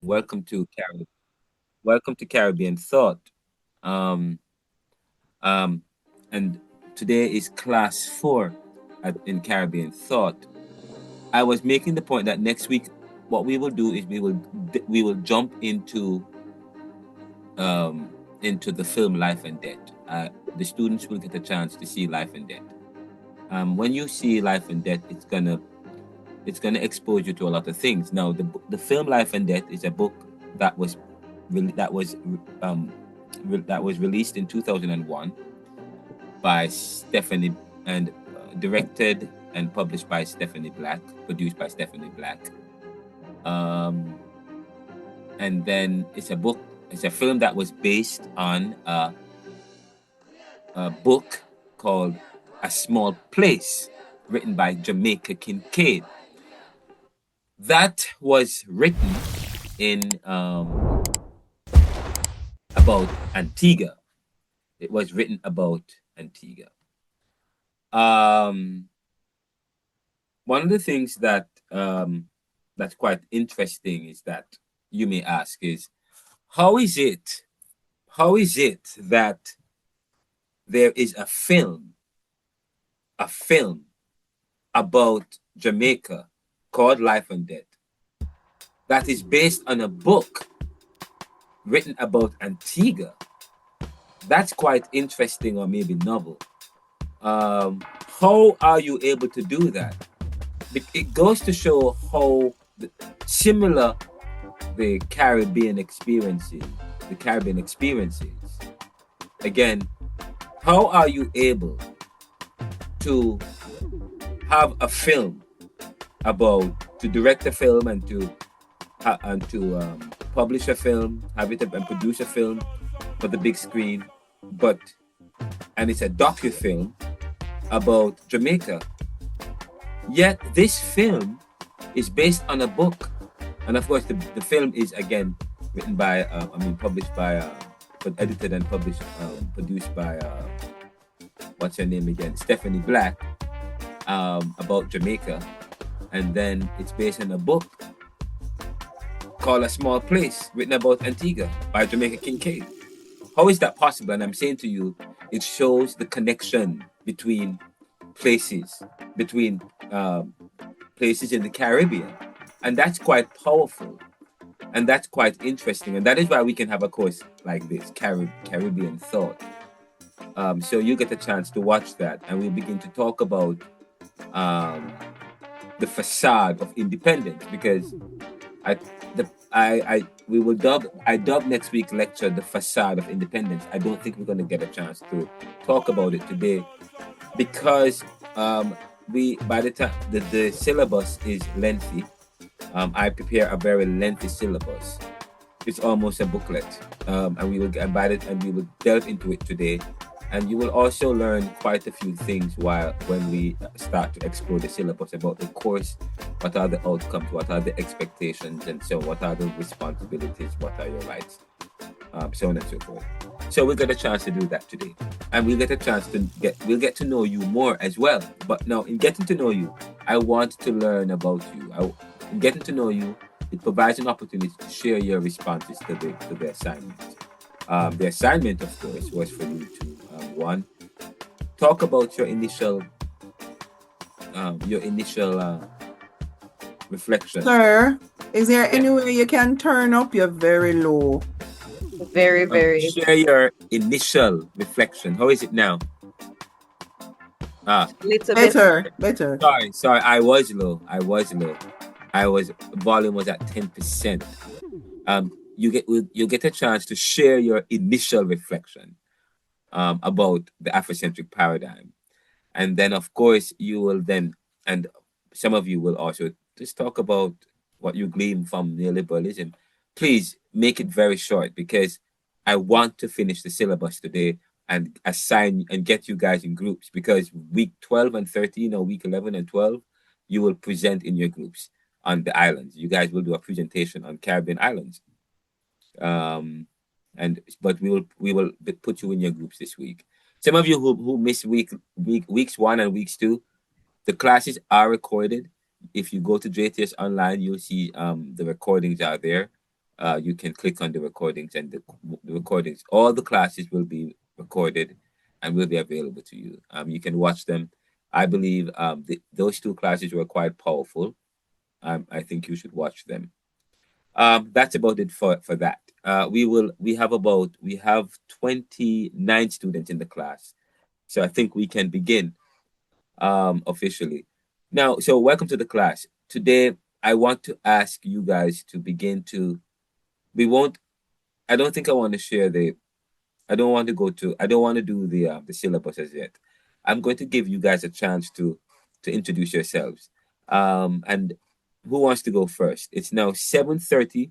Welcome to Caribbean Thought. Um, um, and today is class 4 in Caribbean Thought. I was making the point that next week, what we will do is we will jump um, into the film Life and Death. The students will get a chance to see Life and Death. When you see Life and Death, it's gonna expose you to a lot of things. Now, the film Life and Death is a book that was re- that was um, that was released in 2001 by Stephanie and directed and published by Stephanie Black, produced by Stephanie Black. Um, and then it's a film that was based on a book called A Small Place, written by Jamaica Kincaid. That was written in about Antigua. It was written about Antigua. Um, One of the things that's quite interesting is that you may ask is how is it how is it that there is a film about Jamaica called Life and Death that is based on a book written about Antigua? That's quite interesting or maybe novel. How are you able to do that? It goes to show how similar the Caribbean experiences, the Caribbean experiences. Again, how are you able to have a film to direct a film and to publish a film, have it and produce a film for the big screen, and it's a docu-film about Jamaica. Yet this film is based on a book, and of course the film is again written by, published by, but edited and published, produced by what's her name again, Stephanie Black, about Jamaica, and then it's based on a book called A Small Place, written about Antigua by Jamaica Kincaid. How is that possible? And I'm saying to you, it shows the connection between places, between places in the Caribbean, and that's quite powerful, and that's quite interesting, and that is why we can have a course like this, Caribbean Thought. So you get a chance to watch that, and we'll begin to talk about um, the facade of independence, because I the I we will dub next week lecture the facade of independence. I don't think we're going to get a chance to talk about it today because we by the time the syllabus is lengthy. I prepare a very lengthy syllabus. It's almost a booklet, and we will get about it, and we will delve into it today. And you will also learn quite a few things when we start to explore the syllabus about the course. What are the outcomes? What are the expectations? And so, what are the responsibilities? What are your rights? So on and so forth. So we get a chance to do that today, and we'll get a chance to get to know you more as well. But now, in getting to know you, I want to learn about you. In getting to know you, it provides an opportunity to share your responses to the assignment. The assignment, of course, was for you to one, talk about your initial reflection. Sir, is there Yeah. any way you can turn up? You're very low. Very, very Share your initial reflection. How is it now? Ah, little bit. Better. sorry. I was low. Volume was at 10%. You get a chance to share your initial reflection about the Afrocentric paradigm, and then of course you will then, and some of you will also just talk about what you glean from neoliberalism. Please make it very short because I want to finish the syllabus today and assign and get you guys in groups, because week 12 and 13, or week 11 and 12, you will present in your groups on the islands. You guys will do a presentation on Caribbean islands. um but we will put you in your groups this week. Some of you who missed weeks 1 and weeks 2, the classes are recorded. If you go to JTS online, you'll see the recordings are there. you can click on the recordings, and the recordings, all the classes will be recorded and will be available to you. You can watch them. I believe those two classes were quite powerful. I think you should watch them. That's about it for that. We have 29 students in the class, so I think we can begin officially. Now, so welcome to the class. Today, I want to ask you guys to begin to. We won't. I don't think I want to share the. I don't want to go to. I don't want to do the syllabus as yet. I'm going to give you guys a chance to introduce yourselves. And who wants to go first? It's now 7:30.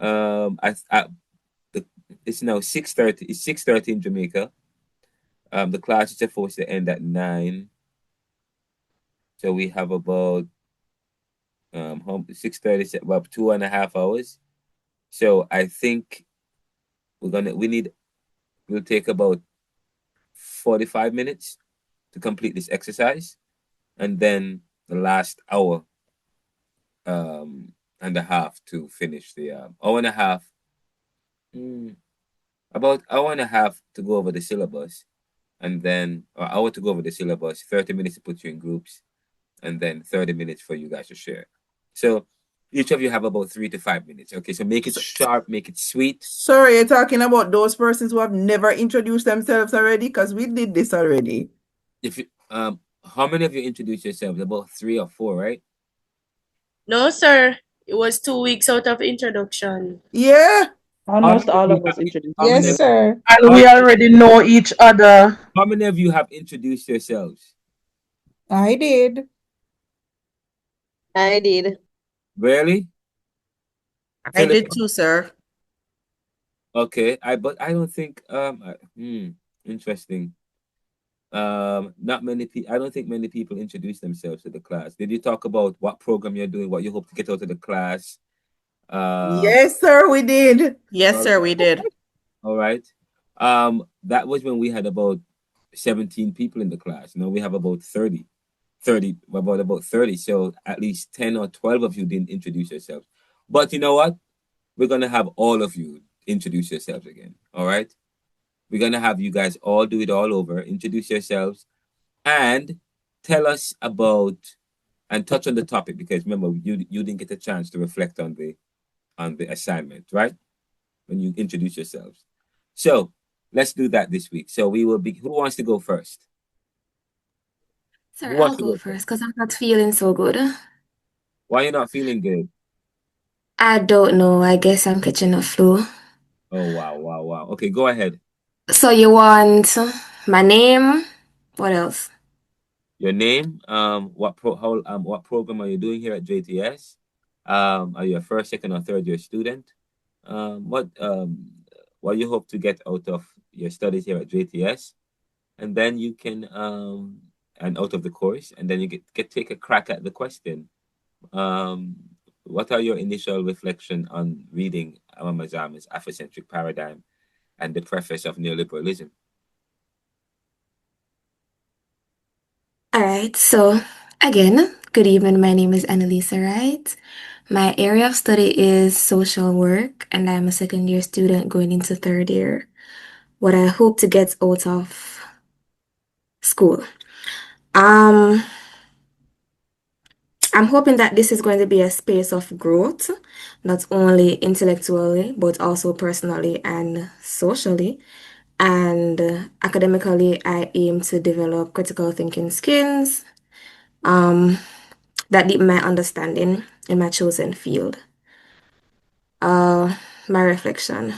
The, it's now 6:30. It's 6:30 in Jamaica. The class is supposed to end at 9. So we have about home 6:30, about 2.5 hours. So I think we'll take about 45 minutes to complete this exercise, and then the last hour and a half to finish the hour and a half. About hour and a half to go over the syllabus, and then or hour to go over the syllabus, 30 minutes to put you in groups, and then 30 minutes for you guys to share. So each of you have about 3 to 5 minutes. Okay, so make it sharp, make it sweet. Sorry, you're talking about those persons who have never introduced themselves already? Because we did this already. If you how many of you introduced yourselves? About 3 or 4, right? No, sir. It was 2 weeks out of introduction. Yeah. Almost How all many of us introduced. how many Yes, of- sir. And we already know each other. how many of you have introduced yourselves? I did. I did. Really? I Philip? did too, sir. Okay, but I don't think interesting. Not many people. I don't think many people introduce themselves to the class. Did you talk about what program you're doing, what you hope to get out of the class? Yes, sir, we did. Yes, sir, we did. All right. That was when we had about 17 people in the class. Now we have about 30. About 30. So at least 10 or 12 of you didn't introduce yourselves. But you know what? We're gonna have all of you introduce yourselves again. All right. We're gonna have you guys all do it all over, introduce yourselves, and tell us about and touch on the topic, because remember you didn't get a chance to reflect on the assignment, right? When you introduce yourselves. So let's do that this week. So we will be. Who wants to go first? Sir, Who I'll wants to go go first because I'm not feeling so good. Why are you not feeling good? I don't know. I guess I'm catching a flu. Oh wow. Okay, go ahead. So you want my name? What else? Your name. What program are you doing here at JTS? Are you a first, second, or third year student? What you hope to get out of your studies here at JTS, and then you can and out of the course, and then you get take a crack at the question. What are your initial reflection on reading Imam Azam's Afrocentric Paradigm and the preface of Neoliberalism? All right. So again, good evening. My name is Annalisa Wright. My area of study is social work, and I'm a second year student going into third year. What I hope to get out of school. I'm hoping that this is going to be a space of growth, not only intellectually, but also personally and socially. And academically, I aim to develop critical thinking skills that deepen my understanding in my chosen field. My reflection.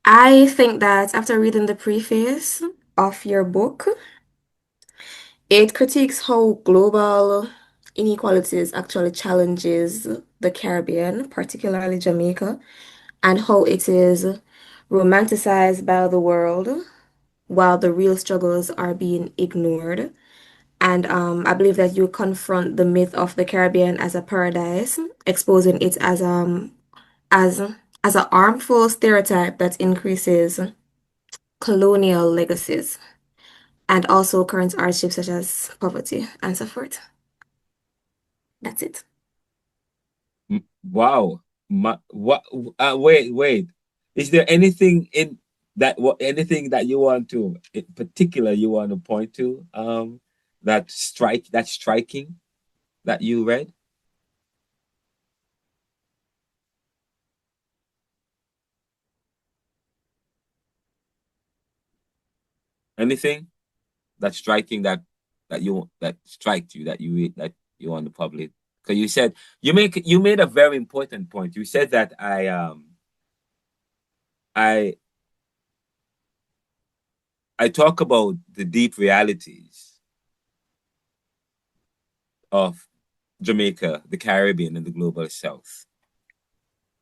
I think that after reading the preface of your book, it critiques how global inequalities actually challenges the Caribbean, particularly Jamaica, and how it is romanticized by the world while the real struggles are being ignored. And I believe that you confront the myth of the Caribbean as a paradise, exposing it as as a harmful stereotype that increases colonial legacies and also current hardships such as poverty and so forth. That's it. Wow. What? Wait. Is there anything in anything that you want to, in particular, you want to point to? That's striking that you read. Anything that's striking that striked you that you want to publish? Because you said you made a very important point. You said that I I talk about the deep realities of Jamaica, the Caribbean, and the global South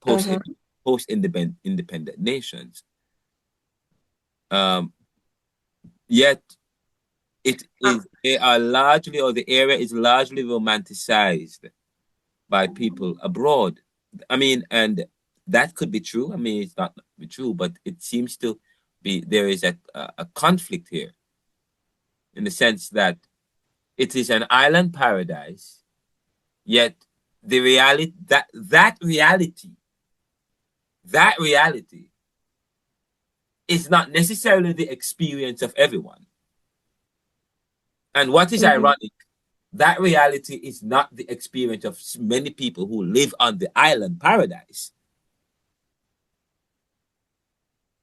post Mm-hmm. post independent nations. Um, Yet they are largely, or the area is largely romanticized by people abroad. I mean, and that could be true. I mean, it's not be true, but it seems to be there is a conflict here in the sense that it is an island paradise, yet the reality that reality is not necessarily the experience of everyone. And what is Mm-hmm. ironic, that reality is not the experience of many people who live on the island paradise.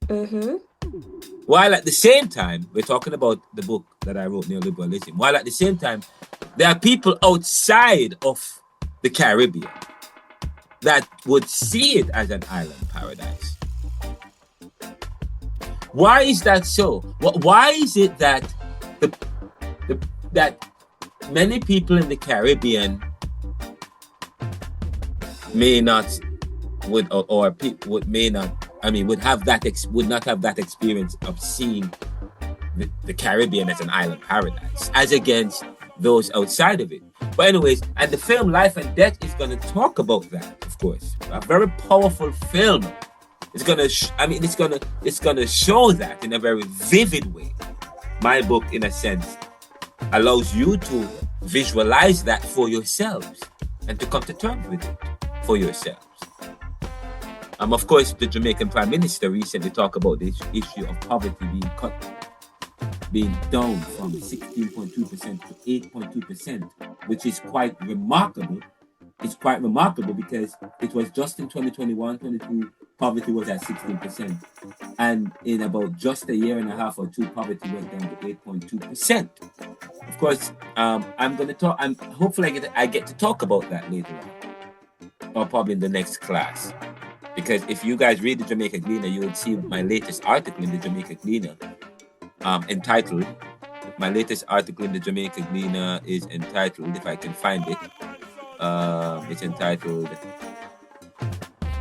Mm-hmm. While at the same time, we're talking about the book that I wrote, Neoliberalism. While at the same time, there are people outside of the Caribbean that would see it as an island paradise. Why is that so? Why is it that that many people in the Caribbean may not or people would may not would have that would not have that experience of seeing the Caribbean as an island paradise as against those outside of it. But anyways, and the film Life and Death is going to talk about that, of course. A very powerful film. It's gonna it's gonna show that in a very vivid way. My book, in a sense, allows you to visualize that for yourselves and to come to terms with it for yourselves. Of course, the Jamaican Prime Minister recently talked about this issue of poverty being down from 16.2% to 8.2%, which is quite remarkable. It's quite remarkable because it was just in 2021-22, poverty was at 16%. And in about just a year and a half or two, poverty went down to 8.2%. Of course, I'm going to talk, and hopefully I get to talk about that later on, or probably in the next class. Because if you guys read the Jamaica Gleaner, you will see my latest article in the Jamaica Gleaner, entitled, my latest article in the Jamaica Gleaner is entitled, if I can find it, it's entitled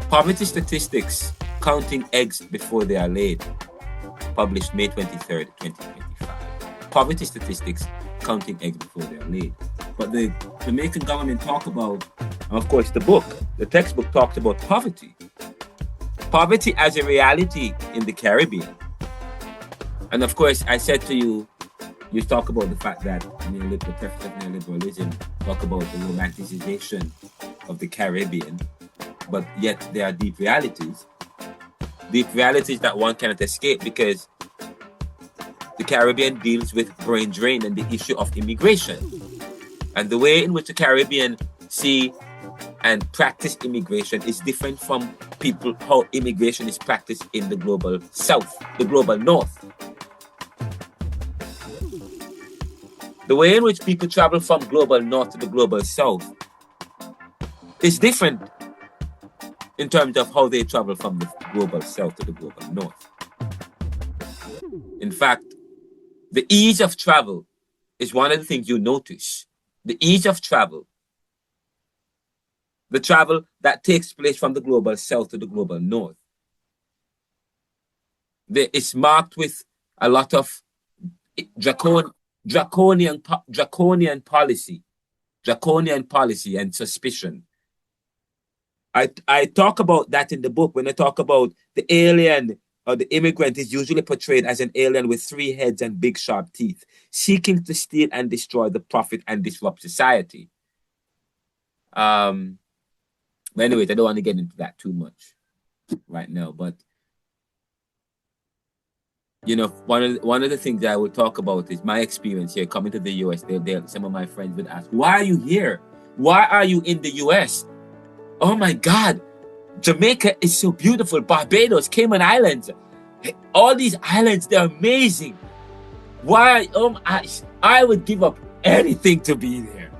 Poverty Statistics Counting Eggs Before They Are Laid, published May 23rd, 2025. Poverty Statistics Counting Eggs Before They Are Laid. But the Jamaican government talk about, of course, the textbook talks about poverty. Poverty as a reality in the Caribbean. And of course, I said to you, you talk about the fact that the preface of neoliberalism talk about the romanticization of the Caribbean, but yet there are deep realities that one cannot escape, because the Caribbean deals with brain drain and the issue of immigration. And the way in which the Caribbean see and practice immigration is different from how immigration is practiced in the global South, the global North. The way in which people travel from global North to the global South is different in terms of how they travel from the global South to the global North. In fact, the ease of travel is one of the things you notice. The ease of travel, the travel that takes place from the global South to the global North, it's marked with a lot of draconian policy and suspicion. I talk about that in the book when I talk about the alien or the immigrant is usually portrayed as an alien with 3 heads and big sharp teeth, seeking to steal and destroy the profit and disrupt society. But anyways, I don't want to get into that too much right now. But you know, one of the things that I would talk about is my experience here coming to the US. Some of my friends would ask, "Why are you here? Why are you in the US? Oh my God, Jamaica is so beautiful. Barbados, Cayman Islands, all these islands, they're amazing. Why? I would give up anything to be there."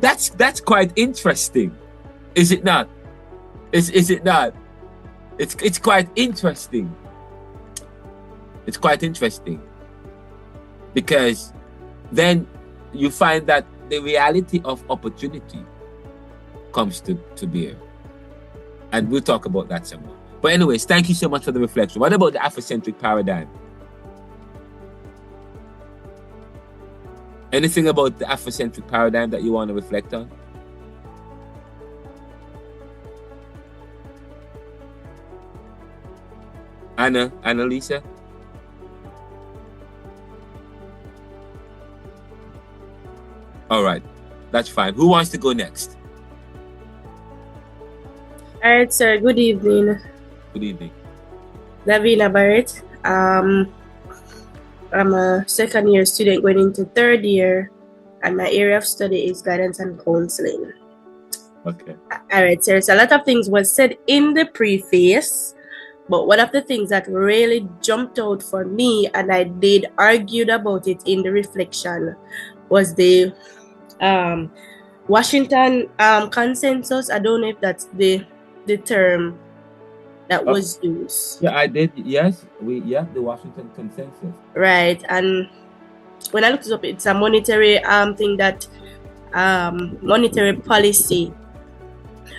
That's quite interesting, is it not? Is it not? It's quite interesting. It's quite interesting because then you find that the reality of opportunity comes to bear, and we'll talk about that some more. But anyways, thank you so much for the reflection. What about the Afrocentric paradigm? Anything about the Afrocentric paradigm that you want to reflect on? Annalisa? All right, that's fine. Who wants to go next? All right, sir. Good evening. Good evening. Davina Barrett. I'm a second year student going into third year, and my area of study is guidance and counseling. Okay. All right, sir. So a lot of things was said in the preface, but one of the things that really jumped out for me, and I did argued about it in the reflection, was the Washington consensus. I don't know if that's the term that was used. Yeah, I did. Yes, the Washington Consensus. Right, and when I looked it up, it's a monetary thing that monetary policy.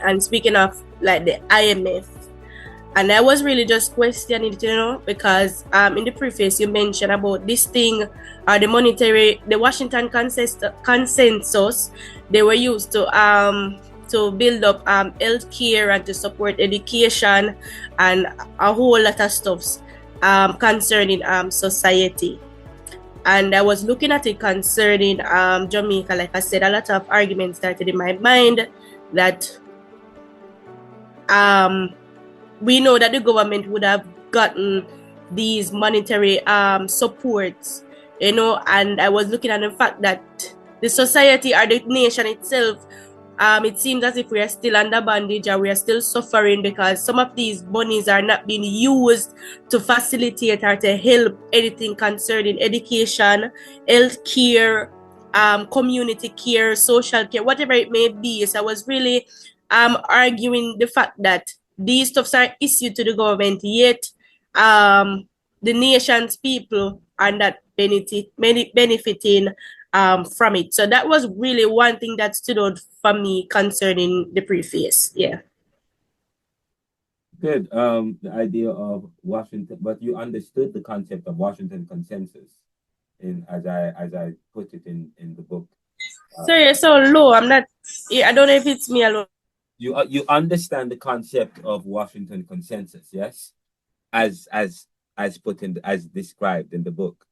And speaking of like the IMF, and I was really just questioning it, you know, because in the preface you mentioned about this thing, the Washington consensus, they were used to build up healthcare and to support education and a whole lot of stuff concerning society. And I was looking at it concerning Jamaica. Like I said, a lot of arguments started in my mind that we know that the government would have gotten these monetary supports, you know, and I was looking at the fact that the society or the nation itself, it seems as if we are still under bondage or we are still suffering because some of these monies are not being used to facilitate or to help anything concerning education, health care, community care, social care, whatever it may be. So I was really arguing the fact that these stuffs are issued to the government, yet the nation's people are not benefiting from it. So that was really one thing that stood out for me concerning the preface. Yeah. Good. The idea of Washington, but you understood the concept of Washington Consensus, as I put it in the book. Sorry, you're so low. I don't know if it's me alone. You understand the concept of Washington Consensus, yes, as described in the book.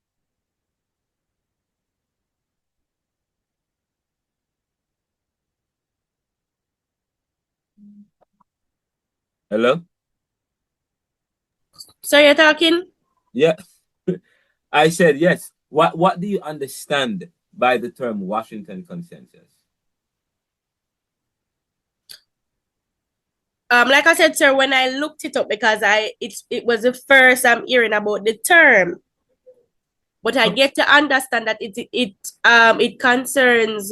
Hello? So you're talking? Yeah. I said yes. What do you understand by the term Washington Consensus? Like I said, sir, when I looked it up, because it was the first I'm hearing about the term, but I get to understand that it concerns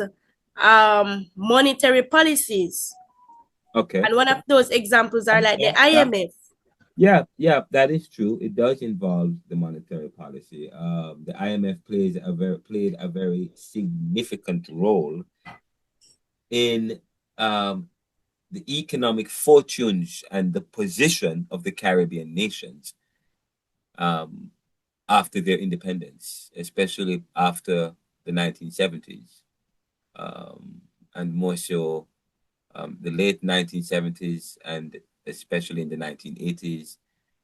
monetary policies. Okay. And one of those examples are like the IMF. Yeah, that is true. It does involve the monetary policy. The IMF played a very significant role in the economic fortunes and the position of the Caribbean nations after their independence, especially after the 1970s, and more so the late 1970s and especially in the 1980s,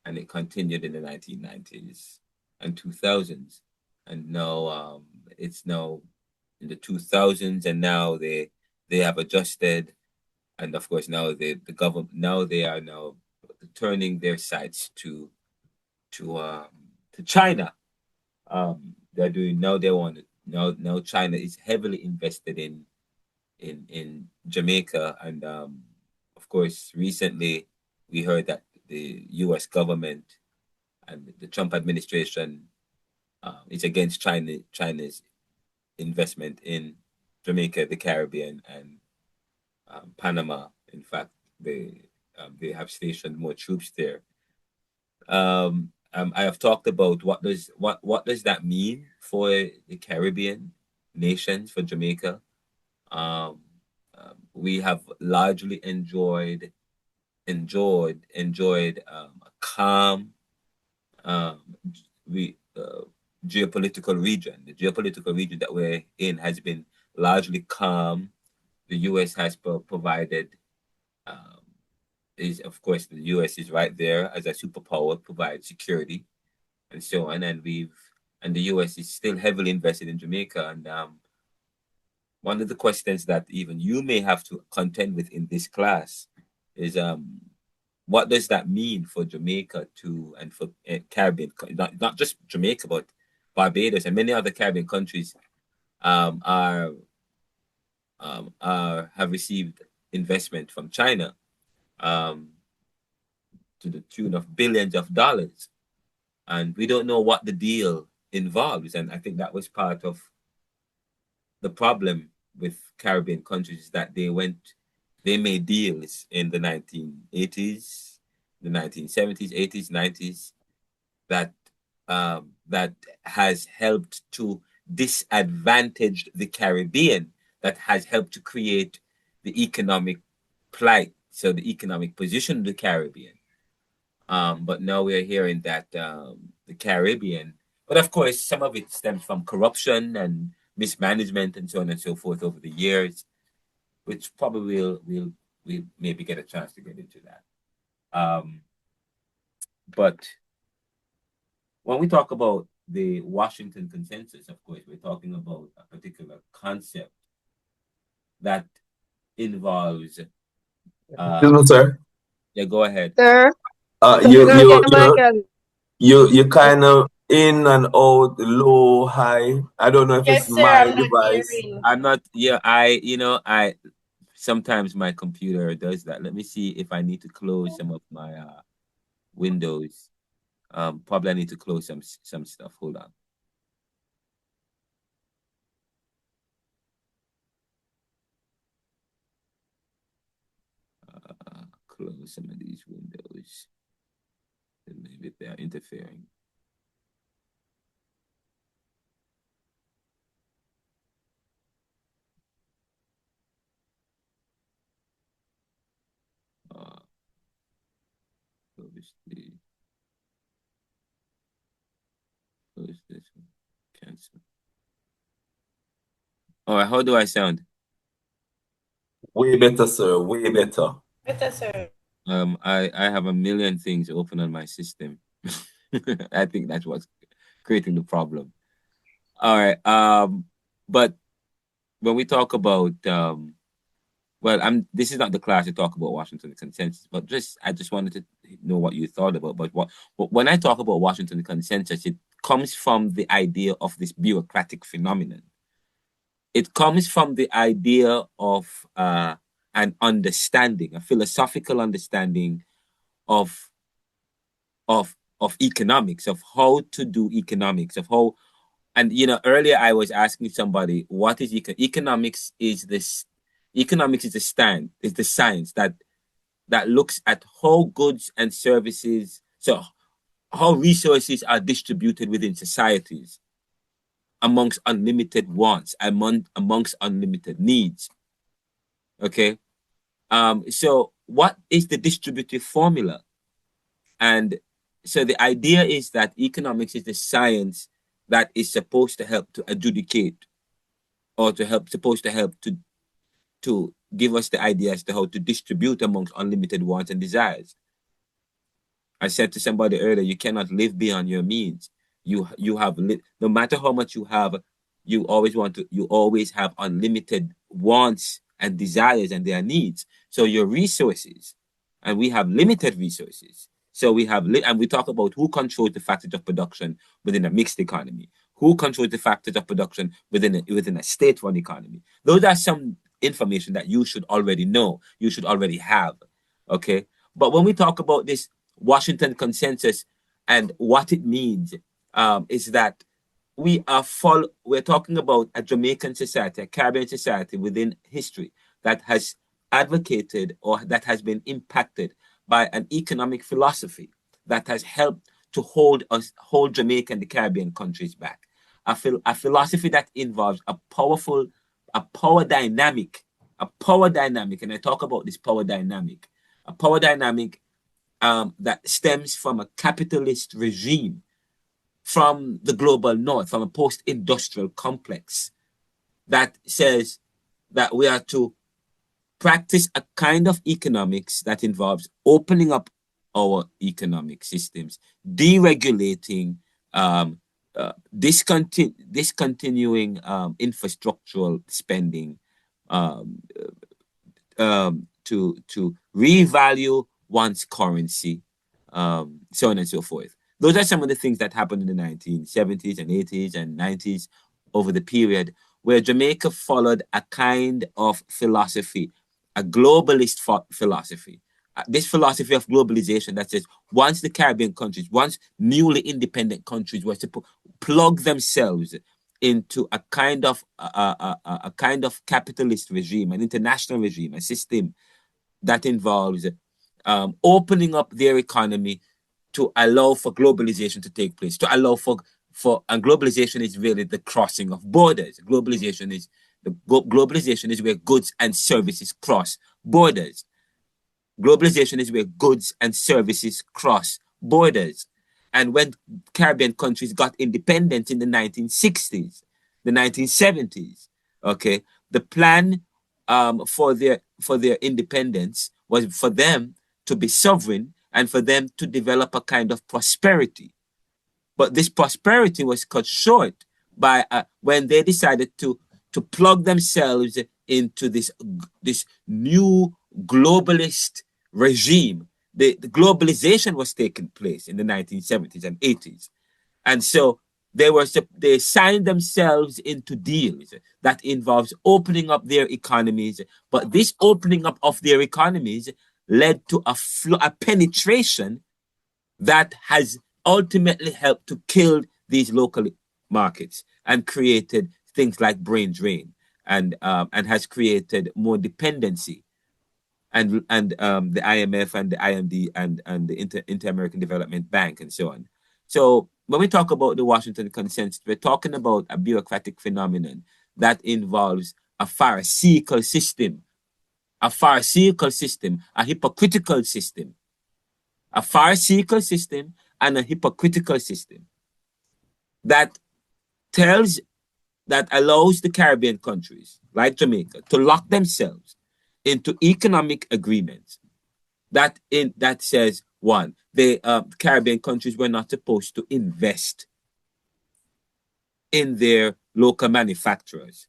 and it continued in the 1990s and 2000s, and now it's now in the 2000s, and now they have adjusted, and of course now the government now they are now turning their sights to China. They're doing now. They want now. China is heavily invested in Jamaica, and of course, recently we heard that the U.S. government and the Trump administration is against China's investment in Jamaica, the Caribbean, and Panama. In fact, they have stationed more troops there. I have talked about what does that mean for the Caribbean nations, for Jamaica. Um, we have largely enjoyed a calm um, we geopolitical region. The geopolitical region that we're in has been largely calm. The U.S. has provided um, is of course the U.S. is right there as a superpower, provides security and so on, and the U.S. is still heavily invested in Jamaica, and one of the questions that even you may have to contend with in this class is what does that mean for Jamaica to and for Caribbean, not just Jamaica, but Barbados and many other Caribbean countries um, are have received investment from China um, to the tune of billions of dollars, and we don't know what the deal involves. And I think that was part of the problem with Caribbean countries is that they made deals in the 1980s, the 1970s, 80s, 90s that has helped to disadvantage the Caribbean, that has helped to create the economic plight, so the economic position of the Caribbean. But now we're hearing that the Caribbean, but of course, some of it stems from corruption and mismanagement and so on and so forth over the years, which probably we'll maybe get a chance to get into that. But when we talk about the Washington Consensus, of course, we're talking about a particular concept that involves. Excuse me, sir. Yeah, go ahead. Sir, You no, you get the mic you on. you kind of in and out, low, high. I don't know if Yes, it's sir, my I'm not device. hearing. I'm not. Yeah, I sometimes my computer does that. Let me see if I need to close some of my windows. Probably I need to close some stuff. Hold on. Close some of these windows. And maybe they are interfering. Close this one. Cancel. All right, how do I sound? Way better, sir. Way better. Better, sir. I have a million things open on my system. I think that's what's creating the problem. All right. But when we talk about well, this is not the class to talk about Washington Consensus, but I just wanted to know what you thought about. But when I talk about Washington Consensus, it comes from the idea of this bureaucratic phenomenon. It comes from the idea of an understanding, a philosophical understanding of economics, of how to do economics, of how. And earlier I was asking somebody, what is economics? Economics is the science that looks at how goods and services, so how resources are distributed within societies amongst unlimited wants, amongst unlimited needs. Okay. So what is the distributive formula? And so the idea is that economics is the science that is supposed to help to adjudicate, or supposed to help to give us the idea as to how to distribute amongst unlimited wants and desires. I said to somebody earlier, you cannot live beyond your means. You have no matter how much you have, you always have unlimited wants and desires, and their needs. So your resources, and we have limited resources. So we have, and we talk about who controls the factors of production within a mixed economy, who controls the factors of production within a state-run economy. Those are some information that you should already know, you should already have. Okay, but when we talk about this Washington Consensus and what it means, is that we're talking about a Jamaican society, a Caribbean society within history that has advocated or that has been impacted by an economic philosophy that has helped to hold Jamaica and the Caribbean countries back. A philosophy that involves a power dynamic, and I talk about this power dynamic, that stems from a capitalist regime from the global north, from a post-industrial complex that says that we are to practice a kind of economics that involves opening up our economic systems, deregulating, discontinuing infrastructural spending, to revalue one's currency, so on and so forth. Those are some of the things that happened in the 1970s and 80s and 90s over the period where Jamaica followed a kind of philosophy, a globalist philosophy. This philosophy of globalization that says once the Caribbean countries, once newly independent countries were to plug themselves into a kind of capitalist regime, an international regime, a system that involves opening up their economy to allow for globalization to take place, to allow for and globalization is really the crossing of borders. Globalization is where goods and services cross borders. Globalization is where goods and services cross borders. And when Caribbean countries got independent in the 1960s, the 1970s, okay, the plan for their independence was for them to be sovereign and for them to develop a kind of prosperity. But this prosperity was cut short by when they decided to plug themselves into this new globalist regime. The globalization was taking place in the 1970s and 80s. And so they signed themselves into deals that involves opening up their economies. But this opening up of their economies led to a penetration that has ultimately helped to kill these local markets and created things like brain drain and has created more dependency. And the IMF and the IMD and the Inter-American Development Bank and so on. So when we talk about the Washington Consensus, we're talking about a bureaucratic phenomenon that involves a pharisaical system, a hypocritical system, a pharisaical system and a hypocritical system that allows the Caribbean countries like Jamaica to lock themselves into economic agreements that says, one, the Caribbean countries were not supposed to invest in their local manufacturers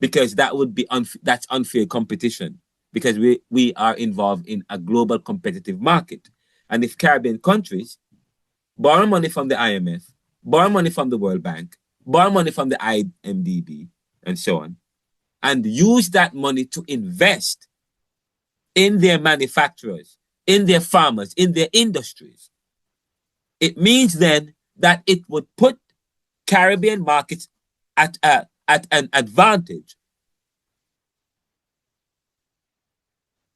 because that would be that's unfair competition, because we are involved in a global competitive market. And if Caribbean countries borrow money from the IMF, borrow money from the World Bank, borrow money from the IMDB, and so on, and use that money to invest in their manufacturers, in their farmers, in their industries, it means then that it would put Caribbean markets at an advantage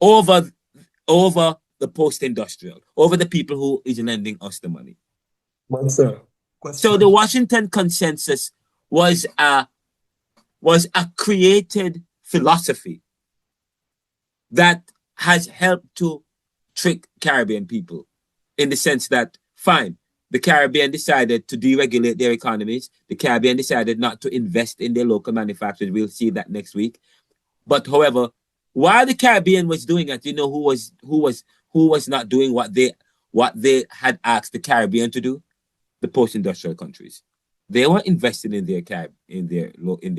over the post-industrial, over the people who is lending us the money. One sir. So the Washington Consensus was a created philosophy that has helped to trick Caribbean people in the sense that, fine, the Caribbean decided to deregulate their economies. The Caribbean decided not to invest in their local manufacturers. We'll see that next week. But however, while the Caribbean was doing it, you know who was not doing what they had asked the Caribbean to do? The post-industrial countries. They were investing in their local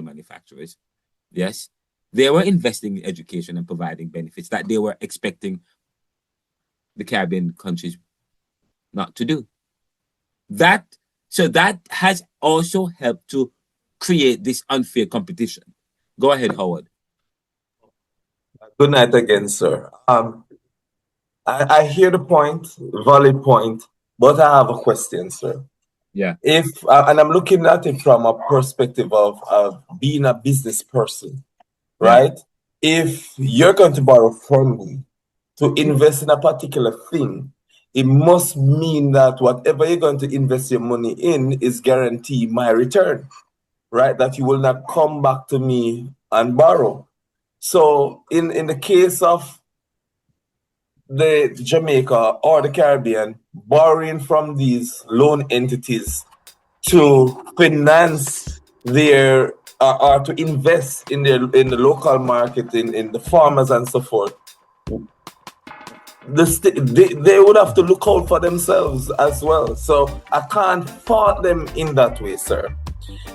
manufacturers. Yes, they were investing in education and providing benefits that they were expecting the Caribbean countries not to do. That has also helped to create this unfair competition. Go ahead, Howard. Good night again, sir. I hear the point, valid point, but I have a question, sir. Yeah. And I'm looking at it from a perspective of being a business person, right? If you're going to borrow from me to invest in a particular thing, it must mean that whatever you're going to invest your money in is guaranteed my return, right? That you will not come back to me and borrow. So in the case of the Jamaica or the Caribbean, borrowing from these loan entities to finance their or to invest in the local market, in the farmers and so forth, they would have to look out for themselves as well. So I can't fault them in that way, sir,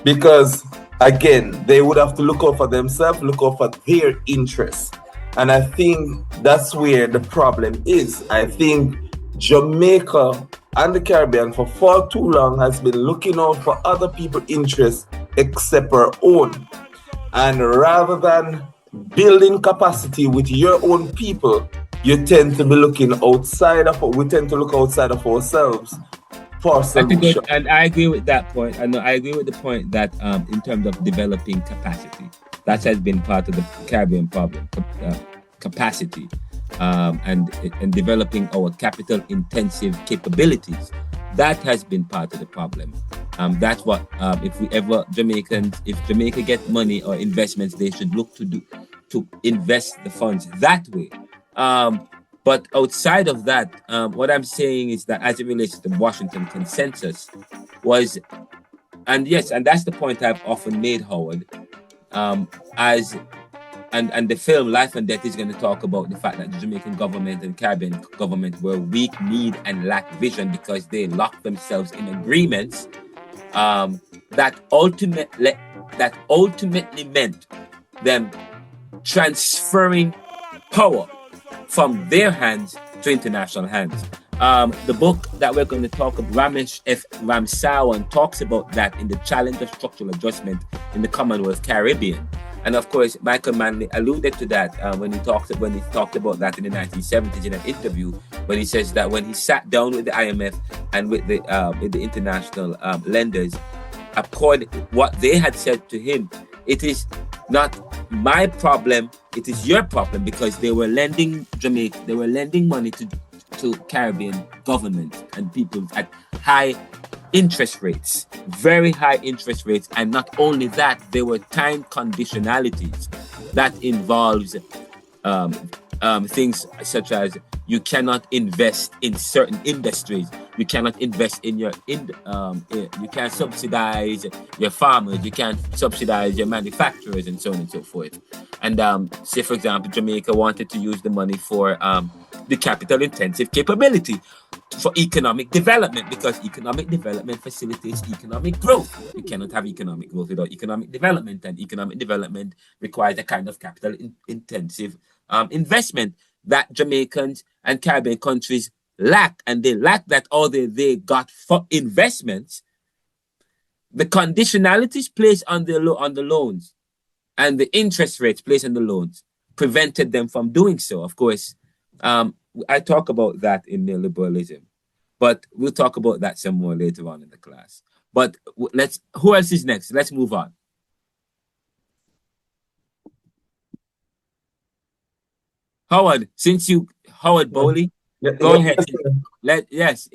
because again, they would have to look out for themselves, look out for their interests. And I think that's where the problem is. I think Jamaica and the Caribbean for far too long has been looking out for other people's interests except our own. And rather than building capacity with your own people, you tend to be looking outside of, we tend to look outside of ourselves for solutions. And I agree with that point. I agree with the point that in terms of developing capacity, that has been part of the Caribbean problem, capacity, and developing our capital-intensive capabilities. That has been part of the problem. That's what if Jamaica get money or investments, they should look to invest the funds that way. But outside of that, what I'm saying is that as it relates to the Washington Consensus was, and that's the point I've often made, Howard, and the film Life and Death is going to talk about the fact that the Jamaican government and Caribbean government were weak, need, and lack vision because they locked themselves in agreements that ultimately meant them transferring power from their hands to international hands. The book that we're going to talk about, Ramesh F. Ramsawan, talks about that in the challenge of structural adjustment in the Commonwealth Caribbean. And of course, Michael Manley alluded to that when he talked about that in the 1970s in an interview, when he says that when he sat down with the IMF and with the international lenders, according what they had said to him, it is not my problem, it is your problem, because they were lending money to Caribbean government and people at high interest rates, very high interest rates. And not only that, there were time conditionalities that involves things such as you cannot invest in certain industries, you cannot invest in you can't subsidize your farmers, you can't subsidize your manufacturers, and so on and so forth. And say for example, Jamaica wanted to use the money for the capital intensive capability for economic development, because economic development facilitates economic growth. You cannot have economic growth without economic development, and economic development requires a kind of capital intensive investment that Jamaicans and Caribbean countries lack, and they lack that. All they got for investments, the conditionalities placed on the loans and the interest rates placed on the loans prevented them from doing so. Of course, I talk about that in neoliberalism, but we'll talk about that some more later on in the class. But who else is next? Let's move on. Howard, Howard Bowley, go ahead. Yes,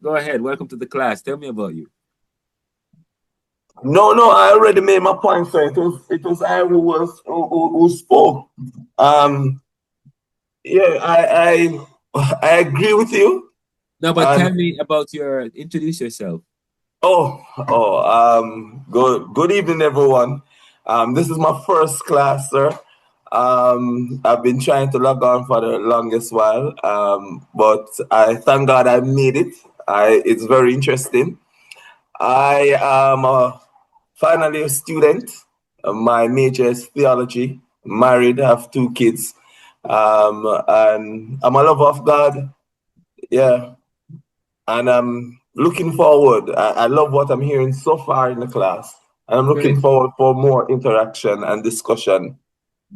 go ahead. Welcome to the class. Tell me about you. No, I already made my point, sir. It was I who spoke. I agree with you. No, but tell me about introduce yourself. Good evening, everyone. This is my first class, sir. I've been trying to log on for the longest while, but I thank God I made it. It's very interesting. I am a final year student. My major is theology. Married, have 2 kids, and I'm a lover of God. Yeah, and I'm looking forward. I love what I'm hearing so far in the class, and I'm Great, looking forward for more interaction and discussion.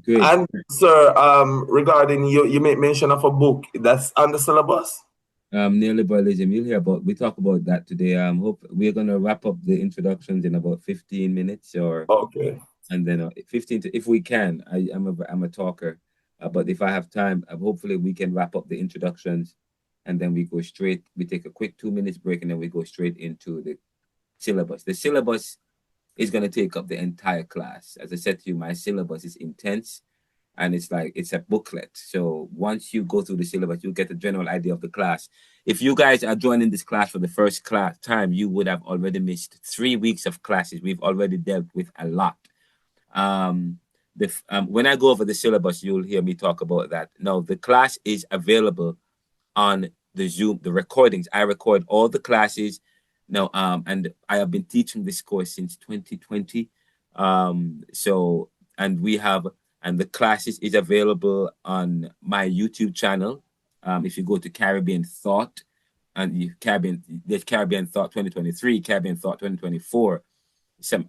great. And sir, regarding you made mention of a book that's on the syllabus. Neoliberalism. You'll hear about. We talk about that today. Hope we're gonna wrap up the introductions in about 15 minutes, or Okay. and then 15 to, if we can. I'm a talker, but if I have time, hopefully we can wrap up the introductions, and then we go straight. We take a quick 2 minutes break, and then we go straight into the syllabus. The syllabus is gonna take up the entire class. As I said to you, my syllabus is intense, and it's like it's a booklet. So once you go through the syllabus, you get a general idea of the class. If you guys are joining this class for the first class time, you would have already missed 3 weeks of classes. We've already dealt with a lot. When I go over the syllabus, you'll hear me talk about that. Now, the class is available on the Zoom, the recordings. I record all the classes now, and I have been teaching this course since 2020. So, and we have, and the classes is available on my YouTube channel. If you go to Caribbean Thought, and there's Caribbean Thought 2023, Caribbean Thought 2024, some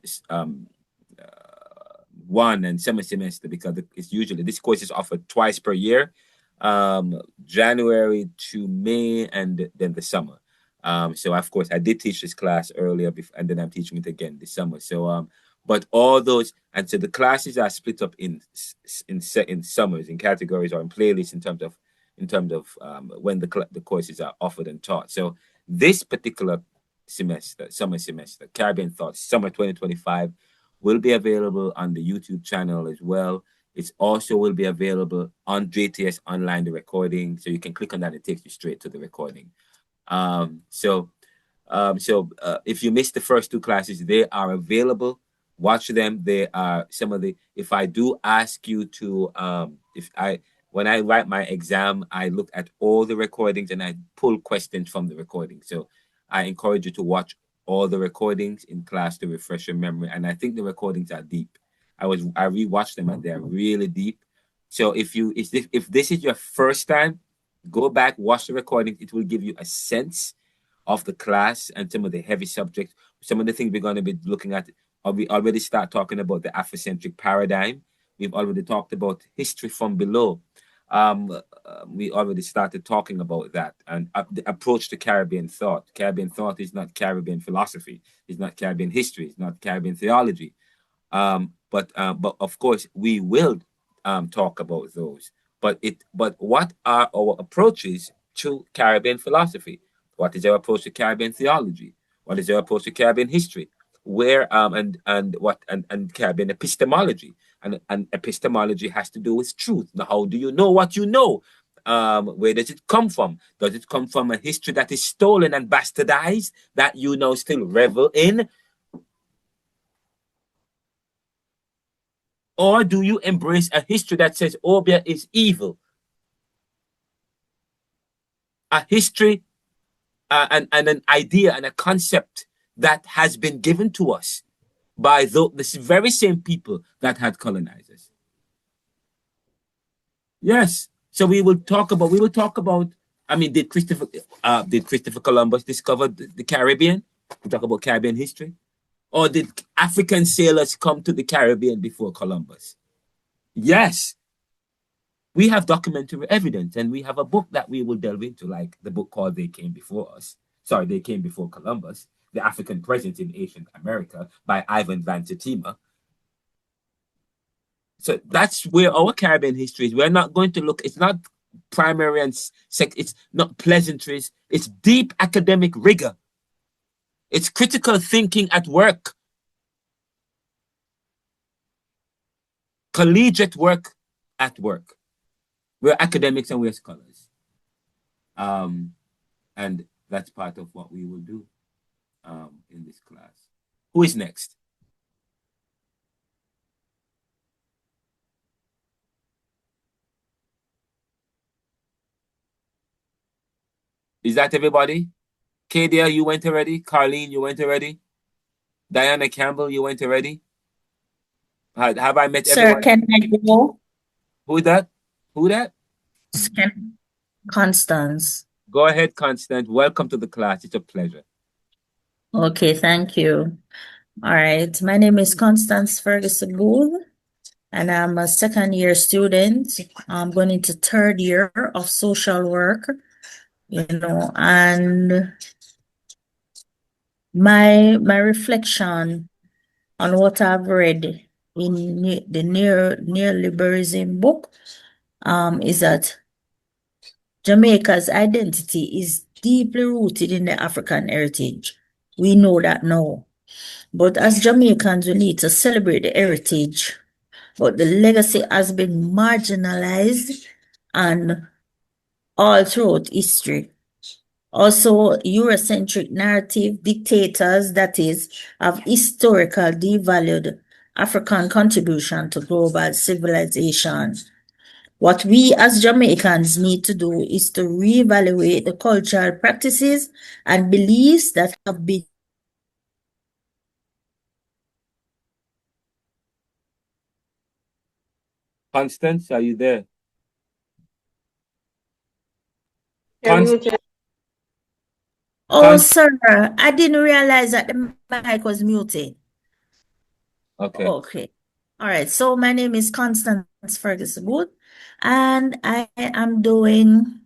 one and summer semester, because it's usually this course is offered twice per year, January to May, and then the summer. So of course I did teach this class earlier, and then I'm teaching it again this summer. So but all those, and so the classes are split up in summers, in categories, or in playlists in terms of when the courses are offered and taught. So this particular semester, summer semester, Caribbean Thoughts Summer 2025, will be available on the YouTube channel as well. It's also will be available on JTS Online, the recording. So you can click on that, it takes you straight to the recording. So if you missed the first 2 classes, they are available. Watch them. They are some of the, if I do ask you to, when I write my exam, I look at all the recordings and I pull questions from the recording. So I encourage you to watch all the recordings in class to refresh your memory. And I think the recordings are deep. I rewatched them and they're really deep. So if this is your first time, go back, watch the recording. It will give you a sense of the class and some of the heavy subjects. Some of the things we're going to be looking at, we already start talking about the Afrocentric paradigm. We've already talked about history from below. We already started talking about that, and the approach to Caribbean thought. Caribbean thought is not Caribbean philosophy. It's not Caribbean history. It's not Caribbean theology. But of course we will talk about those. But what are our approaches to Caribbean philosophy? What is our approach to Caribbean theology? What is our approach to Caribbean history? Where and Caribbean epistemology? And epistemology has to do with truth. Now, how do you know what you know? Where does it come from? Does it come from a history that is stolen and bastardized that you now still revel in? Or do you embrace a history that says Obeah is evil? A history and an idea and a concept that has been given to us by the very same people that had colonized us. Yes. So we will talk about, I mean, did Christopher Columbus discover the Caribbean? We talk about Caribbean history. Or did African sailors come to the Caribbean before Columbus? Yes. We have documentary evidence, and we have a book that we will delve into, like the book called They Came Before Us. Sorry, They Came Before Columbus, The African Presence in Ancient America by Ivan Van Sertima. So that's where our Caribbean history is. We're not going to look, it's not primary and it's not pleasantries. It's deep academic rigor. It's critical thinking at work. Collegiate work at work. We're academics and we're scholars. And that's part of what we will do in this class. Who is next? Is that everybody? Kadia, you went already? Carlene, you went already? Diana Campbell, you went already? Have I met Sir, everyone? can I go? Who that? Who that? Constance. Go ahead, Constant. Welcome to the class. It's a pleasure. Okay, thank you. All right. My name is Constance Ferguson Booth, and I'm a second-year student. I'm going into third year of social work, and my reflection on what I've read in the neoliberalism book is that Jamaica's identity is deeply rooted in the African heritage. We know that now. But as Jamaicans, we need to celebrate the heritage. But the legacy has been marginalized and all throughout history. Also, Eurocentric narrative dictators, that is, have historical devalued African contribution to global civilization. What we as Jamaicans need to do is to reevaluate the cultural practices and beliefs that have been Constance, are you there? You're Constance, muted. Oh, sir, I didn't realize that the mic was muted. okay. Okay. All right. So my name is Constance Ferguson Wood, and I am I'm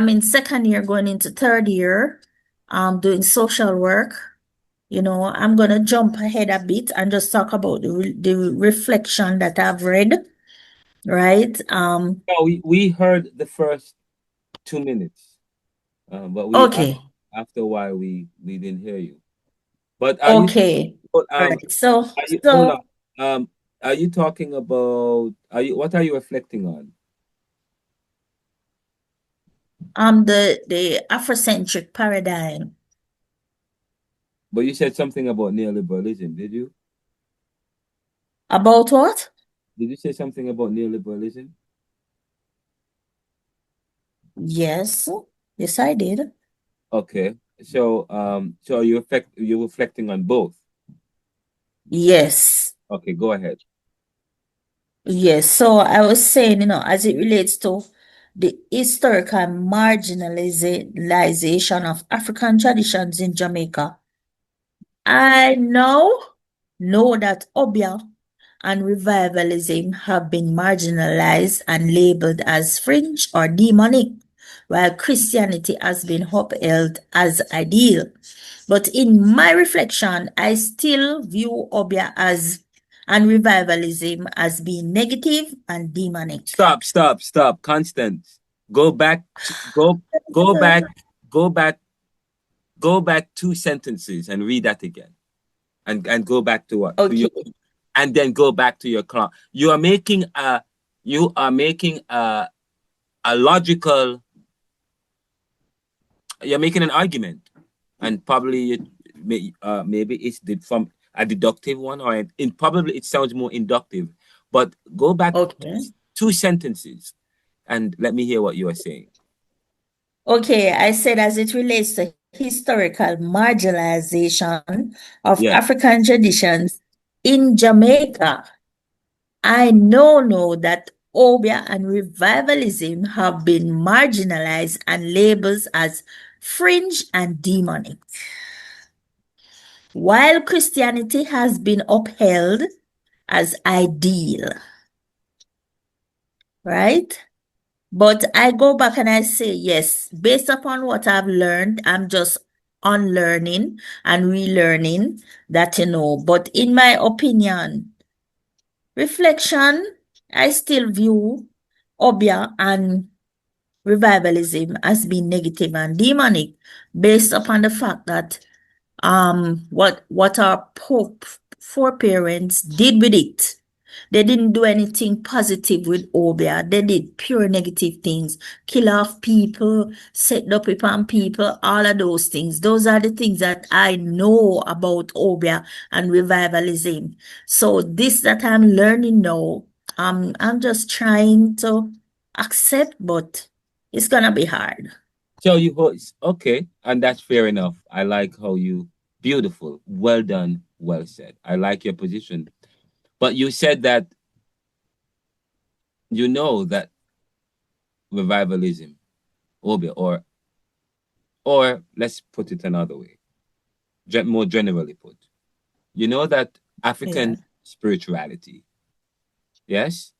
in second year going into third year. I'm doing social work. I'm going to jump ahead a bit and just talk about the reflection that I've read, right? No, we heard the first 2 minutes, but Okay. after a while we didn't hear you. But Okay. All are right. So you hold on. Are you talking about what are you reflecting on? the Afrocentric paradigm. But you said something about neoliberalism, did you? About what? Did you say something about neoliberalism? Yes. Yes, I did. Okay. So so you're reflecting on both. Yes. Okay, go ahead. Yes. So I was saying, as it relates to the historical marginalization of African traditions in Jamaica, I now know that Obia and revivalism have been marginalized and labeled as fringe or demonic, while Christianity has been upheld as ideal. But in my reflection, I still view Obia and revivalism as being negative and demonic. Stop. Constance. Go back 2 sentences and read that again. And go back to what? Okay. And then go back to your class. You are making a logical, you're making an argument, and probably maybe it's from a deductive one, or probably it sounds more inductive. But go back 2 sentences and let me hear what you are saying. Okay, I said as it relates to historical marginalization of African traditions in Jamaica, I know that Obia and revivalism have been marginalized and labeled as fringe and demonic, while Christianity has been upheld as ideal, right? But I go back and I say, yes, based upon what I've learned, I'm just unlearning and relearning that, but in my opinion, reflection, I still view Obia and revivalism as being negative and demonic based upon the fact that what our foreparents did with it. They didn't do anything positive with Obia. They did pure negative things. Kill off people, set up upon people, all of those things. Those are the things that I know about Obia and revivalism. So this that I'm learning now, I'm just trying to accept, but it's gonna be hard. So you okay, and that's fair enough. I like how you beautiful, well done, well said. I like your position. But you said that you know that revivalism, or let's put it another way, more generally put, you know that Yeah. African spirituality, yes,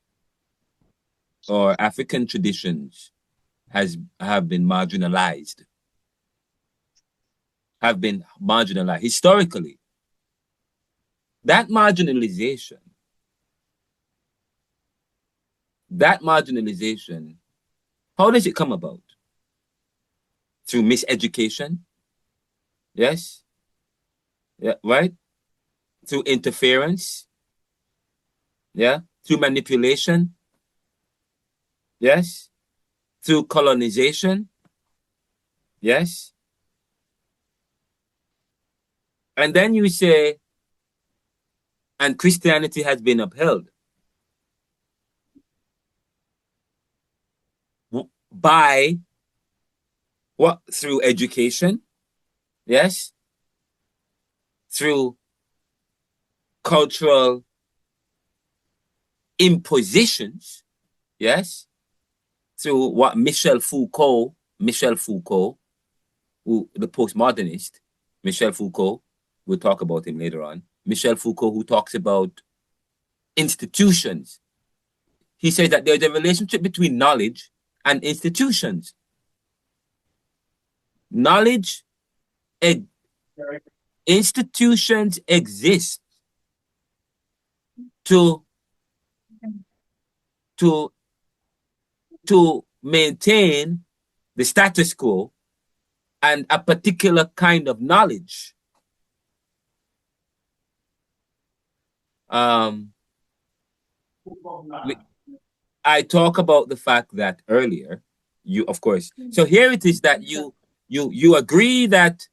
or African traditions have been marginalized, historically. That marginalization, that marginalization, how does it come about? Through miseducation, yes, yeah, right? Through interference, yeah, through manipulation, yes, through colonization, yes. And then you say, and Christianity has been upheld by what? Through education, yes, through cultural impositions, yes, through what Michel Foucault, who the postmodernist, Michel Foucault, we'll talk about him later on. Michel Foucault, who talks about institutions. He says that there's a relationship between knowledge and institutions. Knowledge, institutions exist to to to maintain the status quo and a particular kind of knowledge. Um, I talk about the fact that earlier, you of course. So here it is that you agree that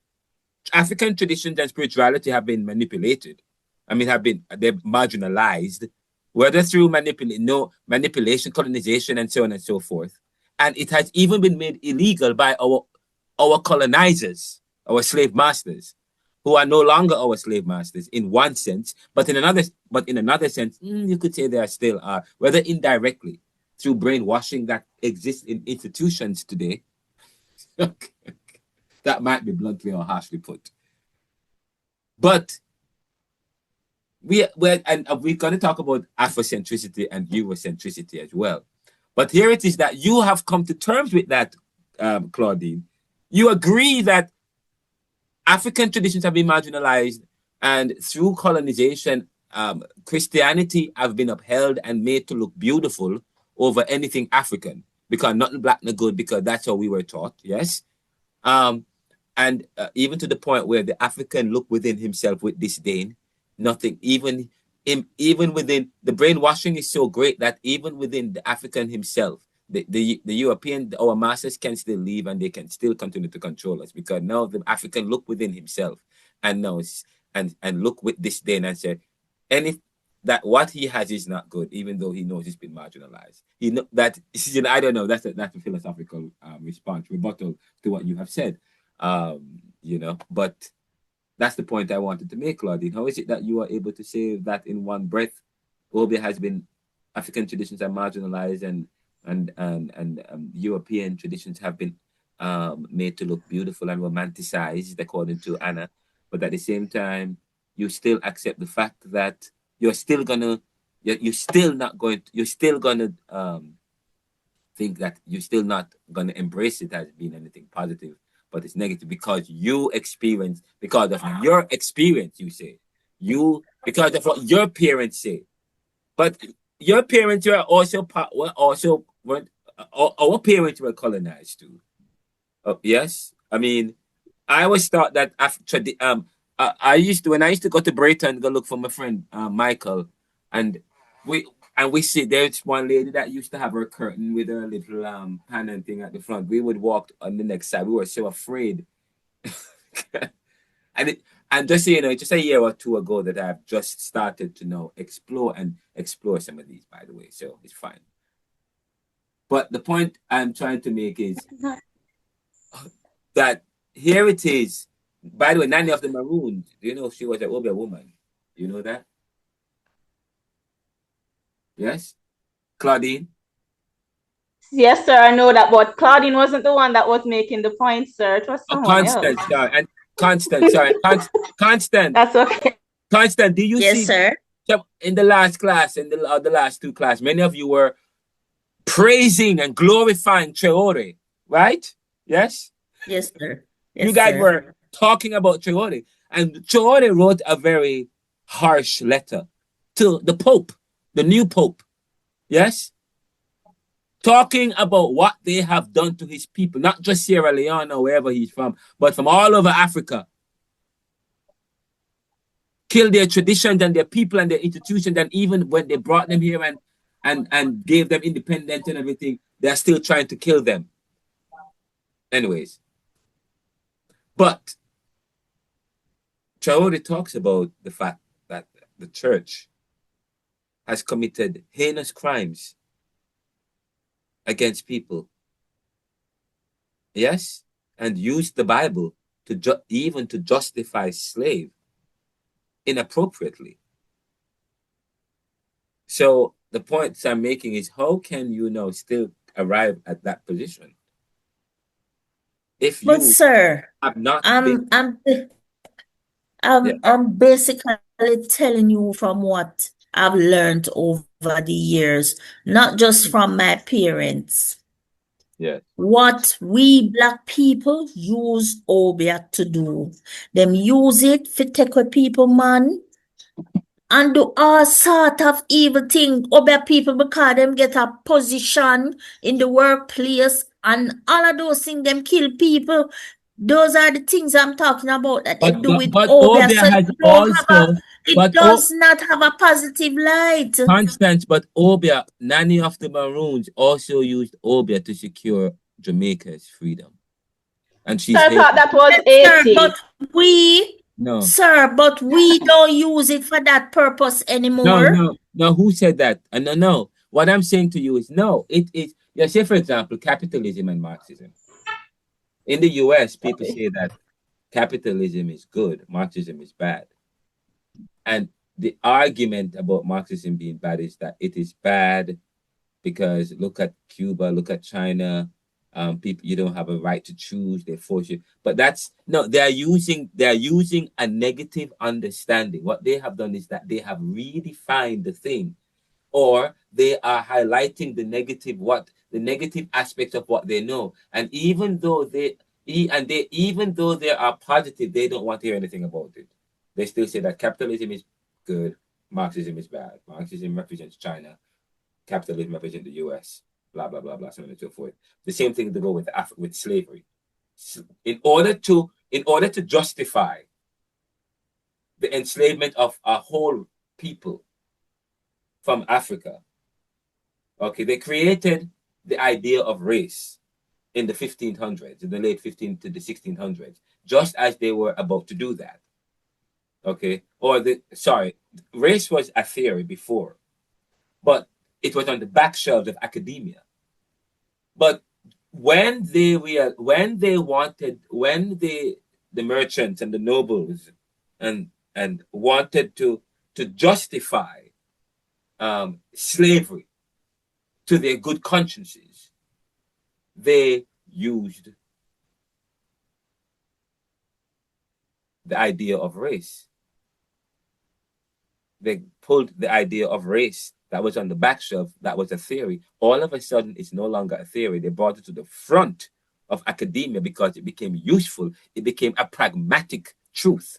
African traditions and spirituality have been manipulated. I mean, they're marginalized, whether through manipulation, colonization, and so on and so forth. And it has even been made illegal by our colonizers, our slave masters, who are no longer our slave masters in one sense, but in another sense, you could say they are still are, whether indirectly through brainwashing that exists in institutions today. That might be bluntly or harshly put. But we're going to talk about Afrocentricity and Eurocentricity as well. But here it is that you have come to terms with that, Claudine. You agree that African traditions have been marginalized, and through colonization, Christianity have been upheld and made to look beautiful over anything African, because nothing black no good, because that's how we were taught. Yes, and even to the point where the African look within himself with disdain. Nothing, even within the brainwashing is so great that even within the African himself, the European, our masters can still leave and they can still continue to control us, because now the African look within himself and knows and look with disdain and say, any that what he has is not good, even though he knows he's been marginalized. He know that I don't know. That's a philosophical response, rebuttal to what you have said. But that's the point I wanted to make, Claudine. How is it that you are able to say that in one breath? Obia has been African traditions are marginalized, and European traditions have been made to look beautiful and romanticized, according to Anna. But at the same time, you still accept the fact that you're still gonna think that you're still not gonna embrace it as being anything positive, but it's negative because because of your experience, you say. Because of what your parents say. But your parents were our parents were colonized too. Yes, I mean, I always thought that after I used to when I used to go to Brighton go look for my friend Michael, and we see there's one lady that used to have her curtain with her little panel thing at the front. We would walk on the next side. We were so afraid, and just so you know, just a year or two ago that I've just started to explore some of these. By the way, so it's fine. But the point I'm trying to make is that here it is. By the way, Nanny of the Maroons, do you know she was an Obia woman? Do you know that? Yes? Claudine? Yes, sir, I know that, but Claudine wasn't the one that was making the point, sir. It was Oh, someone else. Constant, sorry. And Constant, sorry. Constant. That's okay. Constant, do you Yes, see sir. in the last class, in the last two classes, many of you were praising and glorifying Traore, right? Yes? Yes, sir. You Yes, guys sir. were talking about Traore, and Traore wrote a very harsh letter to the Pope, the new Pope. Yes? Talking about what they have done to his people, not just Sierra Leone or wherever he's from, but from all over Africa. Kill their traditions and their people and their institutions, and even when they brought them here and gave them independence and everything, they're still trying to kill them. Anyways, but Traore talks about the fact that the church has committed heinous crimes against people. Yes? And used the Bible to even to justify slave inappropriately. So the points I'm making is, how can you now still arrive at that position if But you sir, have not been? Yeah. I'm basically telling you from what I've learned over the years, not just from my parents. Yeah. What we black people use Obia to do. Them use it for take away people, man, and do all sort of evil thing over people because them get a position in the workplace and all of those things, them kill people. Those are the things I'm talking about that they do with But Obia. Obia So has it don't have also, it does not have a positive light. Constance, but Obia, Nanny of the Maroons, also used Obia to secure Jamaica's freedom. And she's So I thought that was Sir, 80. but we, no, sir, but we don't use it for that purpose anymore. no. Who said that? No. What I'm saying to you is no. It is. Yeah, say for example, capitalism and Marxism. In the U.S., people say that capitalism is good, Marxism is bad, and the argument about Marxism being bad is that it is bad because look at Cuba, look at China. People, you don't have a right to choose; they force you. But that's no. They are using a negative understanding. What they have done is that they have redefined the thing, or they are highlighting the negative aspects of what they know. And even though even though they are positive, they don't want to hear anything about it. They still say that capitalism is good, Marxism is bad. Marxism represents China, capitalism represents the US, blah blah blah blah, so on and so forth. The same thing to go with slavery. In order to justify the enslavement of a whole people from Africa, okay, they created the idea of race in the 1500s, in the late 15 to the 1600s, just as they were about to do that. Okay, race was a theory before, but it was on the back shelves of academia. But when the merchants and the nobles and wanted to justify slavery to their good consciences, they used the idea of race. They pulled the idea of race that was on the back shelf, that was a theory. All of a sudden, it's no longer a theory. They brought it to the front of academia because it became useful. It became a pragmatic truth.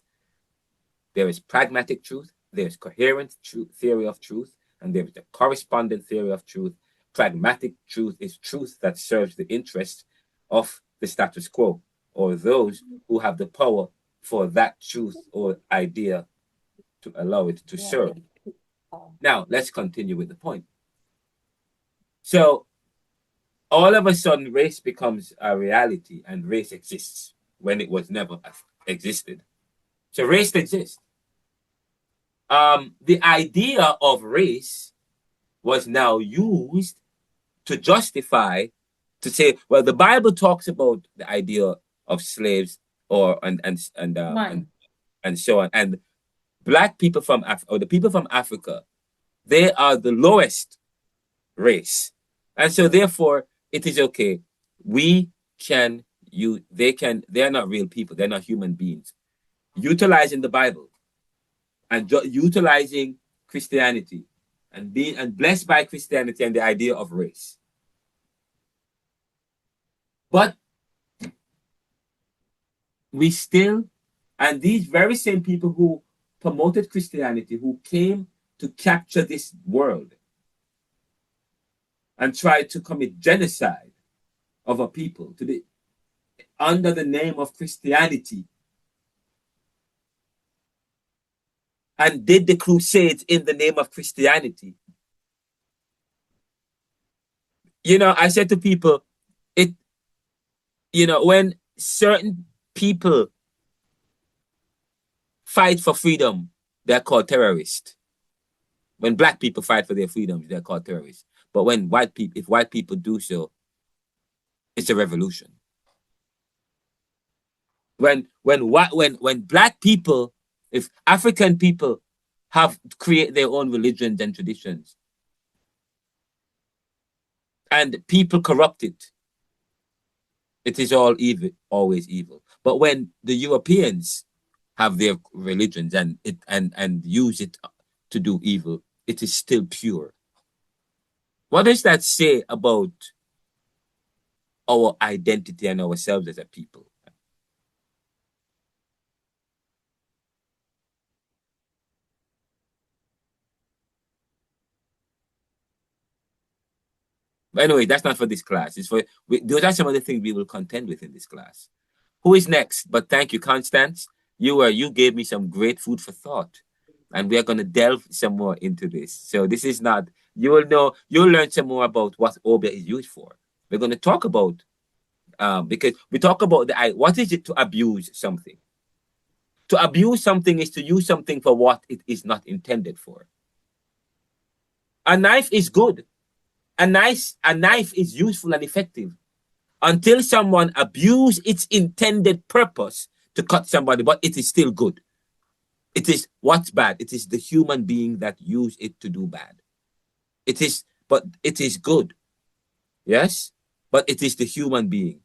There is pragmatic truth, there's coherent theory of truth, and there is a correspondent theory of truth. Pragmatic truth is truth that serves the interests of the status quo, or those who have the power for that truth or idea to allow it to serve. Now, let's continue with the point. So, all of a sudden, race becomes a reality and race exists when it was never existed. So, race exists. The idea of race was now used to justify to say, well, the Bible talks about the idea of slaves or and so on. And black people from Africa, or the people from Africa, they are the lowest race. And so therefore it is okay. They are not real people, they're not human beings. Utilizing the Bible and utilizing Christianity and being blessed by Christianity and the idea of race. But we still, and these very same people who promoted Christianity, who came to capture this world and tried to commit genocide of a people under the name of Christianity, and did the crusades in the name of Christianity. I said to people, when certain people fight for freedom, they're called terrorists. When black people fight for their freedoms, they're called terrorists. But if white people do so, it's a revolution. When black people, if African people create their own religions and traditions, and people corrupt it, it is all evil, always evil. But when the Europeans have their religions and use it to do evil, it is still pure. What does that say about our identity and ourselves as a people? But anyway, that's not for this class. Those are some of the things we will contend with in this class. Who is next? But thank you, Constance. You gave me some great food for thought, and we are going to delve some more into this. So this is not, you'll learn some more about what Obeah is used for. We're going to talk about, because we talk about what is it to abuse something? To abuse something is to use something for what it is not intended for. A knife is good. A knife is useful and effective until someone abuses its intended purpose to cut somebody, but it is still good. It is what's bad. It is the human being that use it to do bad. But it is good. Yes? But it is the human being.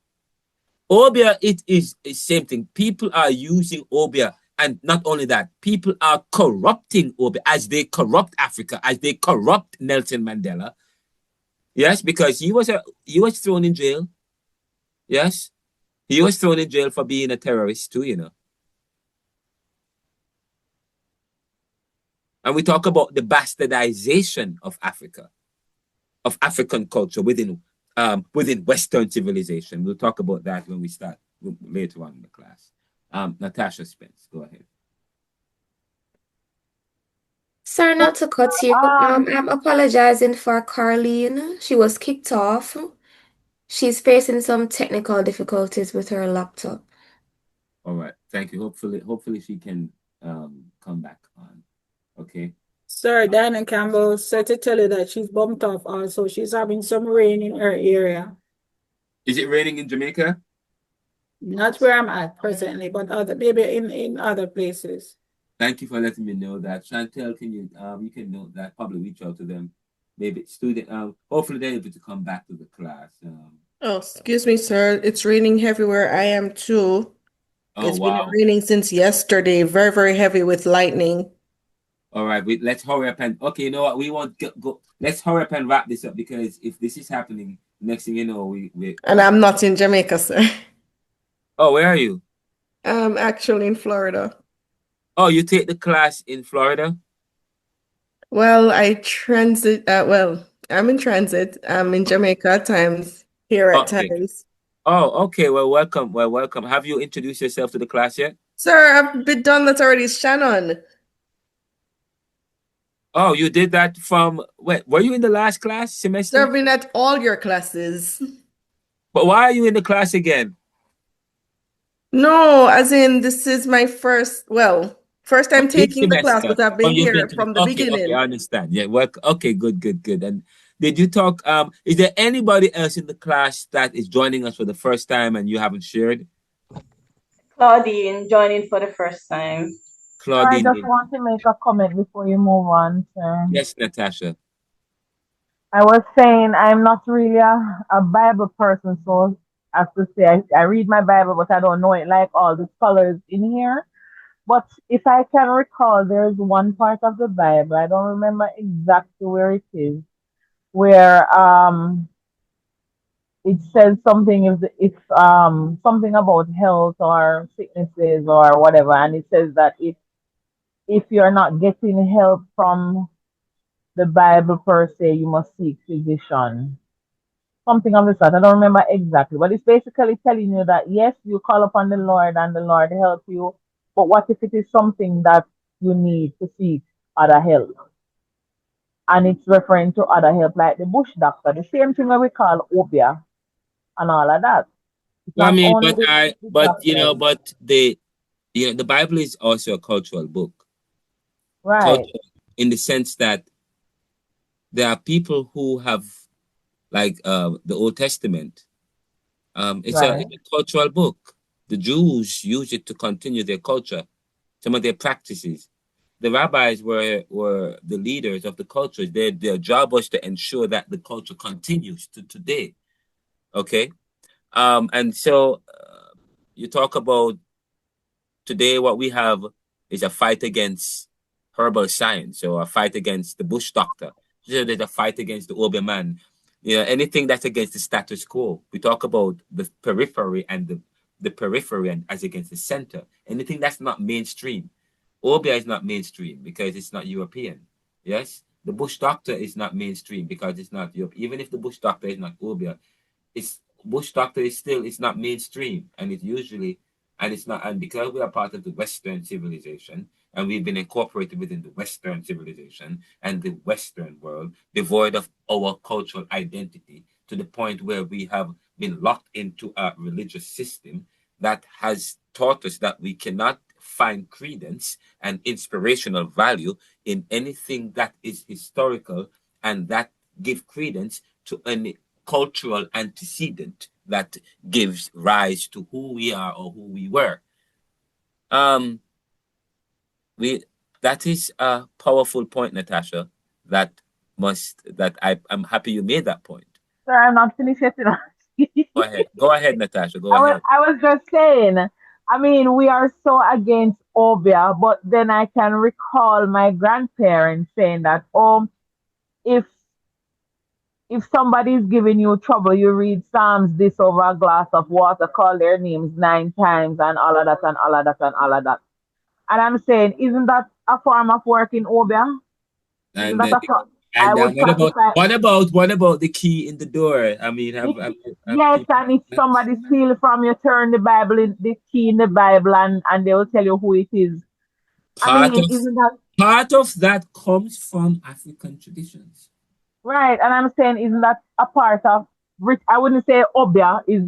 Obeah, it is the same thing. People are using Obeah, and not only that, people are corrupting Obeah as they corrupt Africa, as they corrupt Nelson Mandela. Yes, because he was thrown in jail. Yes, he was thrown in jail for being a terrorist too, And we talk about the bastardization of Africa, of African culture within Western civilization. We'll talk about that when we start later on in the class. Natasha Spence, go ahead. Sorry not to cut you. I'm apologizing for Carleen. She was kicked off. She's facing some technical difficulties with her laptop. All right, thank you. Hopefully she can come back on. Okay. Sir, Diana Campbell said to tell you that she's bumped off also. She's having some rain in her area. Is it raining in Jamaica? Not where I'm at presently, but maybe in other places. Thank you for letting me know that. Chantel, can you can note that, probably reach out to them. Maybe hopefully they're able to come back to the class. Oh, excuse me, sir. It's raining heavy where I am too. It's been raining since yesterday, very, very heavy with lightning. All right, let's hurry up and okay, you know what? We won't go. Let's hurry up and wrap this up, because if this is happening, next thing you know, we And I'm not in Jamaica, sir. Oh, where are you? I'm actually in Florida. Oh, you take the class in Florida? Well, I transit. I'm in transit. I'm in Jamaica at times, here at times. Oh, okay. Well, welcome. Have you introduced yourself to the class yet? Sir, I've been done that already. It's Shannon. Oh, you did that from were you in the last class semester? Sir, I've been at all your classes. But why are you in the class again? No, as in this is my first time taking the class, but I've been here from the beginning. Okay, I understand. Yeah, well, okay, good. And Did you talk? Is there anybody else in the class that is joining us for the first time and you haven't shared? Claudine joining for the first time. I just Claudine. want to make a comment before you move on, sir. Yes, Natasha. I was saying I'm not really a Bible person, so I have to say I read my Bible, but I don't know it like all the scholars in here. But if I can recall, there's one part of the Bible, I don't remember exactly where it is, where it says something if something about health or sicknesses or whatever, and it says that if you're not getting help from the Bible per se, you must seek physician. Something of the sort. I don't remember exactly, but it's basically telling you that yes, you call upon the Lord and the Lord help you, but what if it is something that you need to seek other help? And it's referring to other help like the bush doctor, the same thing that we call obia and all of that. It's Well, I not mean, only the doctors. but the Bible is also a cultural book. Right, Culture in the sense that there are people who have like the Old Testament. It's right, a cultural book. The Jews use it to continue their culture, some of their practices. The rabbis were the leaders of the cultures. Their job was to ensure that the culture continues to today. Okay, and so you talk about today. What we have is a fight against herbal science or a fight against the bush doctor. So there's a fight against the Obeah man. You know, anything that's against the status quo. We talk about the periphery and the periphery and as against the center. Anything that's not mainstream. Obeah is not mainstream because it's not European. Yes? The bush doctor is not mainstream because it's not Europe. Even if the bush doctor is not Obeah, it's bush doctor is still it's not mainstream and it's usually and it's not and because we are part of the Western civilization and we've been incorporated within the Western civilization and the Western world, devoid of our cultural identity to the point where we have been locked into a religious system that has taught us that we cannot find credence and inspirational value in anything that is historical and that give credence to any cultural antecedent that gives rise to who we are or who we were. Um, we that is a powerful point, Natasha. I'm happy you made that point. sir, I'm not finished yet. Go ahead, Natasha. Go I was ahead. I was just saying, I mean, we are so against obia, but then I can recall my grandparents saying that, oh, if if somebody's giving you trouble, you read Psalms this over a glass of water, call their names 9 times, and all of that, and all of that, and all of that. And I'm saying, isn't that a form of work in obia? Isn't And that a form? I and would sacrifice. what about the key in the door? I mean, have Yes, people and if somebody steal from you, turn the Bible in the key in the Bible, and they will tell you who it is. I part mean, of isn't that part of that comes from African traditions. right? And I'm saying, isn't that a part of I wouldn't say obia is.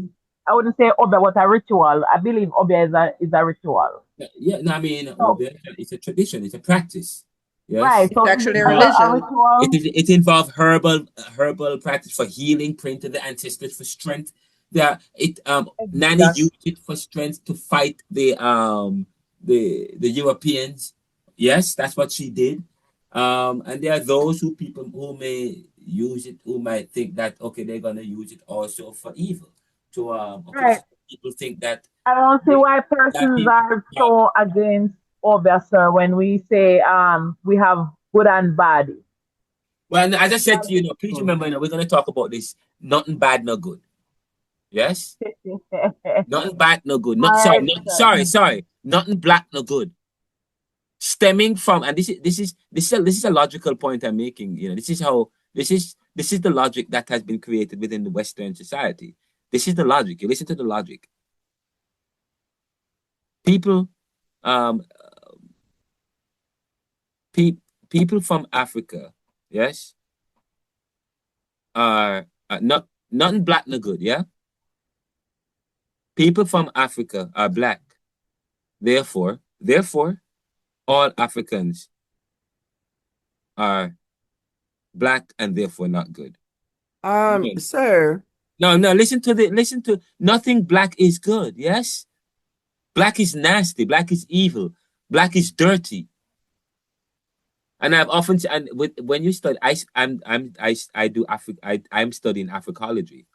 I wouldn't say obia was a ritual. I believe obia is a ritual. Yeah, no, I mean, So it's a tradition, it's a practice. Yes. right. It's So is it actually a not a religion. ritual? It involves herbal practice for healing, praying to the ancestors for strength. Nanny Exactly. used it for strength to fight the Europeans. Yes, that's what she did. And there are those people who may use it who might think that okay, they're gonna use it also for evil. So okay, Right. so people think that I don't see they, why that persons people are so against obia, sir, when we say we have good and bad. well, as I said to you, please remember, we're going to talk about this. Nothing bad, no good. Yes, nothing bad, no good. All Not sorry, right, sorry. Nothing black, no good. Stemming from, and this is a logical point I'm making. This is the logic that has been created within the Western society. This is the logic. You listen to the logic. People, um, people from Africa, yes, are nothing black, no good. Yeah. People from Africa are black. Therefore, all Africans are black and therefore not good. Okay. Sir, No, listen to nothing black is good, yes? Black is nasty, black is evil, black is dirty. And I've often and when you study, I'm studying Africology.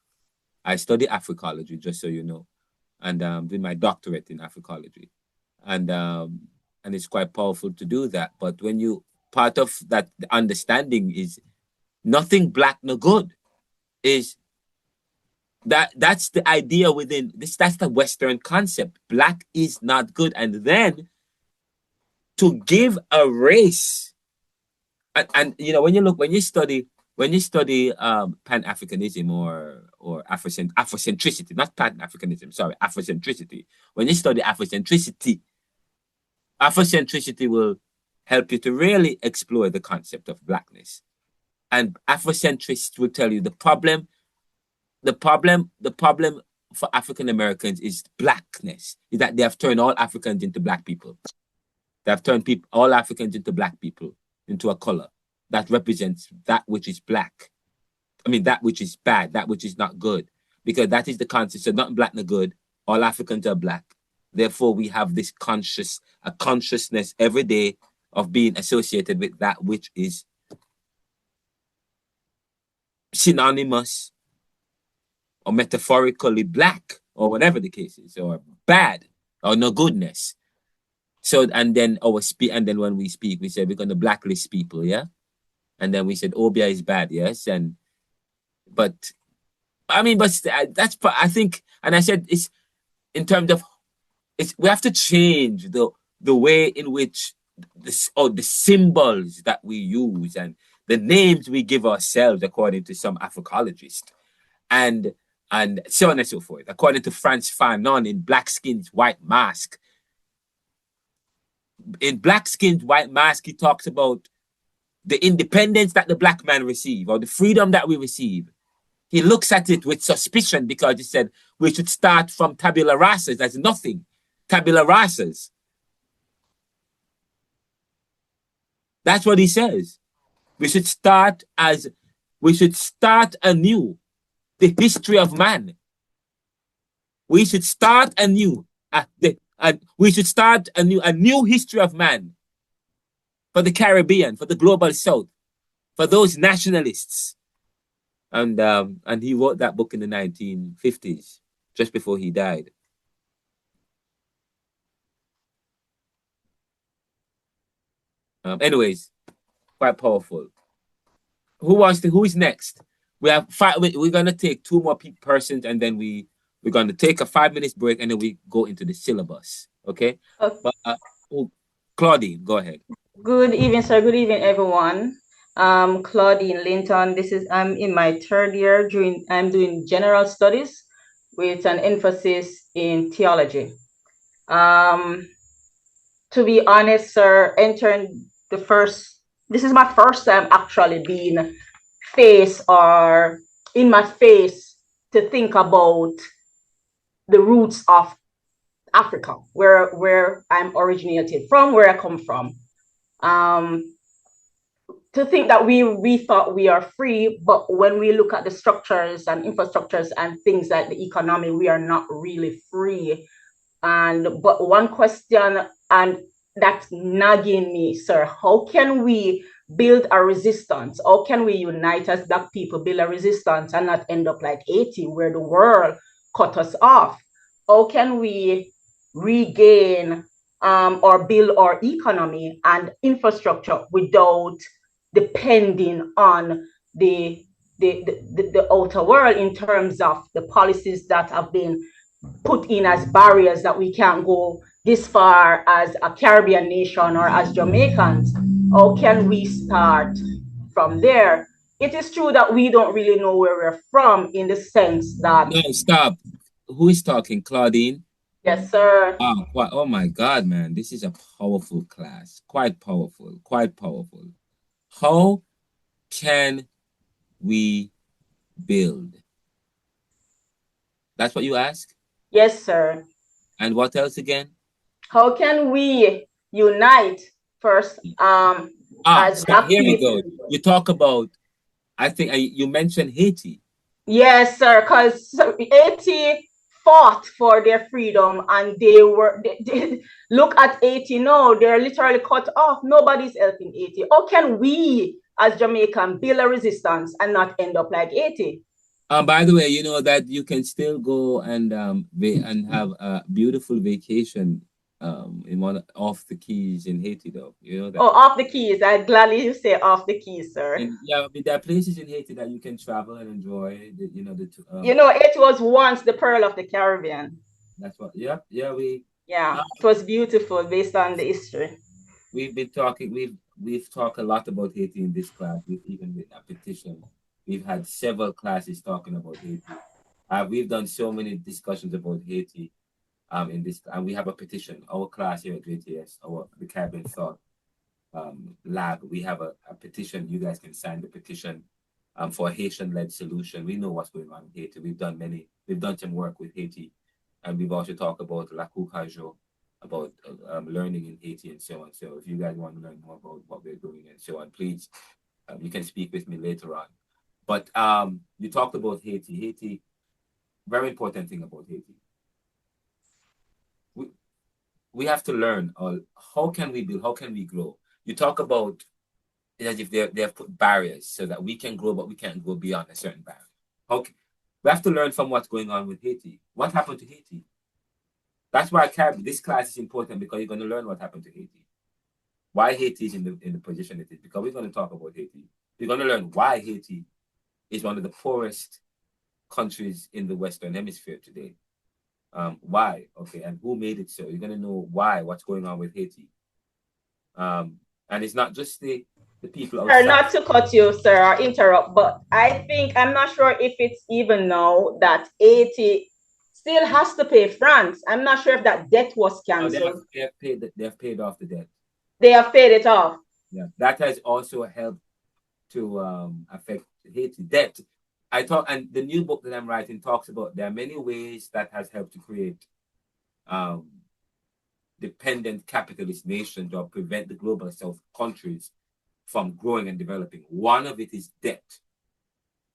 I study Africology, just so you know, and doing my doctorate in Africology, and it's quite powerful to do that. But when you part of that understanding is nothing black no good, is that's the idea within this. That's the Western concept. Black is not good, and then to give a race, and you know when you study Pan-Africanism or Afrocentricity, not Pan-Africanism, sorry, Afrocentricity. When you study Afrocentricity will help you to really explore the concept of blackness. And Afrocentrists will tell you the problem for African Americans is blackness, is that they have turned all Africans into black people. They have turned all Africans into black people, into a color that represents that which is black. I mean, that which is bad, that which is not good, because that is the concept. So not black nor good, all Africans are black. Therefore, we have this consciousness every day of being associated with that which is synonymous or metaphorically black, or whatever the case is, or bad, or no goodness. So, and then when we speak, we say we're going to blacklist people, yeah? And then we said Obia is bad, yes? But that's, I think, and I said it's in terms of, we have to change the way in which the symbols that we use and the names we give ourselves, according to some Africologists, and so on and so forth. According to Frantz Fanon in Black Skin's White Mask. In Black Skin's White Mask, he talks about the independence that the black man receive, or the freedom that we receive. He looks at it with suspicion because he said we should start from tabula rasas as nothing. Tabula rasas. That's what he says. We should start anew the history of man. We should start anew. We should start a new history of man for the Caribbean, for the global South, for those nationalists. And he wrote that book in the 1950s, just before he died. Anyways, quite powerful. Who is next? We have we're gonna take two more persons, and then we're gonna take a 5 minutes break, and then we go into the syllabus. Okay? But Claudine, go ahead. Good evening, sir. Good evening, everyone. Claudine Linton. I'm in my third year. I'm doing general studies with an emphasis in theology. To be honest, sir, this is my first time actually being in my face to think about the roots of Africa, where I'm originated from, where I come from. To think that we thought we are free, but when we look at the structures and infrastructures and things like the economy, we are not really free. But one question, and that's nagging me, sir, how can we build a resistance? How can we unite as Black people, build a resistance and not end up like Haiti, where the world cut us off? How can we regain or build our economy and infrastructure without depending on the outer world in terms of the policies that have been put in as barriers that we can't go this far as a Caribbean nation or as Jamaicans? How can we start from there? It is true that we don't really know where we're from, in the sense that... No, stop. Who is talking? Claudine? Yes, sir. Oh my God, man. This is a powerful class. Quite powerful. Quite powerful. How can we build? That's what you ask? Yes, sir. And what else again? How can we unite first as Black here people? we go. You talk about I think you mentioned Haiti. Yes, sir, because Haiti fought for their freedom and they look at Haiti now, they're literally cut off. Nobody's helping Haiti. How can we as Jamaican build a resistance and not end up like Haiti? By the way, you know that you can still go and have a beautiful vacation in one off the Keys in Haiti, though. You know that. Oh, off the Keys. I'd gladly say off the Keys, sir. And yeah, but there are places in Haiti that you can travel and enjoy. It was once the pearl of the Caribbean. That's what. Yeah, it was beautiful based on the history. We've been talking. We've talked a lot about Haiti in this class. We've even written a petition. We've had several classes talking about Haiti. We've done so many discussions about Haiti in this, and we have a petition. Our class here at JTS, the Caribbean Thought Lab, we have a petition. You guys can sign the petition for a Haitian-led solution. We know what's going on in Haiti. We've done some work with Haiti, and we've also talked about La Coucajo, about learning in Haiti and so on. So if you guys want to learn more about what we're doing and so on, please, you can speak with me later on. But you talked about Haiti. Haiti, very important thing about Haiti. We have to learn how can we build, how can we grow. You talk about it as if they have put barriers so that we can grow, but we can't go beyond a certain barrier. Okay, we have to learn from what's going on with Haiti. What happened to Haiti? That's why this class is important, because you're going to learn what happened to Haiti. Why Haiti is in the position it is, because we're going to talk about Haiti. We're going to learn why Haiti is one of the poorest countries in the Western Hemisphere today. Why? Okay, and who made it so? You're going to know why, what's going on with Haiti. And it's not just the people outside. Not to cut you, sir, or interrupt, but I'm not sure if it's even now that Haiti still has to pay France. I'm not sure if that debt was canceled. They have paid off the debt. They have paid it off. Yeah, that has also helped to affect Haiti debt. And the new book that I'm writing talks about there are many ways that has helped to create dependent capitalist nations or prevent the global south countries from growing and developing. One of it is debt.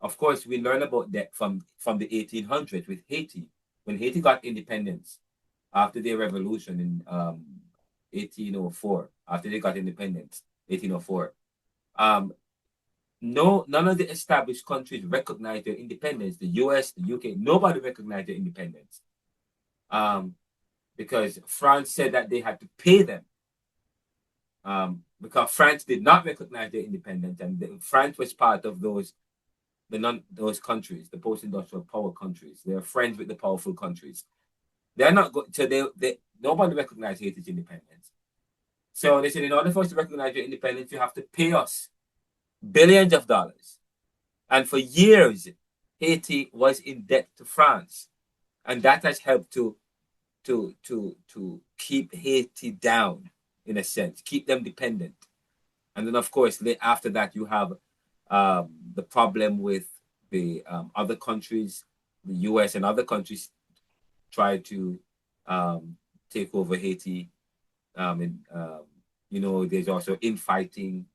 Of course, we learn about debt from the 1800s with Haiti. When Haiti got independence after their revolution in 1804, after they got independence, 1804, none of the established countries recognized their independence. The US, the UK, nobody recognized their independence. Because France said that they had to pay them. Because France did not recognize their independence, and France was part of those countries, the post-industrial power countries. They're friends with the powerful countries. They're not nobody recognized Haiti's independence. So they said, in order for us to recognize your independence, you have to pay us billions of dollars. And for years, Haiti was in debt to France, and that has helped to keep Haiti down, in a sense, keep them dependent. And then, of course, after that, you have the problem with the other countries, the US and other countries try to take over Haiti. There's also infighting.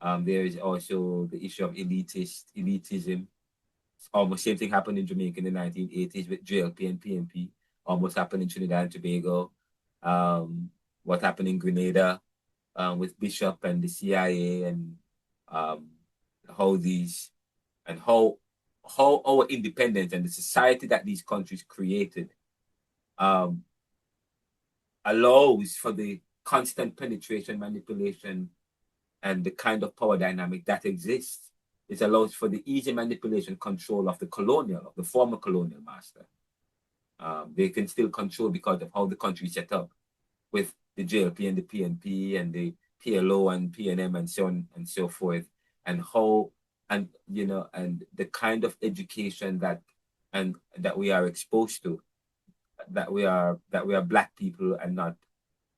There is also the issue of elitism. Almost same thing happened in Jamaica in the 1980s with JLP and PNP. Almost happened in Trinidad and Tobago. What happened in Grenada with Bishop and the CIA, and how our independence and the society that these countries created allows for the constant penetration, manipulation, and the kind of power dynamic that exists. It allows for the easy manipulation, control of the former colonial master. They can still control because of how the country is set up with the JLP and the PNP and the PLO and PNM and so on and so forth, and the kind of education that we are exposed to, that we are Black people and not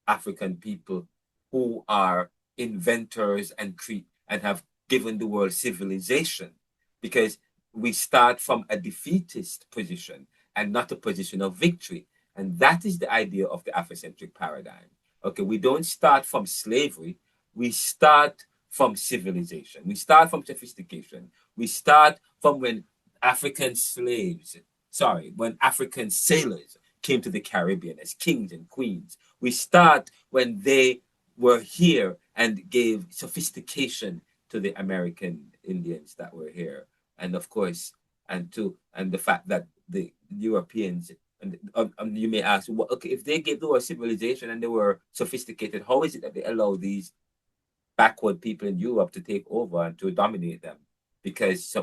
African people who are inventors and have given the world civilization, because we start from a defeatist position and not a position of victory. And that is the idea of the Afrocentric paradigm. Okay, we don't start from slavery, we start from civilization. We start from sophistication. We start from when when African sailors came to the Caribbean as kings and queens. We start when they were here and gave sophistication to the American Indians that were here. And of course, and the fact that the Europeans, and you may ask, well, okay, if they gave a civilization and they were sophisticated, how is it that they allow these backward people in Europe to take over and to dominate them? Because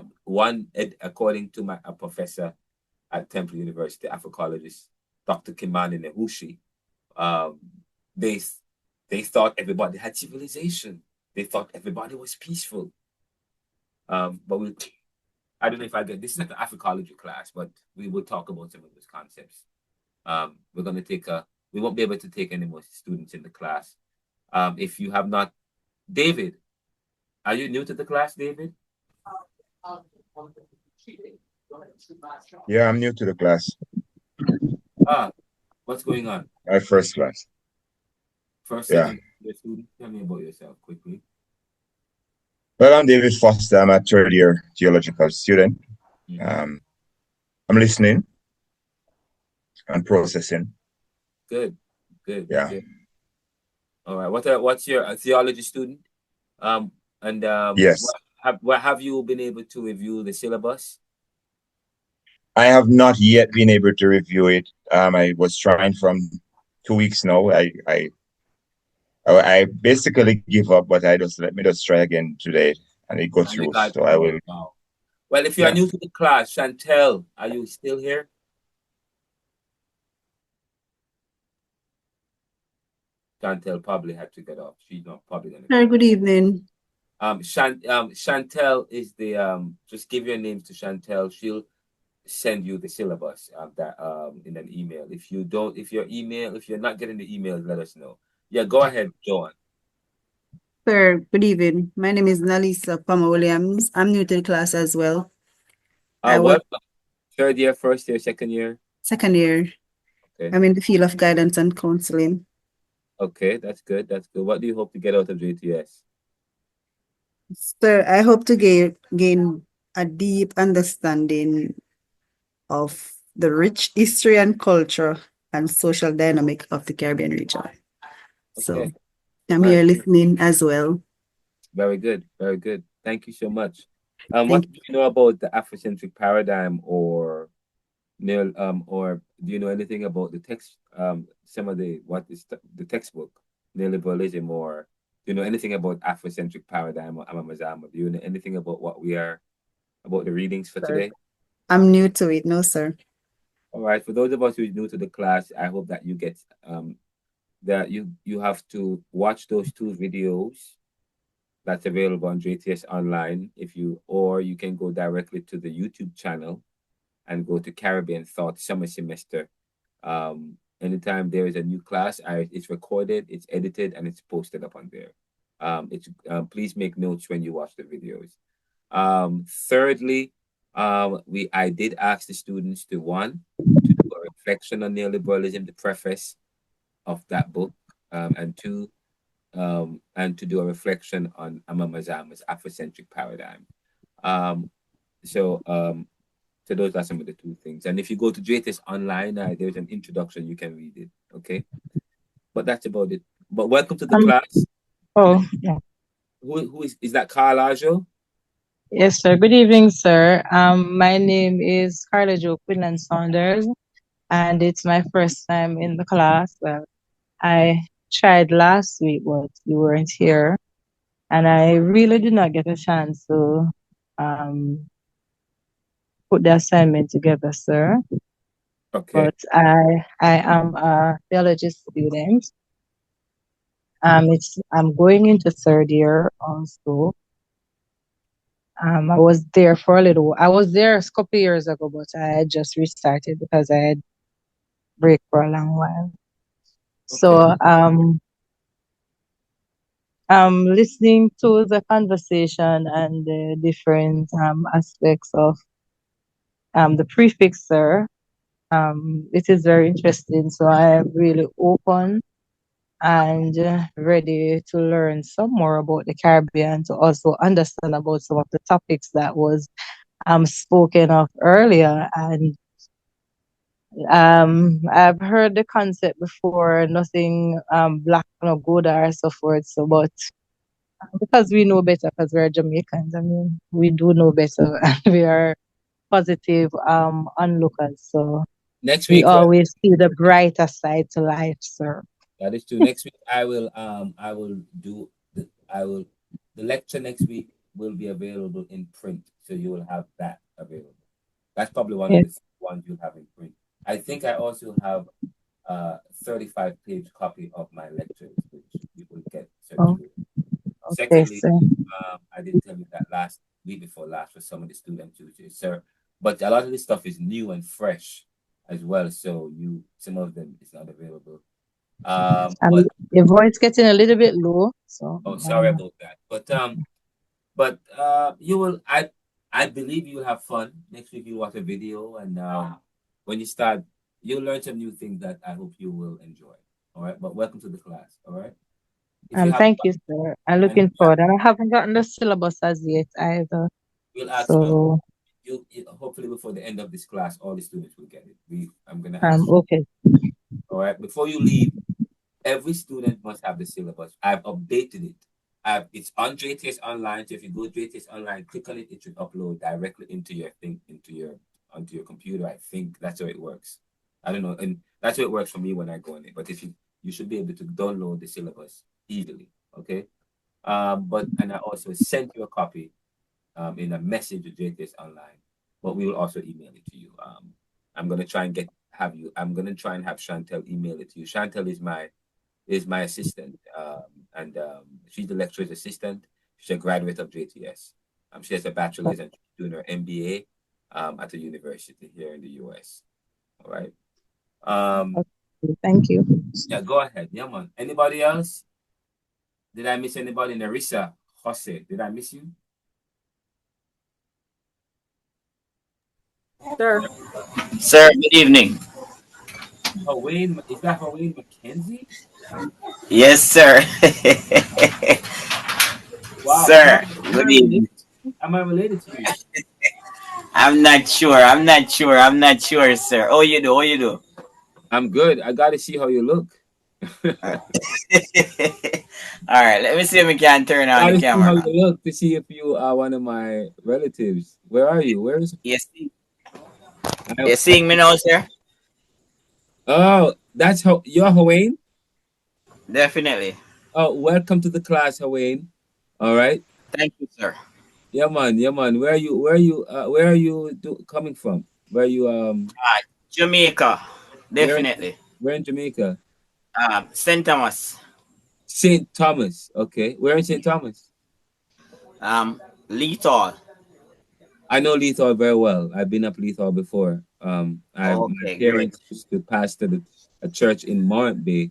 according to a professor at Temple University, Africologist, Dr. Kimani Nehushi, they thought everybody had civilization. They thought everybody was peaceful. But I don't know if this is not an Africology class, but we will talk about some of those concepts. We won't be able to take any more students in the class. If you have not, David, are you new to the class, David? Yeah, I'm new to the class. What's going on? My first class. First, second year student. Tell me about yourself quickly. Well, I'm David Foster. I'm a third year theological student. I'm listening and processing. Good. Yeah. Good. All right. What's your theology student? Yes. What have you been able to review the syllabus? I have not yet been able to review it. I was trying from 2 weeks now. I basically give up, but let me just try again today, and it goes through. So I will. Wow. Well, if you are new to the class, Chantel, are you still here? Chantel probably had to get off. She's not probably gonna. Hi, good evening. Chantel is the just give your name to Chantel. She'll send you the syllabus in an email. If you're not getting the email, let us know. Yeah, go ahead, Joan. Sir, good evening. My name is Nalisa Palmer Williams. I'm new to the class as well. What? Third year, first year, second year? Second year. Okay. I'm in the field of guidance and counseling. Okay, that's good. What do you hope to get out of JTS? Sir, I hope to gain a deep understanding of the rich history and culture and social dynamic of the Caribbean region. So I'm here listening as well. Very good. Very good. Thank you so much. What do you know about the Afrocentric paradigm, or do you know anything about the text? What is the textbook, neoliberalism, or do you know anything about Afrocentric paradigm or Amamazama? Do you know anything about about the readings for today? I'm new to it, no, sir. All right. For those of us who are new to the class, I hope that you get that you have to watch those 2 videos that's available on JTS Online. Or you can go directly to the YouTube channel and go to Caribbean Thought Summer Semester. Anytime there is a new class, it's recorded, it's edited, and it's posted up on there. Please make notes when you watch the videos. Thirdly, I did ask the students to do a reflection on neoliberalism, the preface of that book, and to do a reflection on Amamazama's Afrocentric paradigm. So those are some of the 2 things. And if you go to JTS Online, there's an introduction, you can read it. Okay, but that's about it. But welcome to the class. Oh, yeah. Who is that? Carl Ajo? Yes, sir. Good evening, sir. My name is Carla Jo Quinlan Saunders, and it's my first time in the class. Well, I tried last week, but you weren't here, and I really did not get a chance to put the assignment together, sir. Okay. But I am a theology student. I'm going into 3rd year also. I was there for a little. I was there a couple years ago, but I had just restarted because I had break for a long while. Okay. So I'm listening to the conversation and the different aspects of the prefix, sir. It is very interesting. So I am really open and ready to learn some more about the Caribbean, to also understand about some of the topics that was spoken of earlier. And I've heard the concept before, nothing black no good or so forth. So, but because we know better, because we're Jamaicans, I mean, we do know better, and we are positive onlookers. So Next we week, always see the brighter side to life, sir. that is true. Next week, I will the lecture next week will be available in print, so you will have that available. That's probably one of the ones you'll have in print. I think I also have a 35-page copy of my lectures, which you will get circulated. Okay, Secondly, sir. I didn't tell you that week before last for some of the student tutors, sir. But a lot of this stuff is new and fresh as well, so some of them is not available. But Your voice getting a little bit low, so sorry about that. But you will. I believe you'll have fun next week. You watch a video, and when you start, you'll learn some new things that I hope you will enjoy. All right. But welcome to the class. All right. thank you, sir. I'm looking forward, and I haven't gotten the syllabus as yet either. We'll ask So you. Hopefully before the end of this class, all the students will get it. I'm gonna ask. okay. All right. Before you leave, every student must have the syllabus. I've updated it. It's on JTS Online. So if you go to JTS Online, click on it, it should upload directly into your thing, onto your computer. I think that's how it works. I don't know, and that's how it works for me when I go on it. But if you should be able to download the syllabus easily. Okay. And I also sent you a copy in a message to JTS Online, but we will also email it to you. I'm gonna try and have Chantel email it to you. Chantel is my assistant, and she's the lecturer's assistant. She's a graduate of JTS. She has a bachelor's and she's doing her MBA at a university here in the US. All right. Thank you. Yeah, go ahead. Yeah, man. Anybody else? Did I miss anybody? Narissa, Jose, did I miss you? Sir, good evening. Wayne, is that Wayne McKenzie? Yes, sir. Wow. Sir, good evening. Am I related to you? I'm not sure, sir. How you do? I'm good. I got to see how you look. All right, let me see if we can turn on the camera. How you look to see if you are one of my relatives. Where are you? Where is? Yes. You're seeing me now, sir? Oh, that's how you're Hawaiian? Definitely. Oh, welcome to the class, Hawaiian. All right. Thank you, sir. Yeah, man. Where are you coming from? Where are you Jamaica. Definitely. Where in Jamaica? St. Thomas. St. Thomas. Okay. Where in St. Thomas? Lethal. I know Lethal very well. I've been up Lethal before. My parents used to pastor a church in Morant Bay,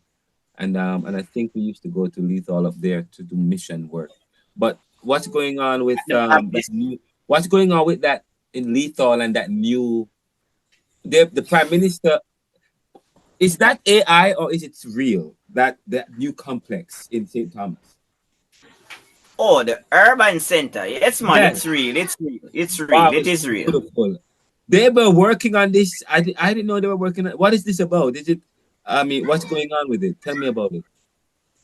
and I think we used to go to Lethal up there to do mission work. But what's going on with what's going on with that in Lethal and that new the Prime Minister? Is that AI or is it real? That new complex in St. Thomas? Oh, the urban center. Yes, man. Yes. It's real. Wow, it is real. Beautiful. They were working on this. I didn't know they were working on. What is this about? Is it? I mean, what's going on with it? Tell me about it.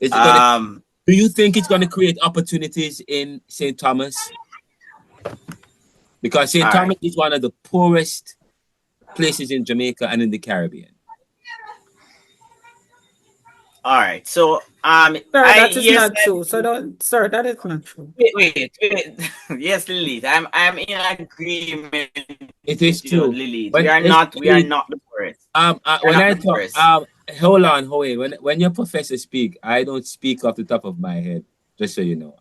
Is it do you think it's going to create opportunities in St. Thomas? Because St. Thomas is one of the poorest places in Jamaica and in the Caribbean. All right, so that is not true. So don't, sir, that is not true. Wait. Yes, Lilith, I'm in agreement. It is true, Lilith. We are not the poorest. When I talk, hold on. When your professor speak, I don't speak off the top of my head. Just so you know,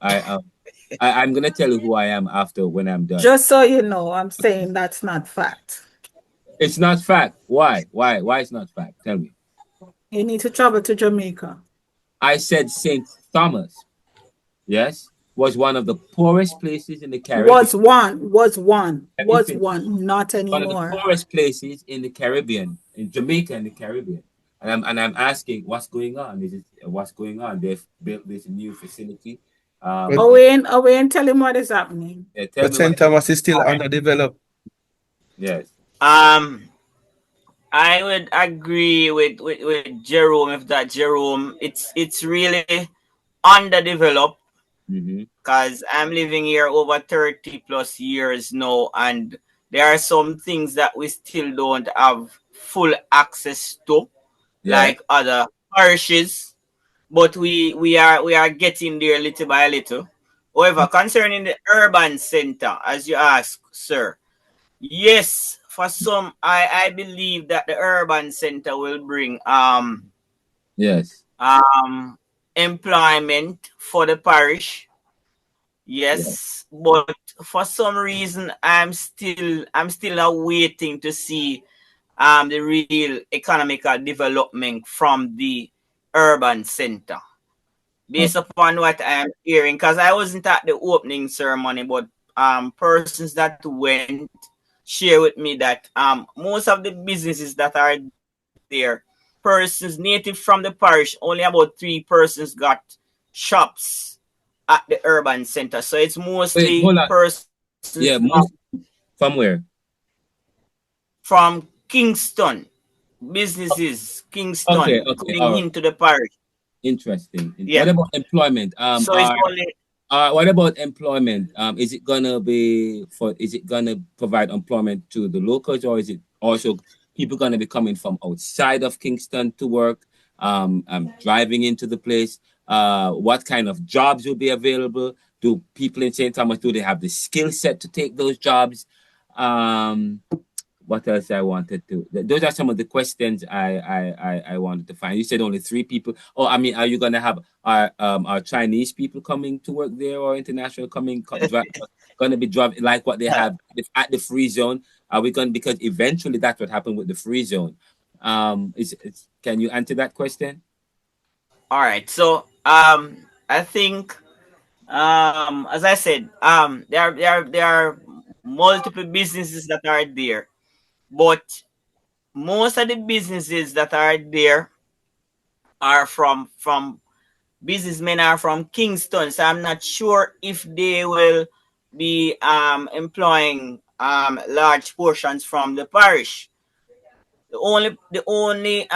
I'm gonna tell you who I am after when I'm done. Just so you know, I'm saying that's not fact. It's not fact. Why? Why it's not fact? Tell me. You need to travel to Jamaica. I said St. Thomas, yes, was one of the poorest places in the Caribbean. Was one, not anymore. One of the poorest places in the Caribbean, in Jamaica and the Caribbean. And I'm asking what's going on. Is it what's going on? They've built this new facility. Owen, tell him what is happening. Yeah, tell But me St. what. Thomas is still underdeveloped. Yes. I would agree with Jerome if that Jerome, it's really underdeveloped because I'm living here over 30 plus years now, and there are some things that we still don't have full access to, like other parishes, but we are getting there little by little. However, concerning the urban center, as you asked, sir, yes, for some, I believe that the urban center will bring yes employment for the parish. Yes, but for some reason I'm still not waiting to see the real economical development from the urban center. Based upon what I'm hearing, because I wasn't at the opening ceremony, but persons that went share with me that most of the businesses that are there, persons native from the parish, only about 3 persons got shops at the urban center. So it's mostly hold on. persons From where? from Kingston, businesses, Kingston, Okay, coming all right. into the parish. Interesting. Yeah. What about employment? So it's only What about employment? Is it gonna provide employment to the locals, or is it also people gonna be coming from outside of Kingston to work? Driving into the place. What kind of jobs will be available? Do people in St. Thomas, do they have the skill set to take those jobs? What else I wanted to? Those are some of the questions I wanted to find. You said only 3 people. Oh, I mean, are you gonna have our Chinese people coming to work there, or international gonna be driving like what they have at the free zone? Are we going, because eventually that's what happened with the free zone? Can you answer that question? all right. So I think as I said, there are multiple businesses that are there, but most of the businesses that are there are from businessmen are from Kingston. So I'm not sure if they will be employing large portions from the parish. The only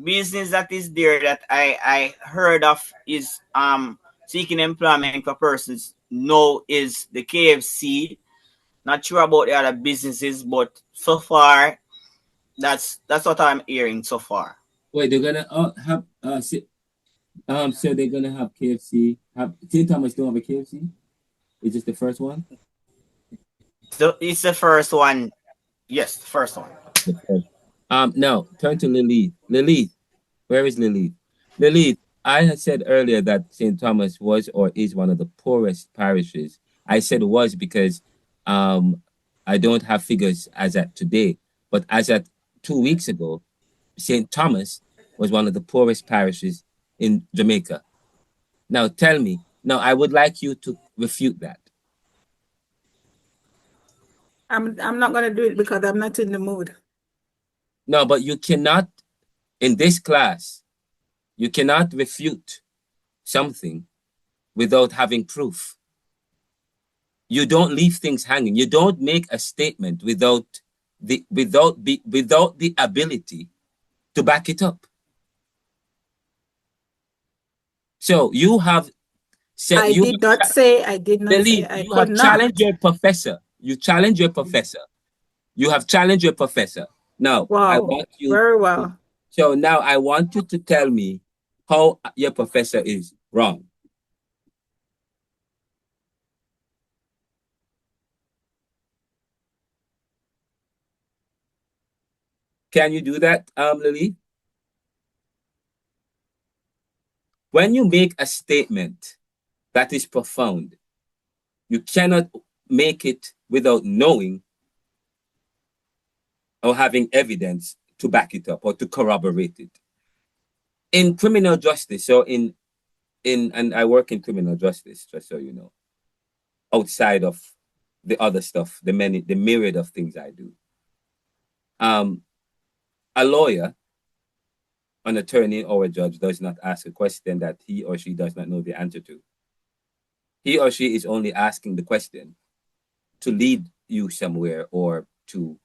business that is there that I heard of is seeking employment for persons know is the KFC. Not sure about the other businesses, but so far that's what I'm hearing so far. Wait, they're gonna have so they're gonna have KFC. St. Thomas don't have a KFC? Is this the first one? So it's the first one. Yes, the first one. Now turn to Lilith. Lilith, where is Lilith? Lilith, I had said earlier that St. Thomas was or is one of the poorest parishes. I said was because I don't have figures as at today, but as at 2 weeks ago, St. Thomas was one of the poorest parishes in Jamaica. Now tell me, now I would like you to refute that. I'm not gonna do it because I'm not in the mood. No, but you cannot, in this class, you cannot refute something without having proof. You don't leave things hanging. You don't make a statement without the ability to back it up. So you have said I did not say I could not. Challenged your professor. You challenge your professor. You have challenged your professor. Now, wow. I want you. Very well. So now I want you to tell me how your professor is wrong. Can you do that, Lily? When you make a statement that is profound, you cannot make it without knowing or having evidence to back it up or to corroborate it. In criminal justice, so and I work in criminal justice, just so you know, outside of the other stuff, the myriad of things I do. A lawyer an attorney or a judge does not ask a question that he or she does not know the answer to. He or she is only asking the question to lead you somewhere or to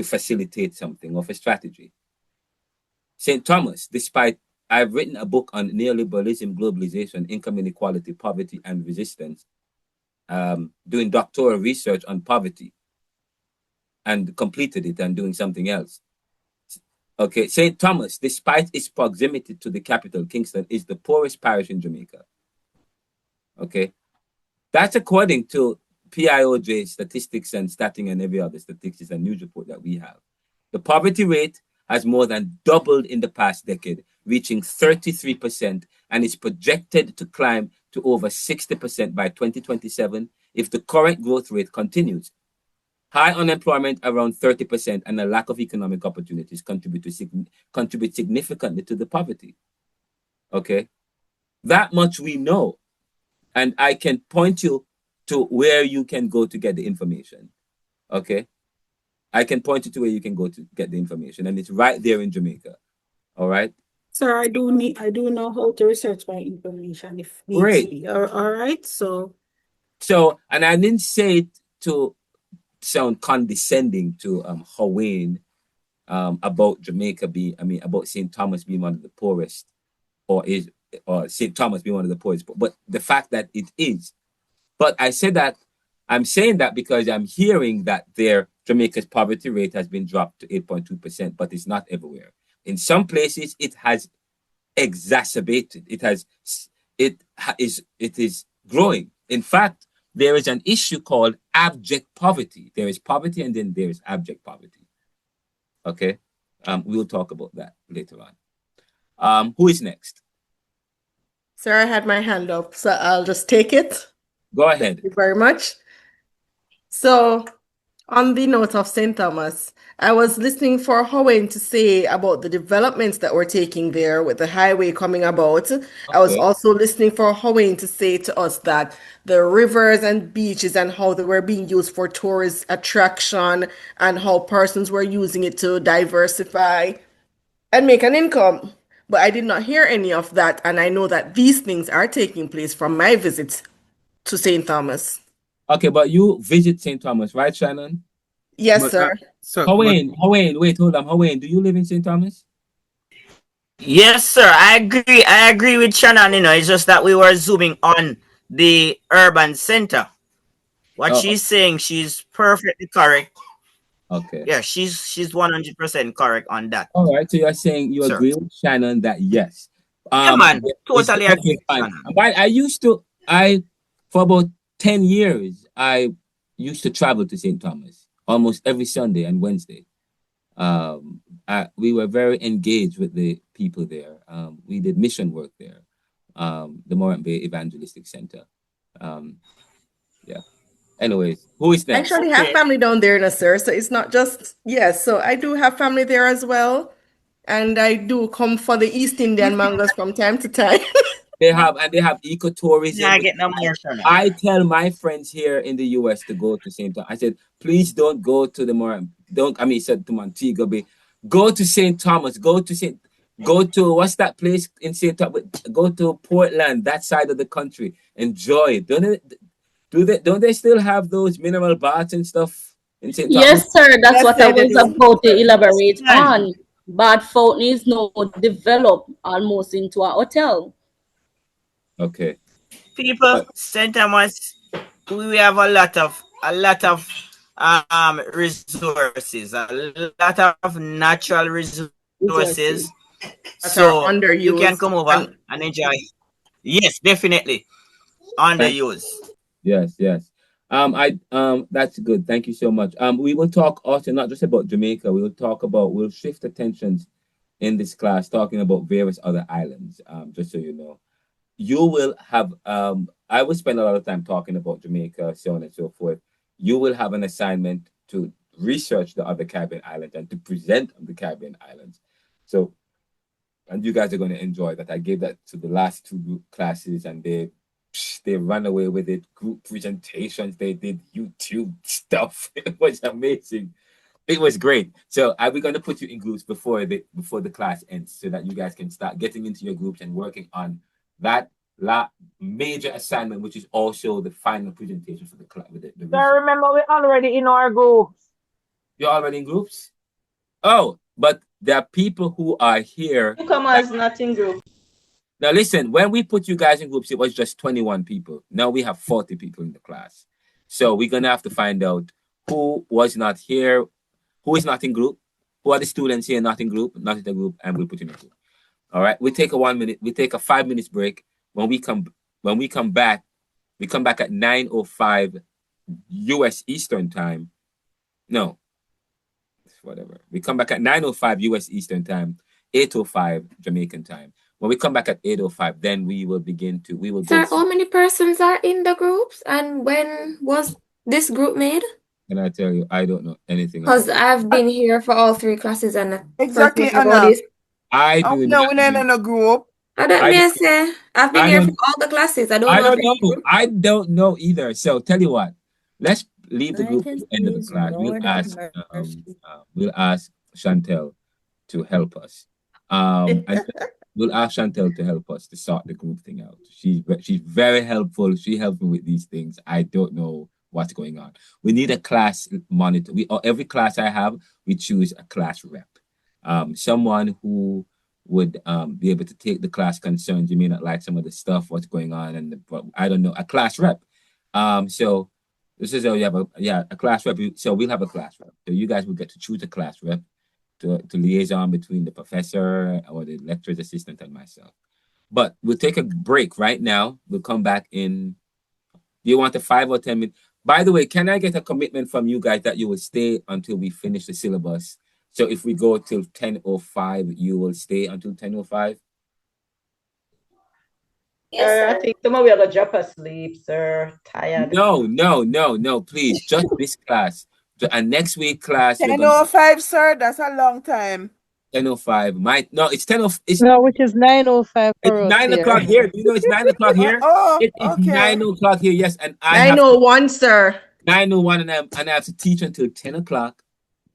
facilitate something of a strategy. St. Thomas, despite I've written a book on neoliberalism, globalization, income inequality, poverty, and resistance, doing doctoral research on poverty, and completed it and doing something else. Okay, St. Thomas, despite its proximity to the capital, Kingston, is the poorest parish in Jamaica. Okay, that's according to PIOJ statistics and Statting and every other statistics and news report that we have. The poverty rate has more than doubled in the past decade, reaching 33%, and is projected to climb to over 60% by 2027 if the current growth rate continues. High unemployment around 30% and a lack of economic opportunities contribute significantly to the poverty. Okay, that much we know, and I can point you to where you can go to get the information. Okay, I can point you to where you can go to get the information, and it's right there in Jamaica. All right. Sir, I do know how to research my information if needs Great. be. All right. So, and I didn't say it to sound condescending to Hawaiian about Jamaica about St. Thomas being one of the poorest, or St. Thomas being one of the poorest, but the fact that it is. But I said that I'm saying that because I'm hearing that Jamaica's poverty rate has been dropped to 8.2%, but it's not everywhere. In some places, it has exacerbated. It is growing. In fact, there is an issue called abject poverty. There is poverty, and then there is abject poverty. Okay, we'll talk about that later on. Who is next? Sir, I had my hand up, so I'll just take it. Go ahead. Thank you very much. So, on the note of St. Thomas, I was listening for Howard to say about the developments that we're taking there with the highway coming about. Okay. I was also listening for Howard to say to us that the rivers and beaches and how they were being used for tourist attraction and how persons were using it to diversify and make an income. But I did not hear any of that, and I know that these things are taking place from my visits to St. Thomas. Okay, but you visit St. Thomas, right, Shannon? Yes, sir. Hawaiian, wait, hold on. Hawaiian, do you live in St. Thomas? Yes, sir. I agree with Shannon, it's just that we were zooming on the urban center. What she's saying, she's perfectly correct. Okay. Yeah, she's 100% correct on that. All right, so you're saying you agree with Shannon that yes. Yeah, man, totally agree with fine. Shannon. But for about 10 years, I used to travel to St. Thomas almost every Sunday and Wednesday. We were very engaged with the people there. We did mission work there, the Morant Bay Evangelistic Center. Yeah. Anyways, who is next? I actually have family down there, sir. So it's not just, yes. So I do have family there as well. And I do come for the East Indian mangoes from time to time. They have ecotourism. Yeah, I get no more. I tell my friends here in the US to go to St. Thomas. I said, please don't go to said to Montego Bay. Go to St. Thomas. Go to what's that place in St. Thomas? Go to Portland, that side of the country. Enjoy it. Don't they still have those mineral baths and stuff in St. Thomas? Yes, sir. That's what I was about to elaborate on. Bad Fountain is now developed almost into a hotel. Okay. People, St. Thomas, we have a lot of resources, a lot of natural resources. So you can come over and enjoy. Yes, definitely. Underused. Yes. That's good. Thank you so much. We will talk also not just about Jamaica. We'll shift attentions in this class talking about various other islands. Just so you know, you will have. I will spend a lot of time talking about Jamaica, so on and so forth. You will have an assignment to research the other Caribbean islands and to present on the Caribbean islands. So, and you guys are going to enjoy that. I gave that to the last two group classes, and they ran away with it. Group presentations, they did YouTube stuff. It was amazing. It was great. So we're going to put you in groups before the class ends, so that you guys can start getting into your groups and working on that major assignment, which is also the final presentation for the class. The So research. remember, we're already in our groups. You're already in groups? Oh, but there are people who are here. Newcomers not in group. Now listen, when we put you guys in groups, it was just 21 people. Now we have 40 people in the class. So we're going to have to find out who was not here, who is not in group, who are the students here not in group, not in the group, and we'll put you in a group. All right. We take a 5 minutes break. When we come back, we come back at 9:05 US Eastern time. No. Whatever. We come back at 9:05 US Eastern time, 8:05 Jamaican time. When we come back at 8:05, then we will Sir, how many persons are in the groups, and when was this group made? Can I tell you, I don't know anything Because about it. I've been here for all 3 classes and Exactly, first about Anna. this. I do No, not we're not know. in a group. I don't I mean don't- say I've been I here don't- for all the classes. I don't I know don't if know. I don't know either. So tell you what, let's leave the group at the end of the class. We'll ask Chantel to help us. And we'll ask Chantel to help us to sort the group thing out. She's very helpful. She helps me with these things. I don't know what's going on. We need a class monitor. Every class I have, we choose a class rep. Someone who would be able to take the class concerns. You may not like some of the stuff, what's going on, but I don't know, a class rep. So this is how you have a class rep. So we'll have a class rep. So you guys will get to choose a class rep to liaison between the professor or the lecturer's assistant and myself. But we'll take a break right now. We'll come back in. Do you want a 5 or 10 minutes? By the way, can I get a commitment from you guys that you will stay until we finish the syllabus? So if we go till 10:05, you will stay until 10:05? Yes, I think tomorrow we are gonna drop asleep, sir. Tired. No, please. Just this class. And next week class, we're gonna 10:05, sir. That's a long time. 10:05. It's 10:05. It's No, which is 9:05 for it's us 9 here. o'clock here. Do you know it's 9 o'clock here? It is okay. 9 o'clock here, yes. And I have 9:01, sir. 9:01, and I have to teach until 10 o'clock.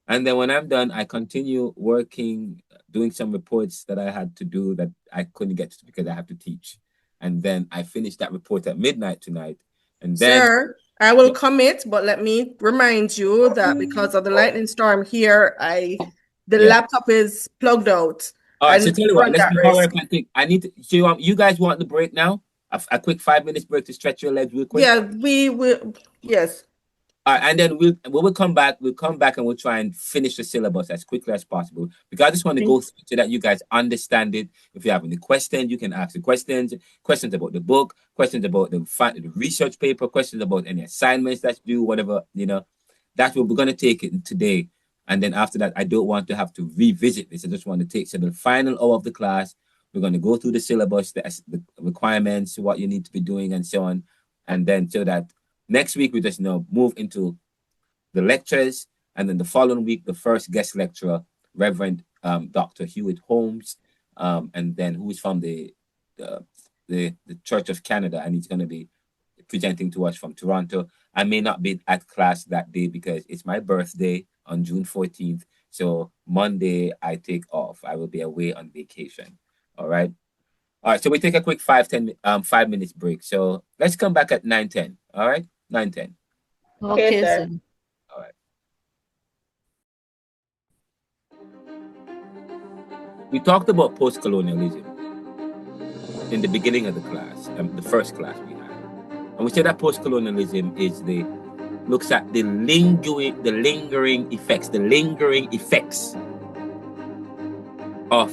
And then when I'm done, I continue working, doing some reports that I had to do that I couldn't get to because I have to teach. And then I finish that report at midnight tonight. And then Sir, I will commit, but let me remind you that because of the lightning storm here, the laptop is plugged out. all right, so And tell you what, run let's that be hurry risk. up and quick. I need to. So you guys want the break now? A quick 5 minutes break to stretch your legs real quick. Yeah, we will. Yes. All right, and then when we come back, and we'll try and finish the syllabus as quickly as possible. Because I just want to go through so that you guys understand it. If you have any questions, you can ask the questions about the book, questions about the research paper, questions about any assignments that's due, whatever, That's what we're going to take it today. And then after that, I don't want to have to revisit this. I just want to take, so the final hour of the class, we're going to go through the syllabus, the requirements, what you need to be doing, and so on. And then so that next week, we just move into the lectures, and then the following week, the first guest lecturer, Reverend Dr. Hewitt Holmes, and then who is from the Church of Canada, and he's going to be presenting to us from Toronto. I may not be at class that day because it's my birthday on June 14th. So Monday, I take off. I will be away on vacation. All right. All right. So we take a quick 5 minutes break. So let's come back at 9:10. All right. 9:10. Okay, sir. All right. We talked about post-colonialism in the beginning of the class, the first class we had. And we said that post-colonialism looks at the lingering effects of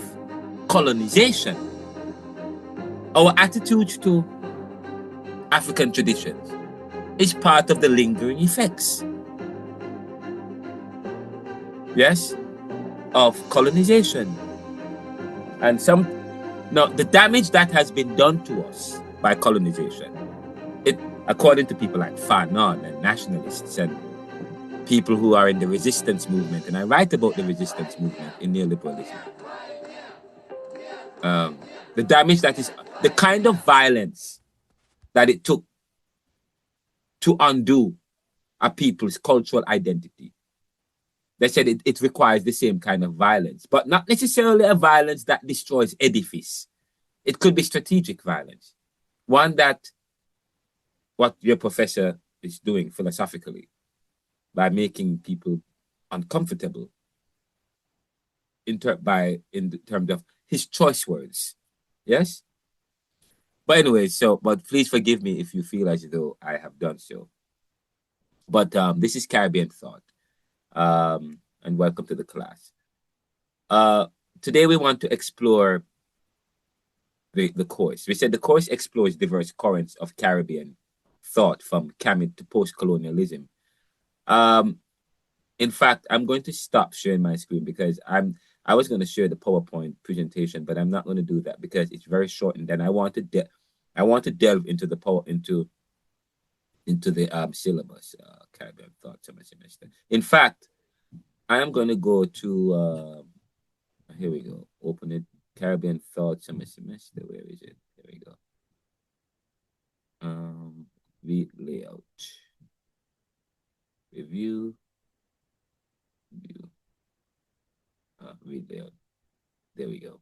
colonization. Our attitude to African traditions is part of the lingering effects, yes, of colonization. And the damage that has been done to us by colonization, according to people like Fanon and nationalists and people who are in the resistance movement, and I write about the resistance movement in neoliberalism, the damage that is, the kind of violence that it took to undo a people's cultural identity, they said it requires the same kind of violence, but not necessarily a violence that destroys edifice. It could be strategic violence, one that what your professor is doing philosophically by making people uncomfortable in terms of his choice words. Yes? But anyway, but please forgive me if you feel as though I have done so. But this is Caribbean Thought. And welcome to the class. Today we want to explore the course. We said the course explores diverse currents of Caribbean thought from Camid to post-colonialism. In fact, I'm going to stop sharing my screen because I was going to share the PowerPoint presentation, but I'm not going to do that because it's very short, and then I want to delve into the syllabus, Caribbean Thought summer semester. In fact, I am going to go to here we go. Open it. Caribbean Thought summer semester. Where is it? There we go. Read layout. Review. Read layout. There we go.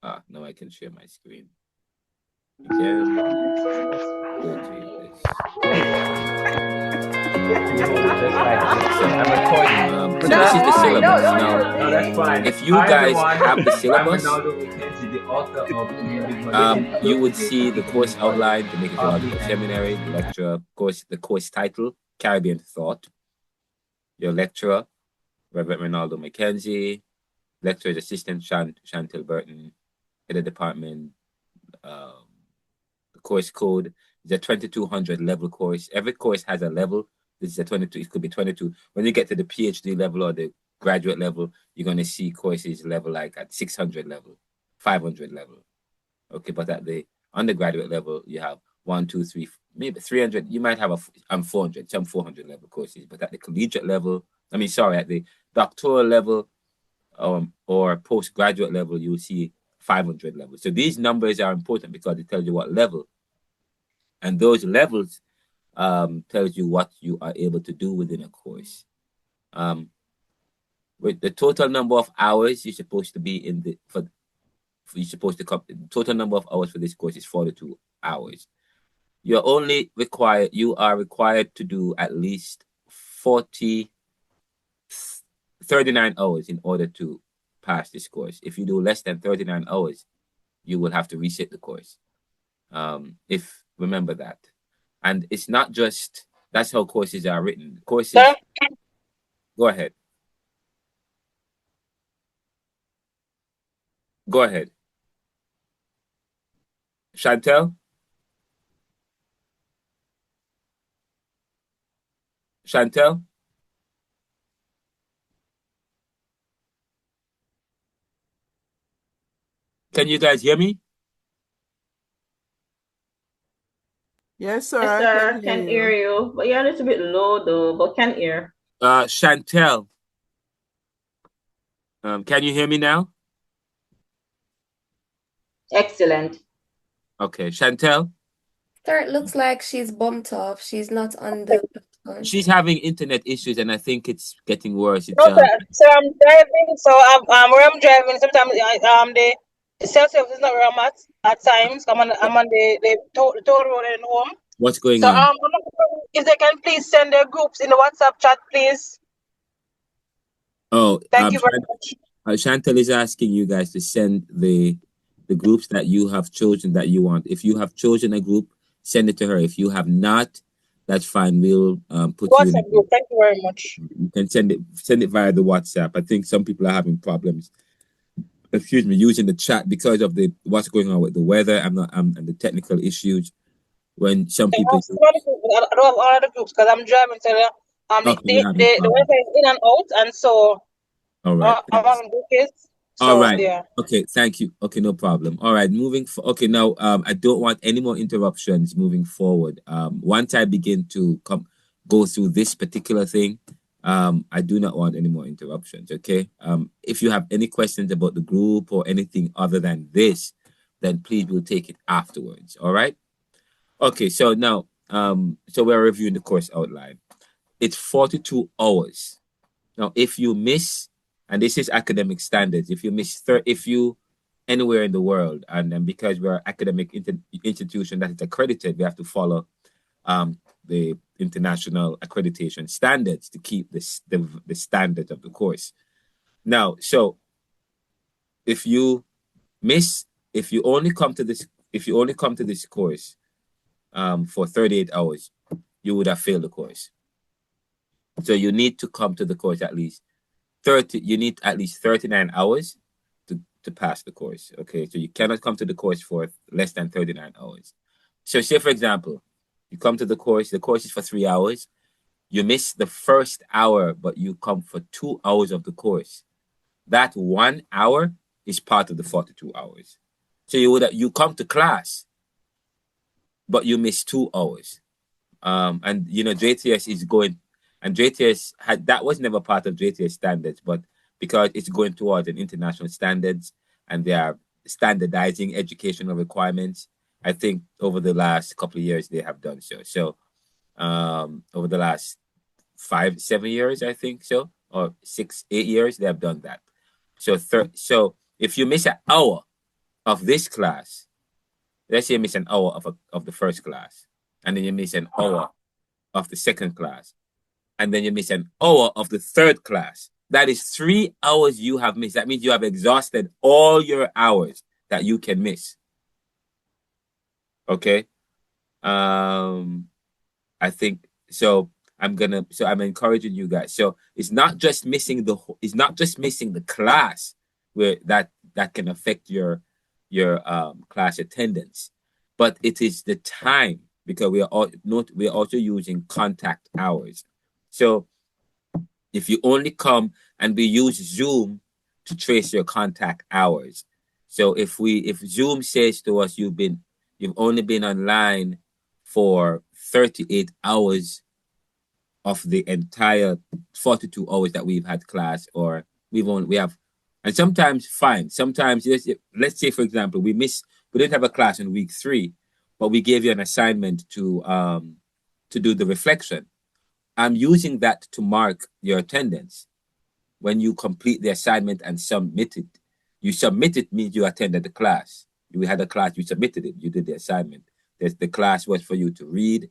Now I can share my screen. Again, go to this. So I'm recording. So this is the syllabus. Now, that's fine. if you guys have the syllabus, I'm Ronaldo McKenzie, the author of you would see the course outline, the Methodological Seminary, the lecture, the course title, Caribbean Thought. Your lecturer, Reverend Ronaldo McKenzie, lecturer's assistant, Chantel Burton, head of department. The course code is a 2200 level course. Every course has a level. This is a 22, it could be 22. When you get to the PhD level or the graduate level, you're going to see courses level like at 600 level, 500 level. Okay, but at the undergraduate level, you have 1, 2, 3, maybe 300. You might have 400, some 400 level courses, but at the collegiate level, at the doctoral level or postgraduate level, you will see 500 levels. So these numbers are important because it tells you what level. And those levels tells you what you are able to do within a course. With the total number of hours you're supposed to be in the total number of hours for this course is 42 hours. You are required to do at least 39 hours in order to pass this course. If you do less than 39 hours, you will have to resit the course. Remember that. And it's not just, that's how courses are written. Courses, Sir? Go ahead. Go ahead. Chantel? Chantel? Can you guys hear me? Yes, sir. Yes, I sir. can Can hear hear you. But you're a little bit low though, but can hear. Chantel. Can you hear me now? Excellent. Okay, Chantel? Sir, it looks like she's bumped off. She's not on the platform. She's having internet issues, and I think it's getting worse. It's, No, sir, I'm driving, so where I'm driving, sometimes the cell service is not where I'm at times. I'm on the toll road and home. what's going So on? if they can please send their groups in the WhatsApp chat, please. Oh, Thank you very much. Chantel is asking you guys to send the groups that you have chosen that you want. If you have chosen a group, send it to her. If you have not, that's fine. We'll put you in. WhatsApp group. Thank you very much. You can send it via the WhatsApp. I think some people are having problems. Using the chat because of what's going on with the weather and the technical issues. When some people, I don't have all the groups because I'm driving, so the Wi-Fi is in and out, and so all right. I'm having groups. All right. Yeah. Okay. Thank you. Okay. No problem. All right. Okay. Now, I don't want any more interruptions moving forward. Once I begin to go through this particular thing, I do not want any more interruptions. Okay. If you have any questions about the group or anything other than this, then please we'll take it afterwards. All right. Okay. So now, so we're reviewing the course outline. it's 42 hours. Now, if you miss, and this is academic standards, if you miss, if you anywhere in the world, and because we're an academic institution that is accredited, we have to follow the international accreditation standards to keep the standard of the course. Now, so if you only come to this course for 38 hours, you would have failed the course. So you need to come to the course at least 39 hours to pass the course. Okay, so you cannot come to the course for less than 39 hours. So say, for example, you come to the course is for 3 hours. You miss the first hour, but you come for 2 hours of the course. That 1 hour is part of the 42 hours. So you come to class, but you miss 2 hours. And JTS is going, and JTS that was never part of JTS standards, but because it's going towards an international standards and they are standardizing educational requirements, I think over the last couple of years they have done so. So over the last 5-7 years, I think so, or 6-8 years, they have done that. So if you miss an hour of this class, let's say you miss an hour of the first class, and then you miss an hour of the second class, and then you miss an hour of the third class, that is 3 hours you have missed. That means you have exhausted all your hours that you can miss. Okay. I think so. I'm encouraging you guys. So it's not just missing the class where that can affect your class attendance, but it is the time, because we are also using contact hours. So if you only come, and we use Zoom to trace your contact hours. So if Zoom says to us you've only been online for 38 hours of the entire 42 hours that we've had class, or and sometimes let's say, for example, we didn't have a class in week 3, but we gave you an assignment to do the reflection. I'm using that to mark your attendance. When you complete the assignment and submit it, you submit it means you attended the class. You had a class, you submitted it, you did the assignment. The class was for you to read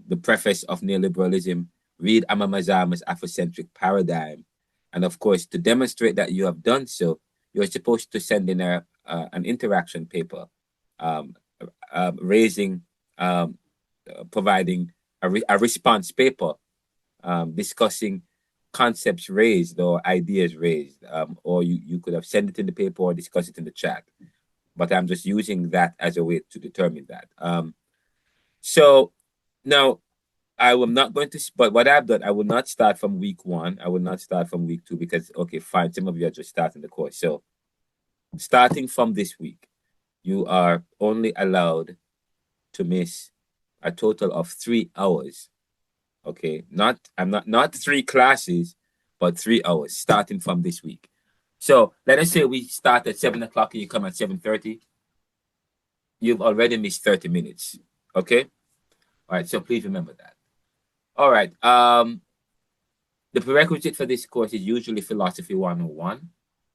the preface of neoliberalism, read Amma Mazama's Afrocentric paradigm, and of course, to demonstrate that you have done so, you're supposed to send in an interaction paper, providing a response paper, discussing concepts raised or ideas raised, or you could have sent it in the paper or discuss it in the chat. But I'm just using that as a way to determine that. So now I am not going to, but what I've done, I will not start from week 1. I will not start from week 2 because, okay, fine, some of you are just starting the course. So starting from this week, you are only allowed to miss a total of 3 hours. Okay, not 3 classes, but 3 hours starting from this week. So let us say we start at 7 o'clock and you come at 7:30. You've already missed 30 minutes. Okay. All right. So please remember that. All right. The prerequisite for this course is usually Philosophy 101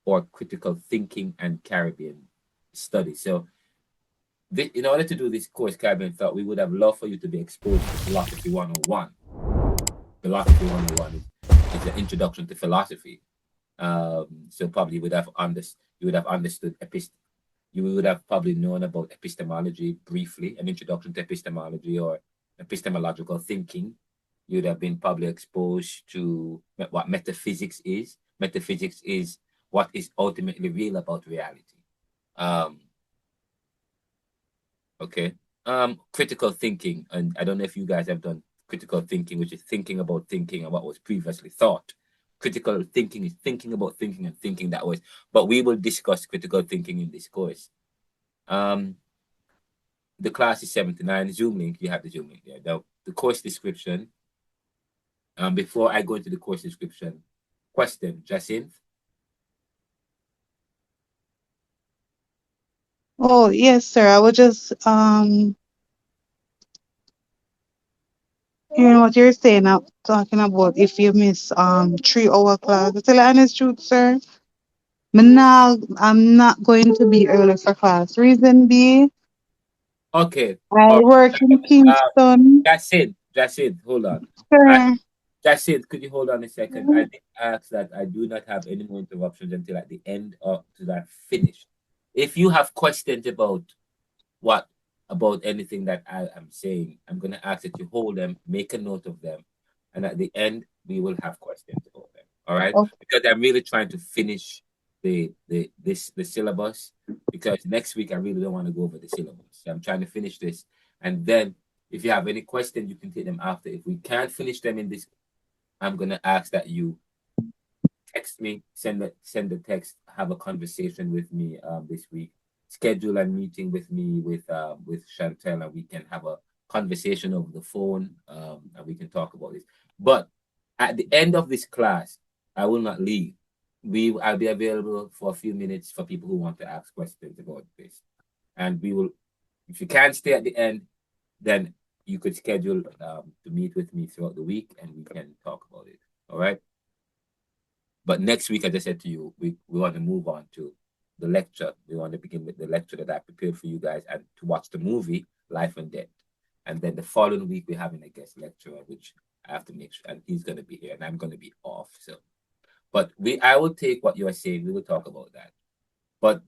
or Critical Thinking and Caribbean Studies. So in order to do this course, Caribbean Thought, we would have loved for you to be exposed to Philosophy 101. Philosophy 101 is an introduction to philosophy. So probably you would have understood you would have probably known about epistemology briefly, an introduction to epistemology or epistemological thinking. You would have been probably exposed to what metaphysics is. Metaphysics is what is ultimately real about reality. Okay. Critical thinking, and I don't know if you guys have done critical thinking, which is thinking about thinking and what was previously thought. Critical thinking is thinking about thinking and thinking that way. But we will discuss critical thinking in this course. The class is 7 to 9. Zoom link, you have the Zoom link there. Now, the course description. Before I go into the course description, question, Jacinth? Oh, yes, sir. I was just You know what you're saying, talking about if you miss 3 hour class. To tell you the honest truth, sir, I'm not going to be early for class. Reason being, Okay. I All work in right. Kingston. That's it. That's it. Hold on. Sir, That's it. Could you hold on a second? I did ask that I do not have any more interruptions until at the end of to that finish. If you have questions about anything that I am saying, I'm gonna ask that you hold them, make a note of them, and at the end we will have questions about them. All right? okay. Because I'm really trying to finish the syllabus because next week I really don't want to go over the syllabus. So I'm trying to finish this, and then if you have any questions, you can take them after. If we can't finish them in this, I'm gonna ask that you text me, send the text, have a conversation with me this week. Schedule a meeting with me with Chantel, and we can have a conversation over the phone, and we can talk about this. But at the end of this class, I will not leave. I'll be available for a few minutes for people who want to ask questions about this, and we will. If you can't stay at the end, then you could schedule to meet with me throughout the week, and we can talk about it. All right. But next week, as I said to you, we want to move on to the lecture. We want to begin with the lecture that I prepared for you guys and to watch the movie Life and Death. And then the following week, we're having a guest lecturer, which I have to make sure, and he's going to be here, and I'm going to be off. So, but I will take what you are saying. We will talk about that. But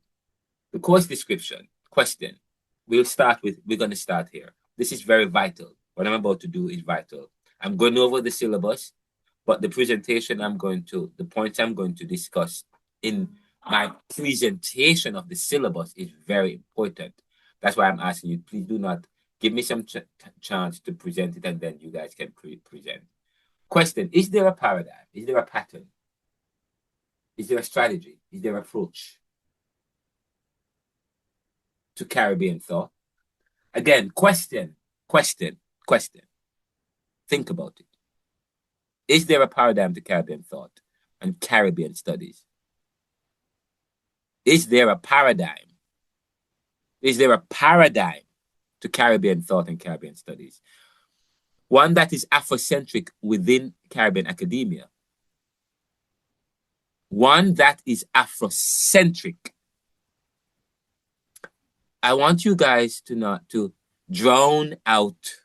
the course description, question, we're going to start here. This is very vital. What I'm about to do is vital. I'm going over the syllabus, but the presentation the points I'm going to discuss in my presentation of the syllabus is very important. That's why I'm asking you, please do not give me some chance to present it, and then you guys can present. Question, is there a paradigm? Is there a pattern? Is there a strategy? Is there an approach to Caribbean thought? Again, question. Think about it. Is there a paradigm to Caribbean thought and Caribbean studies? Is there a paradigm? Is there a paradigm to Caribbean thought and Caribbean studies? One that is Afrocentric within Caribbean academia. One that is Afrocentric. I want you guys to drown out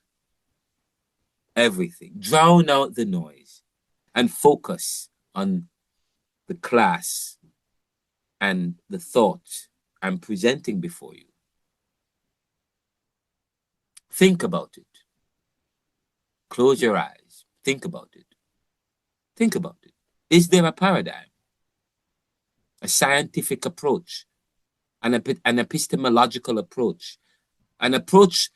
everything, drown out the noise, and focus on the class and the thoughts I'm presenting before you. Think about it. Close your eyes. Think about it. Think about it. Is there a paradigm, a scientific approach, an epistemological approach, an approach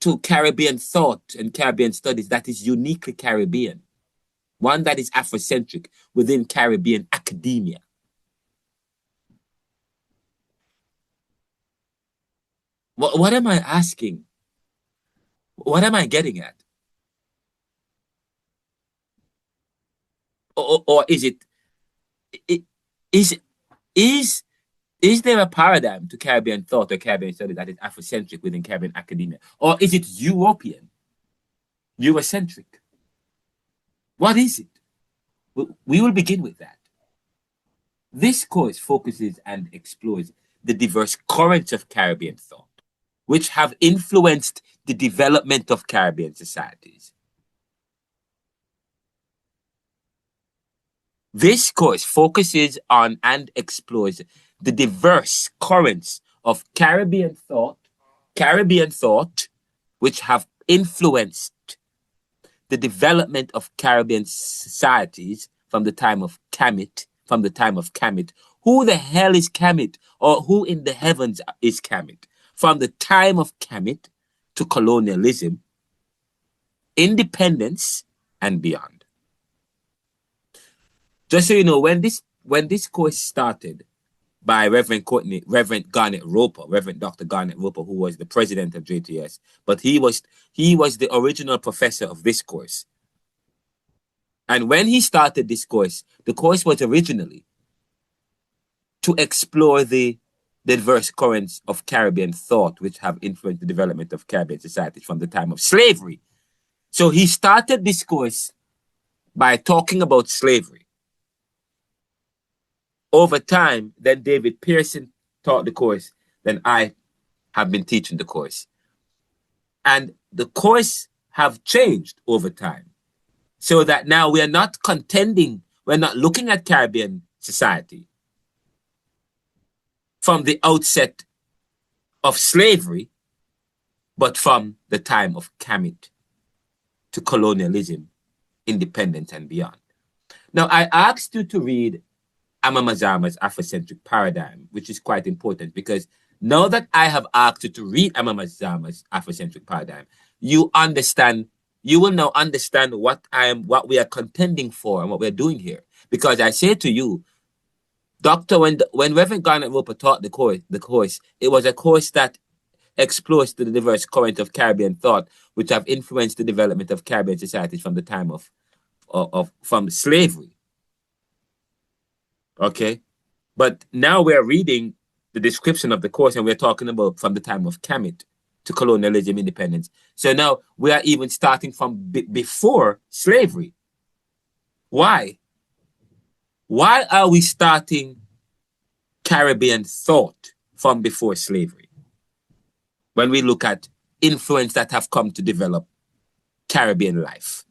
to Caribbean thought and Caribbean studies that is uniquely Caribbean, one that is Afrocentric within Caribbean academia? What am I asking? What am I getting at? Or is there a paradigm to Caribbean thought or Caribbean study that is Afrocentric within Caribbean academia? Or is it European, Eurocentric? What is it? We will begin with that. This course focuses and explores the diverse currents of Caribbean thought, which have influenced the development of Caribbean societies. This course focuses on and explores the diverse currents of Caribbean thought, which have influenced the development of Caribbean societies from the time of Kemet. Who the hell is Kemet, or who in the heavens is Kemet? From the time of Kemet to colonialism, independence, and beyond. Just so you know, when this course started by Reverend Garnet Roper, Reverend Dr. Garnet Roper, who was the president of JTS, but he was the original professor of this course. And when he started this course, the course was originally to explore the diverse currents of Caribbean thought which have influenced the development of Caribbean societies from the time of slavery So he started this course by talking about slavery. Over time, then David Pearson taught the course, then I have been teaching the course. And the course have changed over time, so that now we are not contending, we're not looking at Caribbean society from the outset of slavery, but from the time of Kemet to colonialism, independence, and beyond. Now, I asked you to read Amamazama's Afrocentric Paradigm, which is quite important, because now that I have asked you to read Amamazama's Afrocentric Paradigm, you will now understand what we are contending for and what we're doing here. Because I say to you, Doctor, when Reverend Garnet Roper taught the course, it was a course that explores the diverse current of Caribbean thought, which have influenced the development of Caribbean societies from the time from slavery. Okay, but now we're reading the description of the course, and we're talking about from the time of Kemet to colonialism, independence. So now we are even starting from before slavery. Why? Why are we starting Caribbean thought from before slavery? When we look at influence that have come to develop Caribbean life,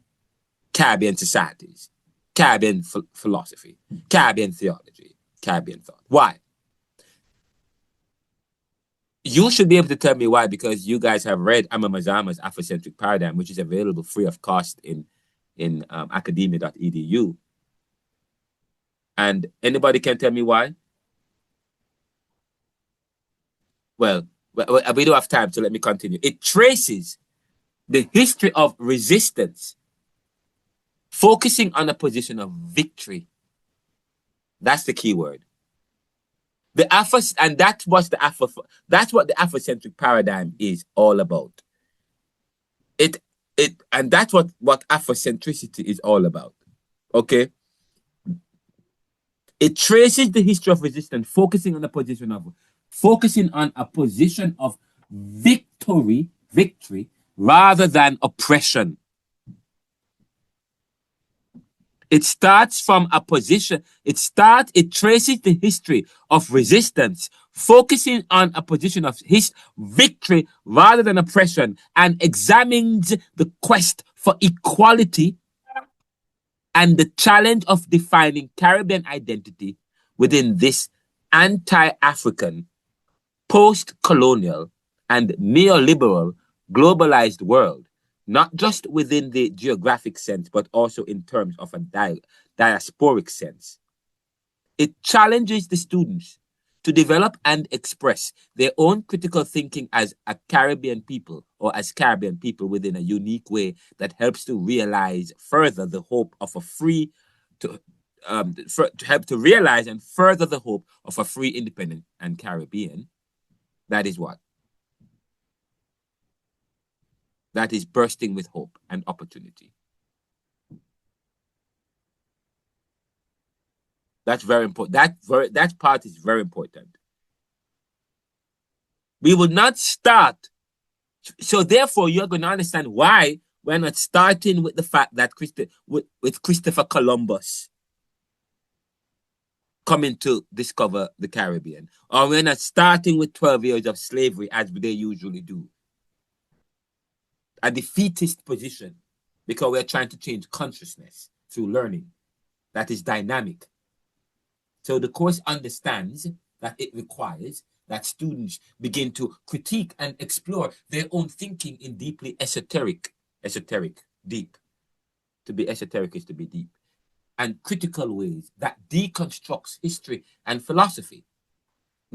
Caribbean societies, Caribbean philosophy, Caribbean theology, Caribbean thought. Why? You should be able to tell me why, because you guys have read Amamazama's Afrocentric Paradigm, which is available free of cost in academia.edu. And anybody can tell me why? Well, we don't have time, so let me continue. It traces the history of resistance, focusing on a position of victory. That's the key word. That's what the Afrocentric paradigm is all about. And that's what Afrocentricity is all about. Okay? It traces the history of resistance, focusing on a position of victory rather than oppression. It starts from a position, it traces the history of resistance, focusing on a position of victory rather than oppression, and examines the quest for equality and the challenge of defining Caribbean identity within this anti-African, post-colonial, and neoliberal globalized world, not just within the geographic sense, but also in terms of a diasporic sense. It challenges the students to develop and express their own critical thinking as a Caribbean people, or as Caribbean people, within a unique way that helps to realize further the hope of a free, to help to realize and further the hope of a free, independent, and Caribbean. That is what? That is bursting with hope and opportunity. That's very important. That part is very important. We would not start. So therefore, you're going to understand why we're not starting with the fact that with Christopher Columbus coming to discover the Caribbean, or we're not starting with 12 years of slavery as they usually do. A defeatist position, because we're trying to change consciousness through learning that is dynamic. So the course understands that it requires that students begin to critique and explore their own thinking in deeply esoteric, deep. To be esoteric is to be deep. And critical ways that deconstructs history and philosophy.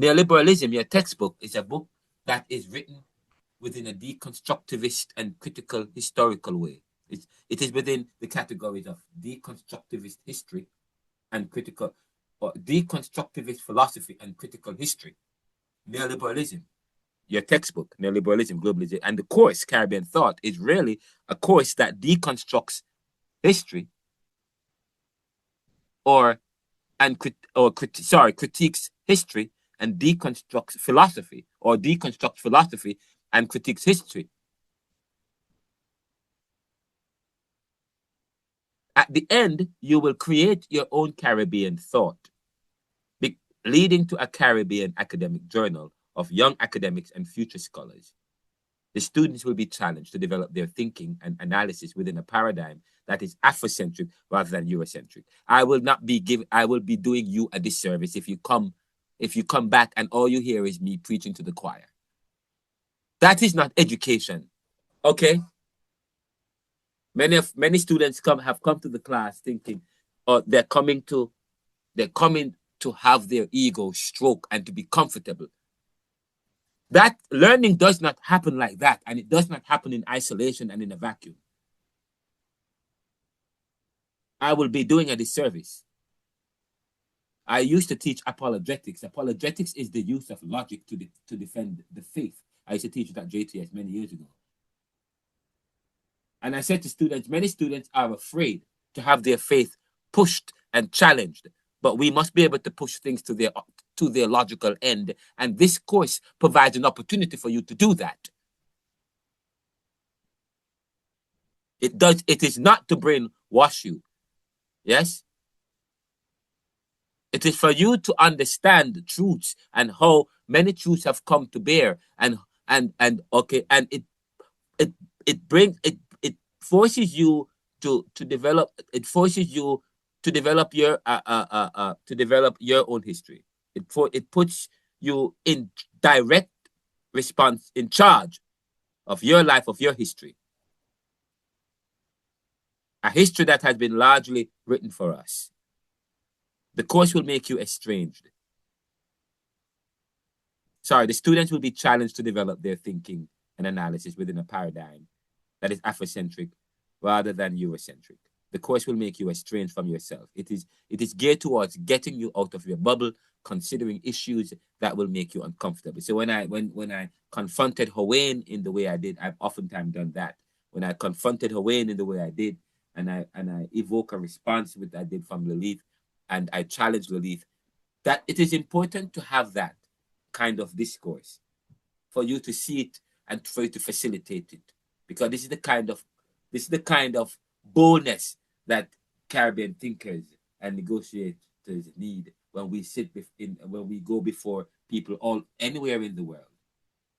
Neoliberalism, your textbook, is a book that is written within a deconstructivist and critical historical way. It is within the categories of deconstructivist history and critical, or deconstructivist philosophy and critical history. Neoliberalism, your textbook, Neoliberalism, Globalization, and the course, Caribbean Thought, is really a course that deconstructs history critiques history and deconstructs philosophy, or deconstructs philosophy and critiques history. At the end, you will create your own Caribbean thought, leading to a Caribbean academic journal of young academics and future scholars. The students will be challenged to develop their thinking and analysis within a paradigm that is Afrocentric rather than Eurocentric. I will be doing you a disservice if you come back and all you hear is me preaching to the choir. That is not education. Okay? Many students have come to the class thinking, they're coming to have their ego stroke and to be comfortable. That learning does not happen like that, and it does not happen in isolation and in a vacuum. I will be doing a disservice. I used to teach apologetics. Apologetics is the use of logic to defend the faith. I used to teach it at JTS many years ago. And I said to students, many students are afraid to have their faith pushed and challenged, but we must be able to push things to their logical end. And this course provides an opportunity for you to do that. It is not to brainwash you. Yes? It is for you to understand the truths and how many truths have come to bear and it forces you to develop your own history. It puts you in direct response, in charge of your life, of your history. A history that has been largely written for us. The course will make you estranged. The students will be challenged to develop their thinking and analysis within a paradigm that is Afrocentric rather than Eurocentric. The course will make you estranged from yourself. It is geared towards getting you out of your bubble, considering issues that will make you uncomfortable. So when I confronted Hawaiian in the way I did, I've oftentimes done that. When I confronted Hawaiian in the way I did, and I evoke a response which I did from Lilith, and I challenge Lilith, that it is important to have that kind of discourse for you to see it and for you to facilitate it, because this is the kind of boldness that Caribbean thinkers and negotiators need when we go before people all anywhere in the world.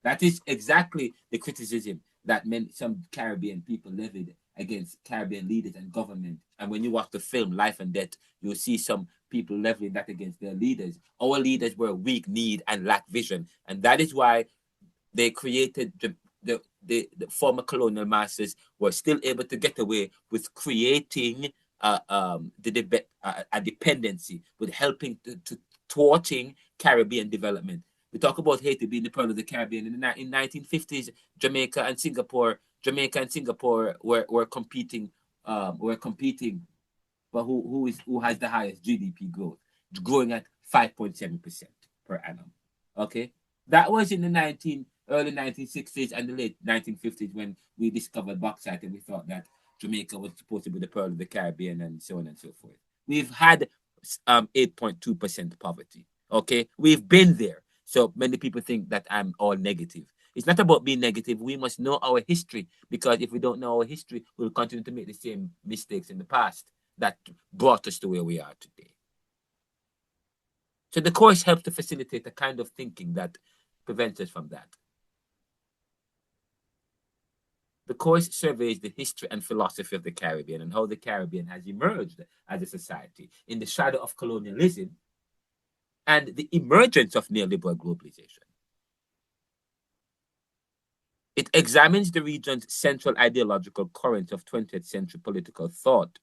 That is exactly the criticism that some Caribbean people levied against Caribbean leaders and government. And when you watch the film Life and Death, you'll see some people leveling that against their leaders. Our leaders were weak, need, and lack vision. And that is why they created the former colonial masters were still able to get away with creating a dependency, with helping to thwarting Caribbean development. We talk about Haiti being the pearl of the Caribbean. In the 1950s, Jamaica and Singapore were competing for who has the highest GDP growth, growing at 5.7% per annum. Okay, that was in the early 1960s and the late 1950s when we discovered bauxite and we thought that Jamaica was supposed to be the pearl of the Caribbean and so on and so forth. We've had 8.2% poverty. Okay, we've been there. So many people think that I'm all negative. It's not about being negative. We must know our history, because if we don't know our history, we'll continue to make the same mistakes in the past that brought us to where we are today. So the course helps to facilitate a kind of thinking that prevents us from that. The course surveys the history and philosophy of the Caribbean and how the Caribbean has emerged as a society in the shadow of colonialism and the emergence of neoliberal globalization. It examines the region's central ideological currents of 20th century political thought.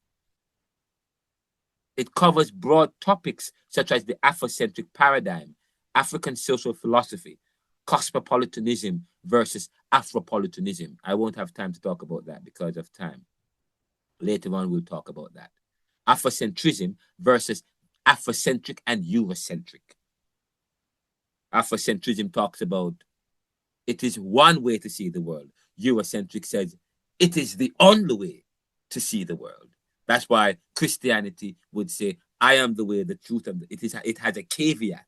It covers broad topics such as the Afrocentric paradigm, African social philosophy, cosmopolitanism versus Afropolitanism. I won't have time to talk about that because of time. Later on, we'll talk about that. Afrocentrism versus Afrocentric and Eurocentric. Afrocentrism talks about it is one way to see the world. Eurocentric says it is the only way to see the world. That's why Christianity would say, I am the way, the truth, and it has a caveat.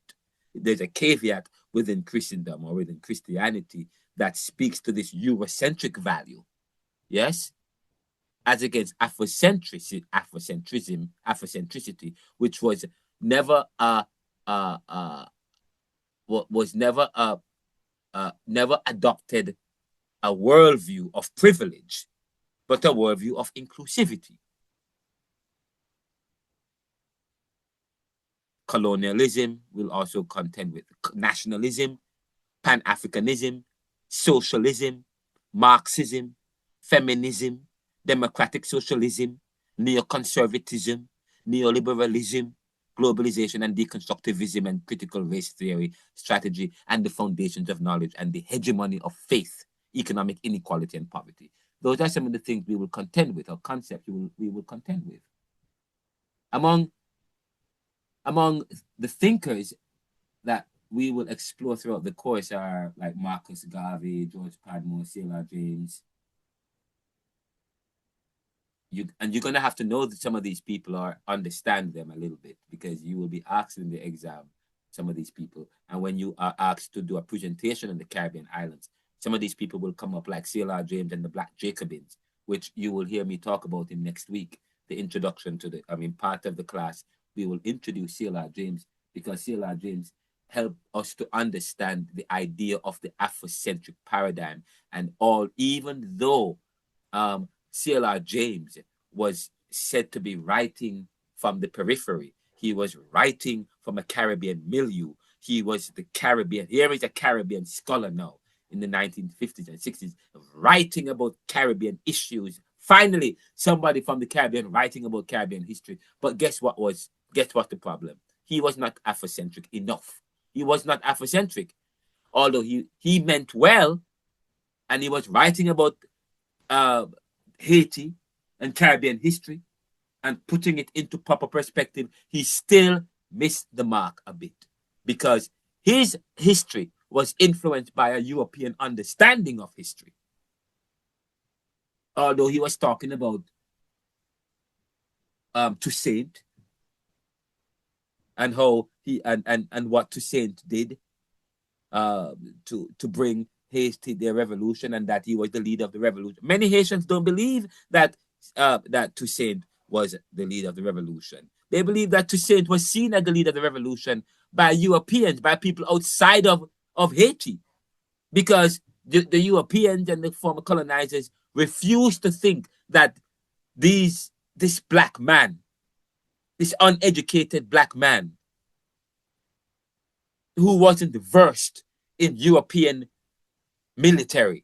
There's a caveat within Christendom or within Christianity that speaks to this Eurocentric value. Yes? as against Afrocentricity, which was never never adopted a worldview of privilege, but a worldview of inclusivity. Colonialism will also contend with nationalism, Pan-Africanism, socialism, Marxism, feminism, democratic socialism, neoconservatism, neoliberalism, globalization and deconstructivism and critical race theory strategy, and the foundations of knowledge and the hegemony of faith, economic inequality and poverty. Those are some of the things we will contend with, or concepts we will contend with. Among the thinkers that we will explore throughout the course are like Marcus Garvey, George Padmore, Sailor James. You're going to have to know that some of these people or understand them a little bit, because you will be asked in the exam some of these people. And when you are asked to do a presentation on the Caribbean islands, some of these people will come up like Sailor James and the Black Jacobins, which you will hear me talk about in next week. The introduction to part of the class, we will introduce Sailor James, because Sailor James helped us to understand the idea of the Afrocentric paradigm. And even though Sailor James was said to be writing from the periphery, he was writing from a Caribbean milieu. He was the Caribbean. Here is a Caribbean scholar now in the 1950s and 60s, writing about Caribbean issues. Finally, somebody from the Caribbean writing about Caribbean history. But guess what the problem? He was not Afrocentric enough. He was not Afrocentric, although he meant well, and he was writing about Haiti and Caribbean history and putting it into proper perspective. He still missed the mark a bit, because his history was influenced by a European understanding of history. Although he was talking about Toussaint and how he and what Toussaint did to bring Haiti their revolution, and that he was the leader of the revolution. Many Haitians don't believe that that Toussaint was the leader of the revolution. They believe that Toussaint was seen as the leader of the revolution by Europeans, by people outside of Haiti, because the Europeans and the former colonizers refused to think that this black man, this uneducated black man, who wasn't versed in European military,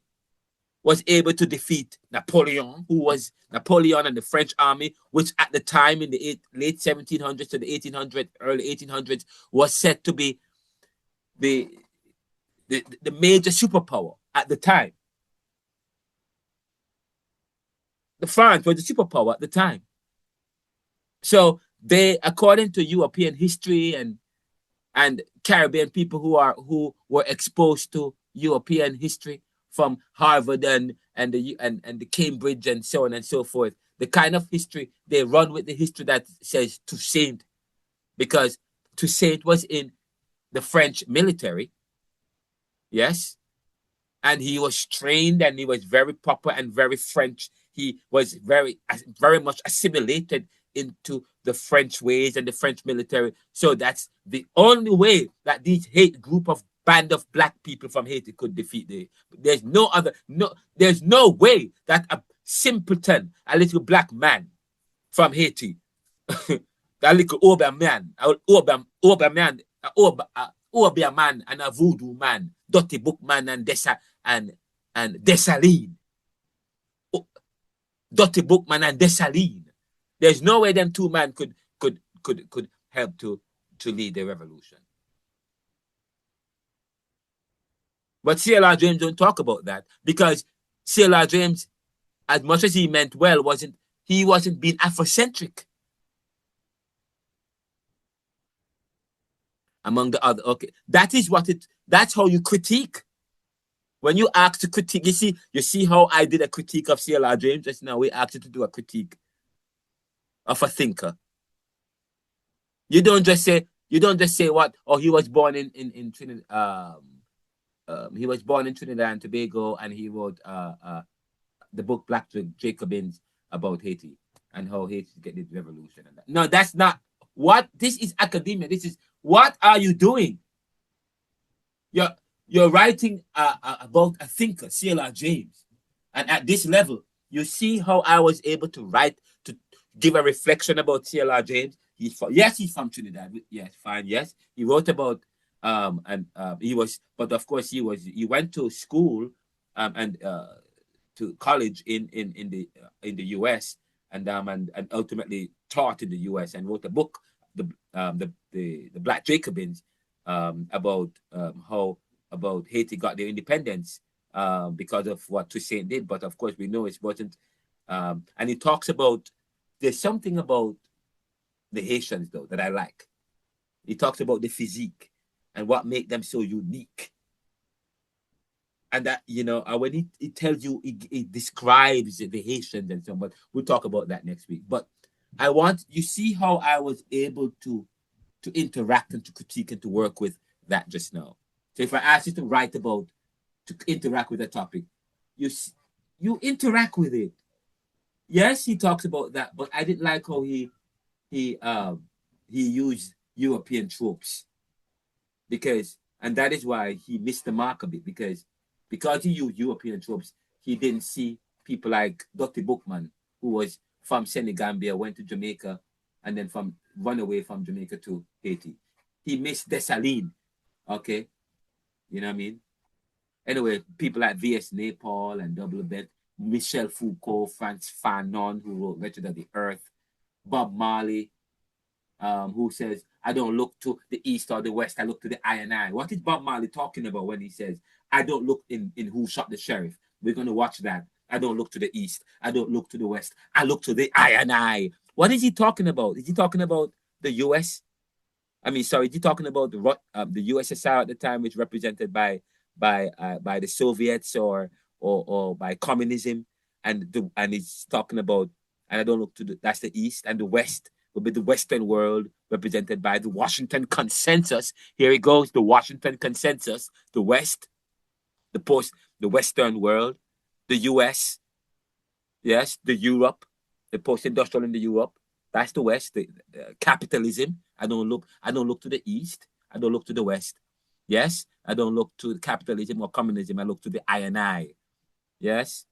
was able to defeat Napoleon, Napoleon and the French army, which at the time in the late 1700s to the 1800s, early 1800s, was said to be the major superpower at the time. The France was the superpower at the time. So they, according to European history and Caribbean people who were exposed to European history from Harvard and the Cambridge and so on and so forth, the kind of history they run with, the history that says Toussaint, because Toussaint was in the French military, yes, and he was trained and he was very proper and very French. He was very much assimilated into the French ways and the French military. So that's the only way that these group of band of black people from Haiti could defeat there's no way that a simpleton, a little black man from Haiti, a little Obeah man and a voodoo man, Dirty Book man and Dessalines. Dirty Bookman and Dessalines. There's no way them two men could help to lead the revolution. But Sailor James don't talk about that, because Sailor James, as much as he meant well, wasn't being Afrocentric. Among the other, okay, that's how you critique. When you ask to critique, you see how I did a critique of Sailor James just now. We asked you to do a critique of a thinker. You don't just say what, or he was born in Trinidad. He was born in Trinidad and Tobago, and he wrote the book Black Jacobins about Haiti and how Haiti get the revolution and that. No, that's not what this is academia. This is what are you doing? You're writing about a thinker, C.L.R. James, and at this level, you see how I was able to write to give a reflection about C.L.R. James. He's from Trinidad. Yes, fine. Yes, he wrote about he was, but of course he went to school and to college in the U.S. and ultimately taught in the U.S. and wrote a book, the Black Jacobins, about how Haiti got their independence because of what Toussaint did. But of course we know it wasn't. And he talks about, there's something about the Haitians though that I like. He talks about the physique and what make them so unique. And that, when he tells you, he describes the Haitians and so on, but we'll talk about that next week. But you see how I was able to interact and to critique and to work with that just now. So if I ask you to interact with a topic, you interact with it. Yes, he talks about that, but I didn't like how he used European tropes, and that is why he missed the mark a bit, because he used European tropes. He didn't see people like Dr. Bookman, who was from Senegambia, went to Jamaica, and then run away from Jamaica to Haiti. He missed Dessalines, okay? You know what I mean? Anyway, people like V.S. Naipaul and W.B. Michel Foucault, Frantz Fanon, who wrote Wretched of the Earth, Bob Marley, who says, I don't look to the east or the west, I look to the I and I. What is Bob Marley talking about when he says, I don't look in Who Shot the Sheriff? We're going to watch that. I don't look to the east, I don't look to the west, I look to the I and I. What is he talking about? Is he talking about the U.S.? Is he talking about the USSR at the time, which represented by the Soviets or by communism, and he's talking about, and I don't look to that's the East, and the West will be the Western world represented by the Washington Consensus. Here it goes, the Washington Consensus, the West, the Western world, the US, yes, the Europe, the post-industrial in the Europe, that's the West, the capitalism. I don't look to the East, I don't look to the West. Yes, I don't look to capitalism or communism, I look to the I and I. Yes,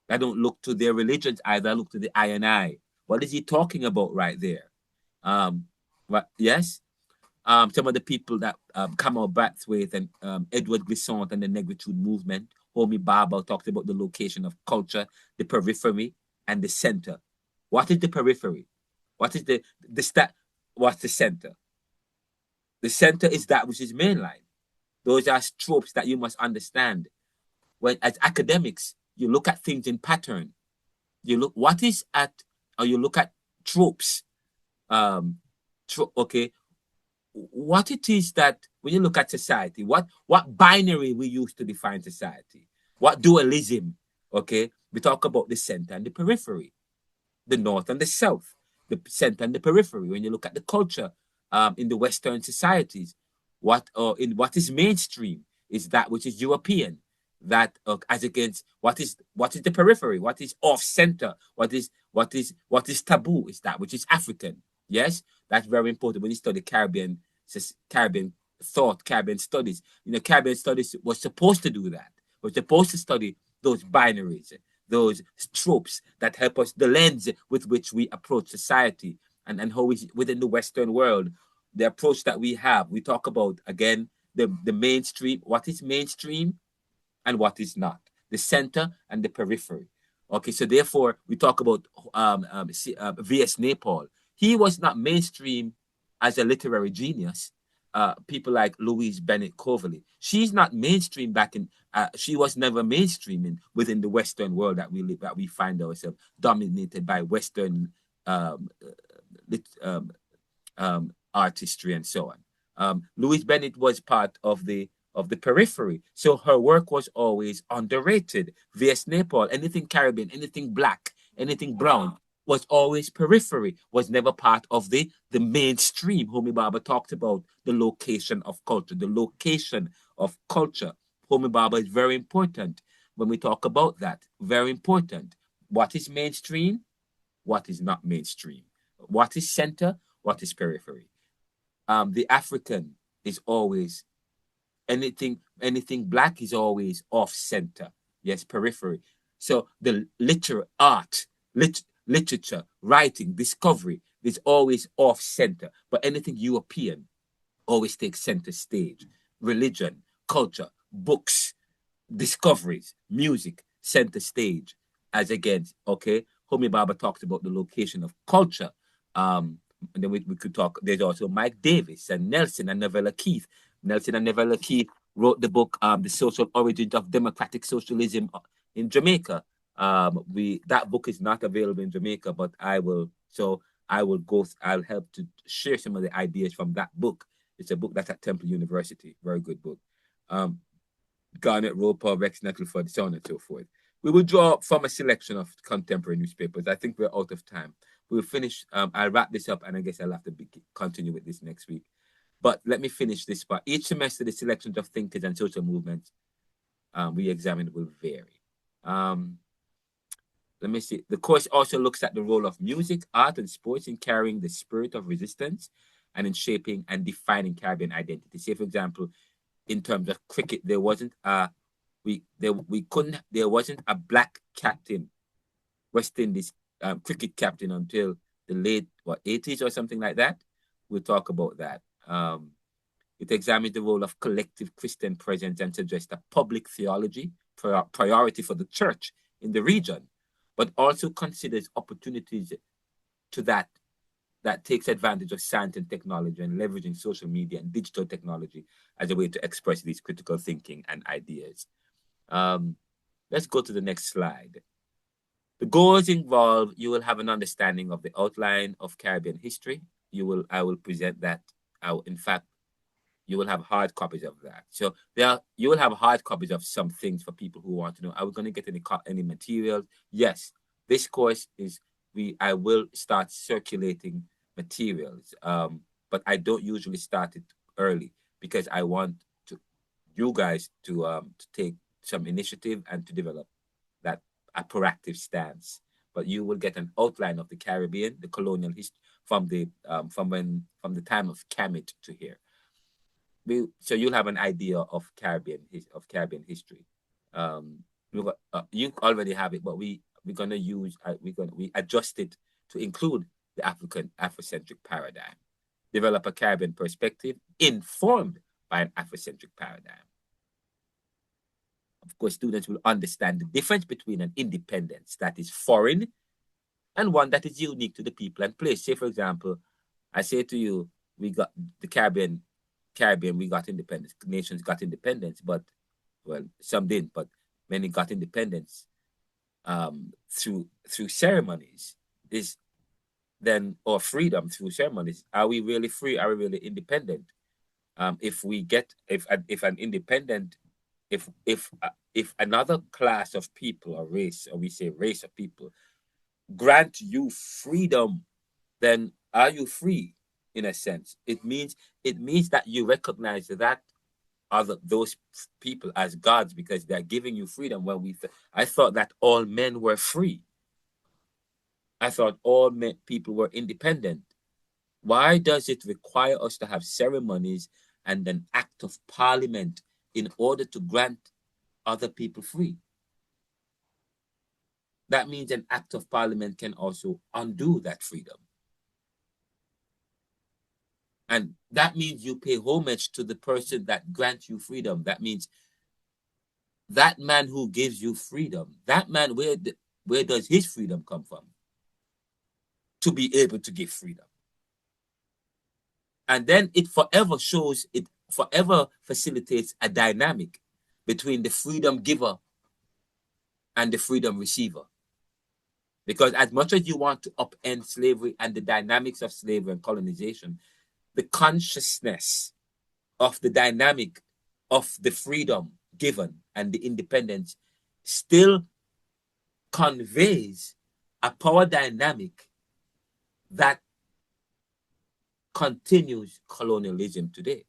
I don't look to their religions either, I look to the I and I. What is he talking about right there? Yes, some of the people that Kamal Brathwaite and Edward Glissant and the Negritude movement, Homi Bhabha talked about the location of culture, the periphery, and the center. What is the periphery? What is what's the center? The center is that which is mainline. Those are tropes that you must understand. When as academics, you look at things in pattern. You look you look at tropes. Okay, what it is that when you look at society, what binary we use to define society, what dualism. Okay, we talk about the center and the periphery, the north and the south, the center and the periphery. When you look at the culture in the Western societies, what is mainstream is that which is European, that as against what is the periphery, what is off center, what is taboo is that which is African. Yes, that's very important when you study Caribbean thought, Caribbean studies. Caribbean studies was supposed to do that. We're supposed to study those binaries, those tropes that help us, the lens with which we approach society, and how we, within the Western world, the approach that we have. We talk about, again, the mainstream, what is mainstream and what is not, the center and the periphery. Okay, so therefore, we talk about V.S. Naipaul. He was not mainstream as a literary genius. People like Louise Bennett Coverley, she's not mainstream she was never mainstream within the Western world that we live, that we find ourselves dominated by Western artistry and so on. Louise Bennett was part of the periphery, so her work was always underrated. V.S. Naipaul, anything Caribbean, anything black, anything brown, was always periphery, was never part of the mainstream. Homi Bhabha talked about the location of culture. The location of culture, Homi Bhabha, is very important when we talk about that. Very important. What is mainstream what is not mainstream. What is center, what is periphery. The African is always anything black is always off center. Yes, periphery. So the literature, writing, discovery is always off center. But anything European always takes center stage. Religion, culture, books, discoveries, music, center stage. As again, okay, Homi Baba talked about the location of culture. And then we could talk. There's also Mike Davis and Nelson and Novella Keith. Nelson and Novella Keith wrote the book, The Social Origins of Democratic Socialism in Jamaica. That book is not available in Jamaica, but I'll help to share some of the ideas from that book. It's a book that's at Temple University. Very good book. Garnet Roper, Rex Nettleford, so on and so forth. We will draw from a selection of contemporary newspapers. I think we're out of time. We'll finish. I'll wrap this up, and I guess I'll have to continue with this next week. But let me finish this part. Each semester, the selections of thinkers and social movements we examine will vary. Let me see. The course also looks at the role of music, art, and sports in carrying the spirit of resistance and in shaping and defining Caribbean identity. Say, for example, in terms of cricket, there wasn't a black captain, West Indies cricket captain until the late 80s or something like that. We'll talk about that. It examines the role of collective Christian presence and suggests a public theology priority for the church in the region, but also considers opportunities to that takes advantage of science and technology and leveraging social media and digital technology as a way to express these critical thinking and ideas. Let's go to the next slide. The goals involve, you will have an understanding of the outline of Caribbean history. I will present that. In fact, you will have hard copies of that. So you will have hard copies of some things for people who want to know. Are we going to get any materials? Yes, this course is, I will start circulating materials, but I don't usually start it early because I want you guys to take some initiative and to develop a proactive stance. But you will get an outline of the Caribbean, the colonial history from the time of Kemet to here. So you'll have an idea of Caribbean history. You already have it, but we adjust it to include the Afrocentric paradigm. Develop a Caribbean perspective informed by an Afrocentric paradigm. Of course, students will understand the difference between an independence that is foreign and one that is unique to the people and place. Say, for example, I say to you, we got the Caribbean, we got independence. Nations got independence, but, well, some didn't, but many got independence through ceremonies. Or freedom through ceremonies. Are we really free? Are we really independent? If another class of people or race, or we say race of people, grant you freedom, then are you free? In a sense, it means that you recognize that those people as gods because they're giving you freedom. I thought that all men were free. I thought all people were independent. Why does it require us to have ceremonies and an act of parliament in order to grant other people free? That means an act of parliament can also undo that freedom. And that means you pay homage to the person that grants you freedom. That means that man who gives you freedom, that man, where does his freedom come from? To be able to give freedom. And then it forever facilitates a dynamic between the freedom giver and the freedom receiver. Because as much as you want to upend slavery and the dynamics of slavery and colonization, the consciousness of the dynamic of the freedom given and the independence still conveys a power dynamic that continues colonialism today.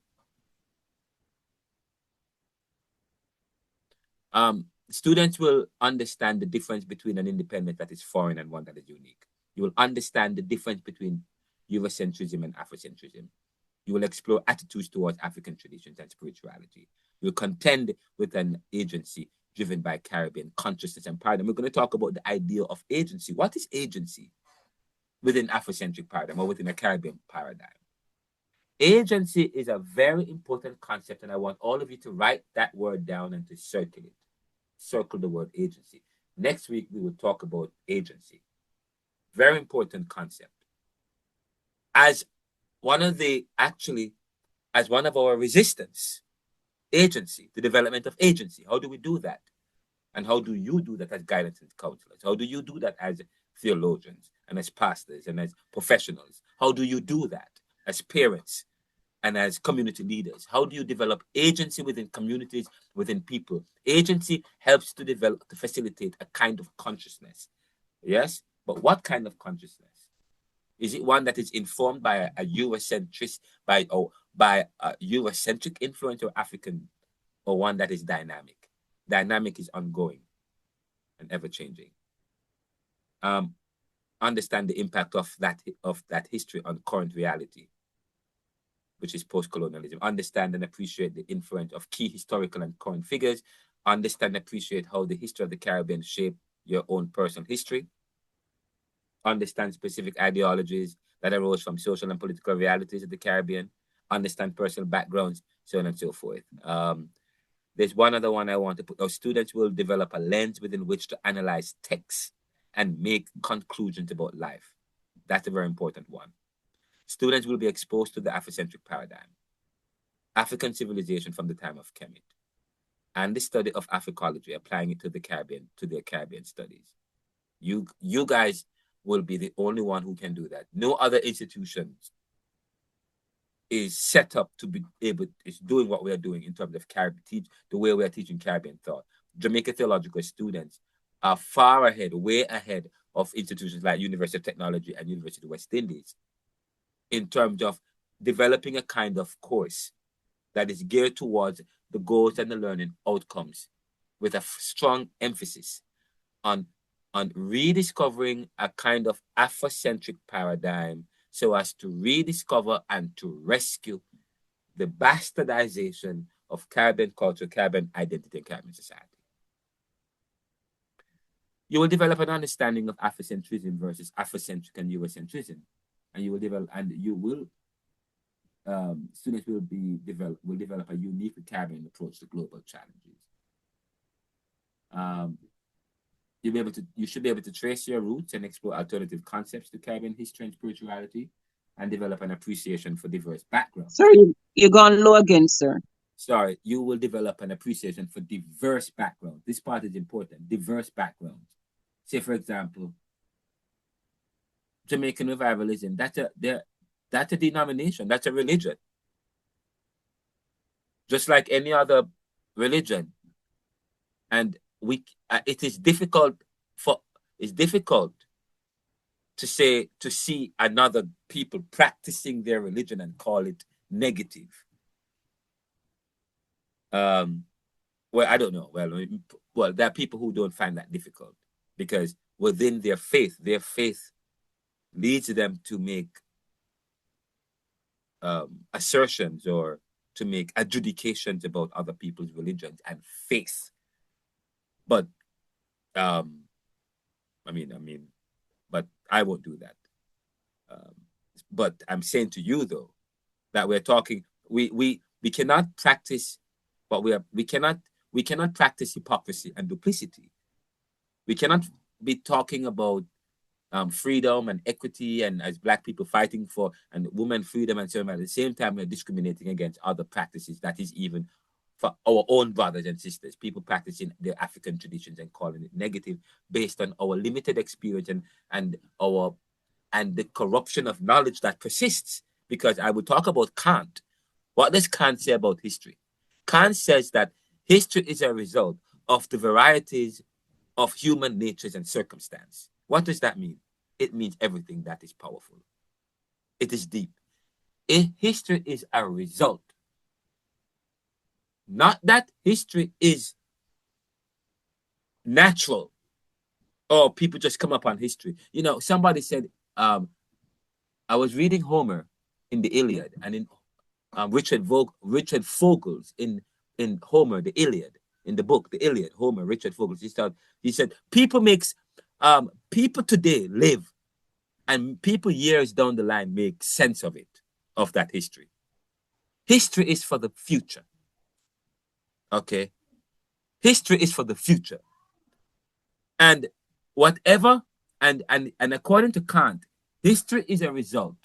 Students will understand the difference between an independence that is foreign and one that is unique. You will understand the difference between Eurocentrism and Afrocentrism. You will explore attitudes towards African traditions and spirituality. You will contend with an agency driven by Caribbean consciousness and paradigm. We're going to talk about the idea of agency. What is agency within Afrocentric paradigm or within a Caribbean paradigm? Agency is a very important concept, and I want all of you to write that word down and to circle it. Circle the word agency. Next week, we will talk about agency. Very important concept. As one of our resistance, agency, the development of agency. How do we do that? And how do you do that as guidance and counselors? How do you do that as theologians and as pastors and as professionals? How do you do that as parents and as community leaders? How do you develop agency within communities, within people? Agency helps to develop, to facilitate a kind of consciousness. Yes? But what kind of consciousness? Is it one that is informed by a Eurocentric, by a Eurocentric influence or African, or one that is dynamic? Dynamic is ongoing and ever-changing. Understand the impact of that history on current reality, which is post-colonialism. Understand and appreciate the influence of key historical and current figures. Understand and appreciate how the history of the Caribbean shaped your own personal history. Understand specific ideologies that arose from social and political realities of the Caribbean. Understand personal backgrounds, so on and so forth. There's one other one I want to put. Our students will develop a lens within which to analyze texts and make conclusions about life. That's a very important one. Students will be exposed to the Afrocentric paradigm, African civilization from the time of Kemet, and the study of Africology, applying it to the Caribbean, to their Caribbean studies. You guys will be the only one who can do that. No other institutions is set up to be able, is doing what we are doing in terms of Caribbean, the way we are teaching Caribbean thought. Jamaica theological students are far ahead, way ahead of institutions like University of Technology and University of West Indies in terms of developing a kind of course that is geared towards the goals and the learning outcomes with a strong emphasis on rediscovering a kind of Afrocentric paradigm so as to rediscover and to rescue the bastardization of Caribbean culture, Caribbean identity, and Caribbean society. You will develop an understanding of Afrocentrism versus Afrocentric and Eurocentrism. And you will develop, students will develop a unique Caribbean approach to global challenges. You should be able to trace your roots and explore alternative concepts to Caribbean history and spirituality, and develop an appreciation for diverse backgrounds. Sorry, you're gone low again, sir. Sorry, you will develop an appreciation for diverse backgrounds. This part is important. Diverse backgrounds. Say, for example, Jamaican revivalism. That's a denomination. That's a religion. Just like any other religion, and it is difficult to see another people practicing their religion and call it negative. Well, I don't know. Well, there are people who don't find that difficult because within their faith leads them to make assertions or to make adjudications about other people's religions and faith. But but I won't do that. But I'm saying to you though that we're talking. We cannot practice, but we cannot practice hypocrisy and duplicity. We cannot be talking about freedom and equity and as Black people fighting for and women freedom and so on. At the same time, we're discriminating against other practices that is even for our own brothers and sisters, people practicing their African traditions and calling it negative based on our limited experience and the corruption of knowledge that persists. Because I will talk about Kant. What does Kant say about history? Kant says that history is a result of the varieties of human natures and circumstance. What does that mean? It means everything that is powerful. It is deep. History is a result. Not that history is natural. or people just come up on history. You know, somebody said, I was reading Homer in the Iliad, and in Richard Vogels in Homer, the Iliad, in the book, the Iliad, Homer, Richard Vogels. He said, people today live, and people years down the line make sense of it, of that history. History is for the future. Okay? History is for the future. And whatever, and according to Kant, history is a result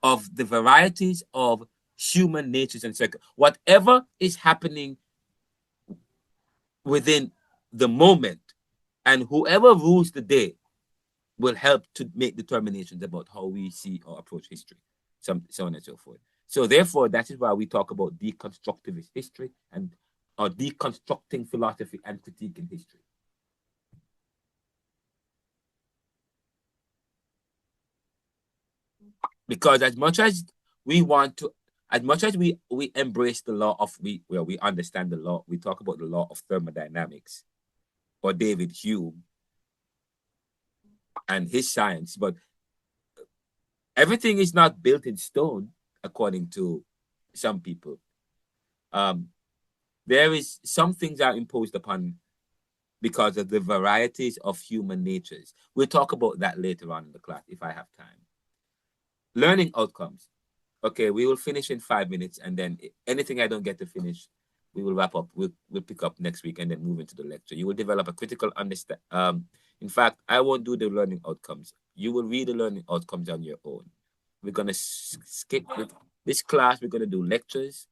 of the varieties of human natures and circle. Whatever is happening within the moment, and whoever rules the day will help to make determinations about how we see or approach history, so on and so forth. So therefore, that is why we talk about deconstructivist history or deconstructing philosophy and critiquing history. Because as much as we embrace the law of we understand the law, we talk about the law of thermodynamics or David Hume and his science, but everything is not built in stone, according to some people. There is some things are imposed upon because of the varieties of human natures. We'll talk about that later on in the class if I have time. Learning outcomes. Okay, we will finish in 5 minutes, and then anything I don't get to finish, we will wrap up. We'll pick up next week and then move into the lecture. You will develop a critical understanding. In fact, I won't do the learning outcomes. You will read the learning outcomes on your own. We're going to skip this class. We're going to do lectures,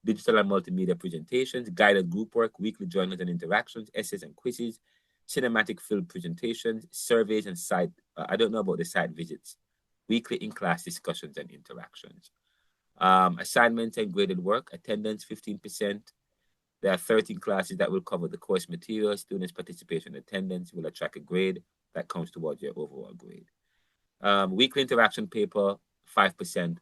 digital and multimedia presentations, guided group work, weekly journals and interactions, essays and quizzes, cinematic film presentations, surveys and site. I don't know about the site visits. Weekly in-class discussions and interactions. Assignments and graded work, attendance 15%. There are 13 classes that will cover the course material. Students' participation attendance will attract a grade that counts towards your overall grade. Weekly interaction paper, 5%.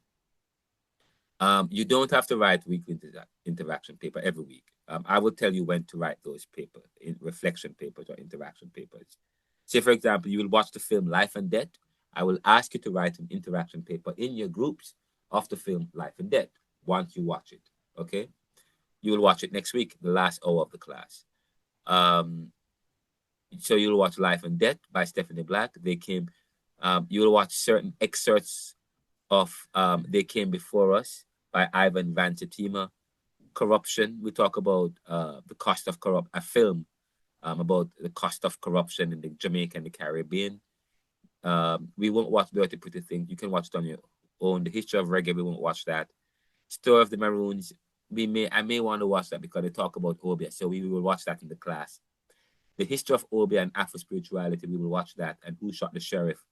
You don't have to write weekly interaction paper every week. I will tell you when to write those papers, reflection papers or interaction papers. Say, for example, you will watch the film Life and Death. I will ask you to write an interaction paper in your groups of the film Life and Death once you watch it, okay? You will watch it next week, the last hour of the class. So you'll watch Life and Death by Stephanie Black. You will watch certain excerpts of They Came Before Us by Ivan Van Sertima. Corruption, we talk about the cost of a film about the cost of corruption in the Jamaica and the Caribbean. We won't watch Dirty Pretty Things. You can watch it on your own. The History of Reggae, we won't watch that. Story of the Maroons, I may want to watch that because they talk about Obeah, so we will watch that in the class. The History of Obeah and Afro Spirituality, we will watch that. And Who Shot the Sheriff,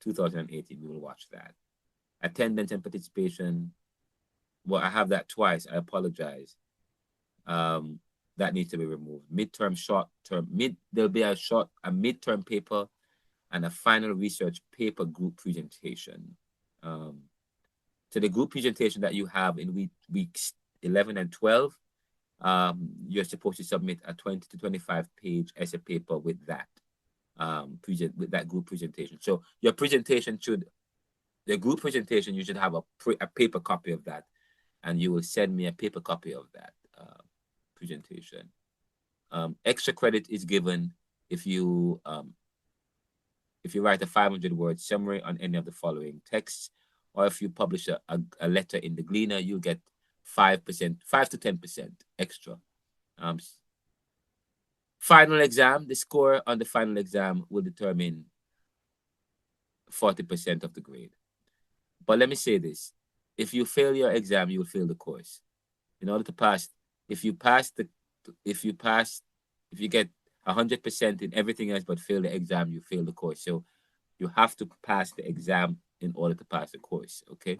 2018, we will watch that. Attendance and participation, well, I have that twice. I apologize. That needs to be removed. Midterm, short term, there'll be a midterm paper and a final research paper group presentation. So the group presentation that you have in weeks 11 and 12, you're supposed to submit a 20 to 25 page essay paper with that group presentation. So your presentation the group presentation, you should have a paper copy of that, and you will send me a paper copy of that presentation. Extra credit is given if you write a 500-word summary on any of the following texts, or if you publish a letter in the Gleaner, you get 5 to 10% extra. Final exam, the score on the final exam will determine 40% of the grade. But let me say this: if you fail your exam, you will fail the course. In order to pass, if you get 100% in everything else but fail the exam, you fail the course. So you have to pass the exam in order to pass the course, okay?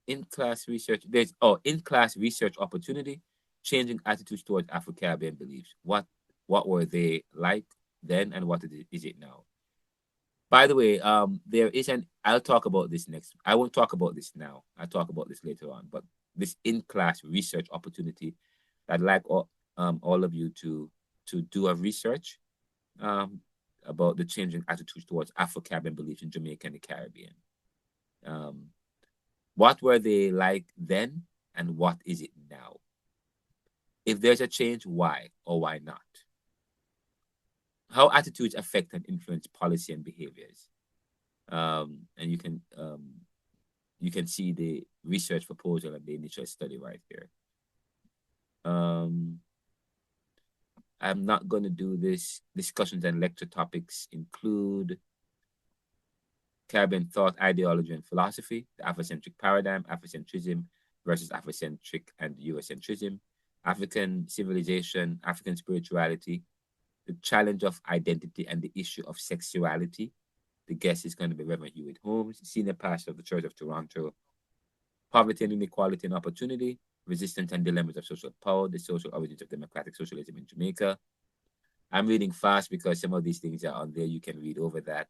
In-class research, there's in-class research opportunity, changing attitudes towards Afro-Caribbean beliefs. What were they like then, and what is it now? By the way, there is I'll talk about this next. I won't talk about this now. I'll talk about this later on. But this in-class research opportunity, I'd like all of you to to do a research about the changing attitudes towards Afro-Caribbean beliefs in Jamaica and the Caribbean. What were they like then, and what is it now? If there's a change, why or why not? How attitudes affect and influence policy and behaviors. And you can see the research proposal and the initial study right here. I'm not going to do this. Discussions and lecture topics include Caribbean thought, ideology, and philosophy, the Afrocentric paradigm, Afrocentrism versus Afrocentric and Eurocentrism, African civilization, African spirituality, the challenge of identity and the issue of sexuality. The guest is going to be Reverend Hewitt Holmes, Senior Pastor of the Church of Toronto. Poverty and inequality and opportunity, resistance and dilemmas of social power, the social origins of democratic socialism in Jamaica. I'm reading fast because some of these things are on there. You can read over that.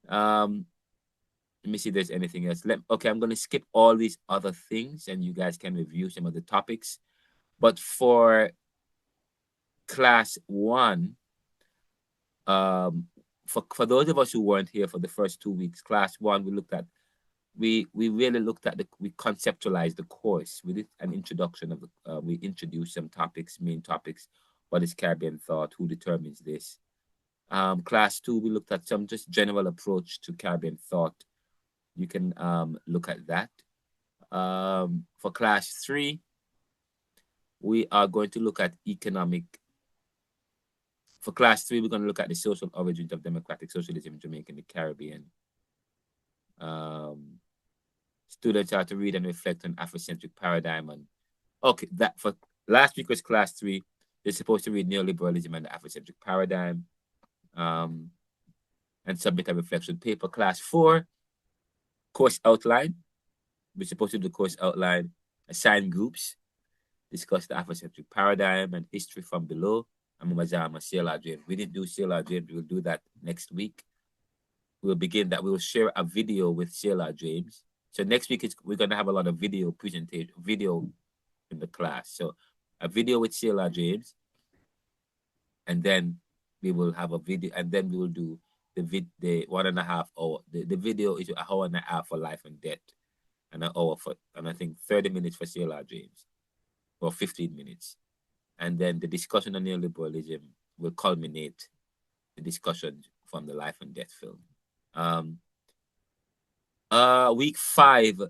Let me see if there's anything else. Okay, I'm going to skip all these other things and you guys can review some of the topics. But for class 1, for those of us who weren't here for the first 2 weeks, class 1, we really looked at we conceptualized the course. We did an introduction of we introduced some topics, main topics. What is Caribbean thought? Who determines this? Class 2, we looked at some just general approach to Caribbean thought. You can look at that. For class 3, we are going to look at economic. For class 3, we're going to look at the social origins of democratic socialism in Jamaica and the Caribbean. Students are to read and reflect on Afrocentric paradigm. And okay, that for last week was class 3. They're supposed to read neoliberalism and the Afrocentric paradigm, and submit a reflection paper. Class 4, course outline. We're supposed to do course outline, assign groups, discuss the Afrocentric paradigm and history from below. I'm Mazama CLR James. We didn't do CLR James. We'll do that next week. We'll begin that. We will share a video with CLR James. So next week we're going to have a lot of video in the class. So a video with CLR James, and then we will have a video, and then we will do the 1.5 hour. The video is 1.5 hours for life and death, and an hour and I think 30 minutes for CLR James, or 15 minutes. And then the discussion on neoliberalism will culminate the discussion from the life and death film. Week 5,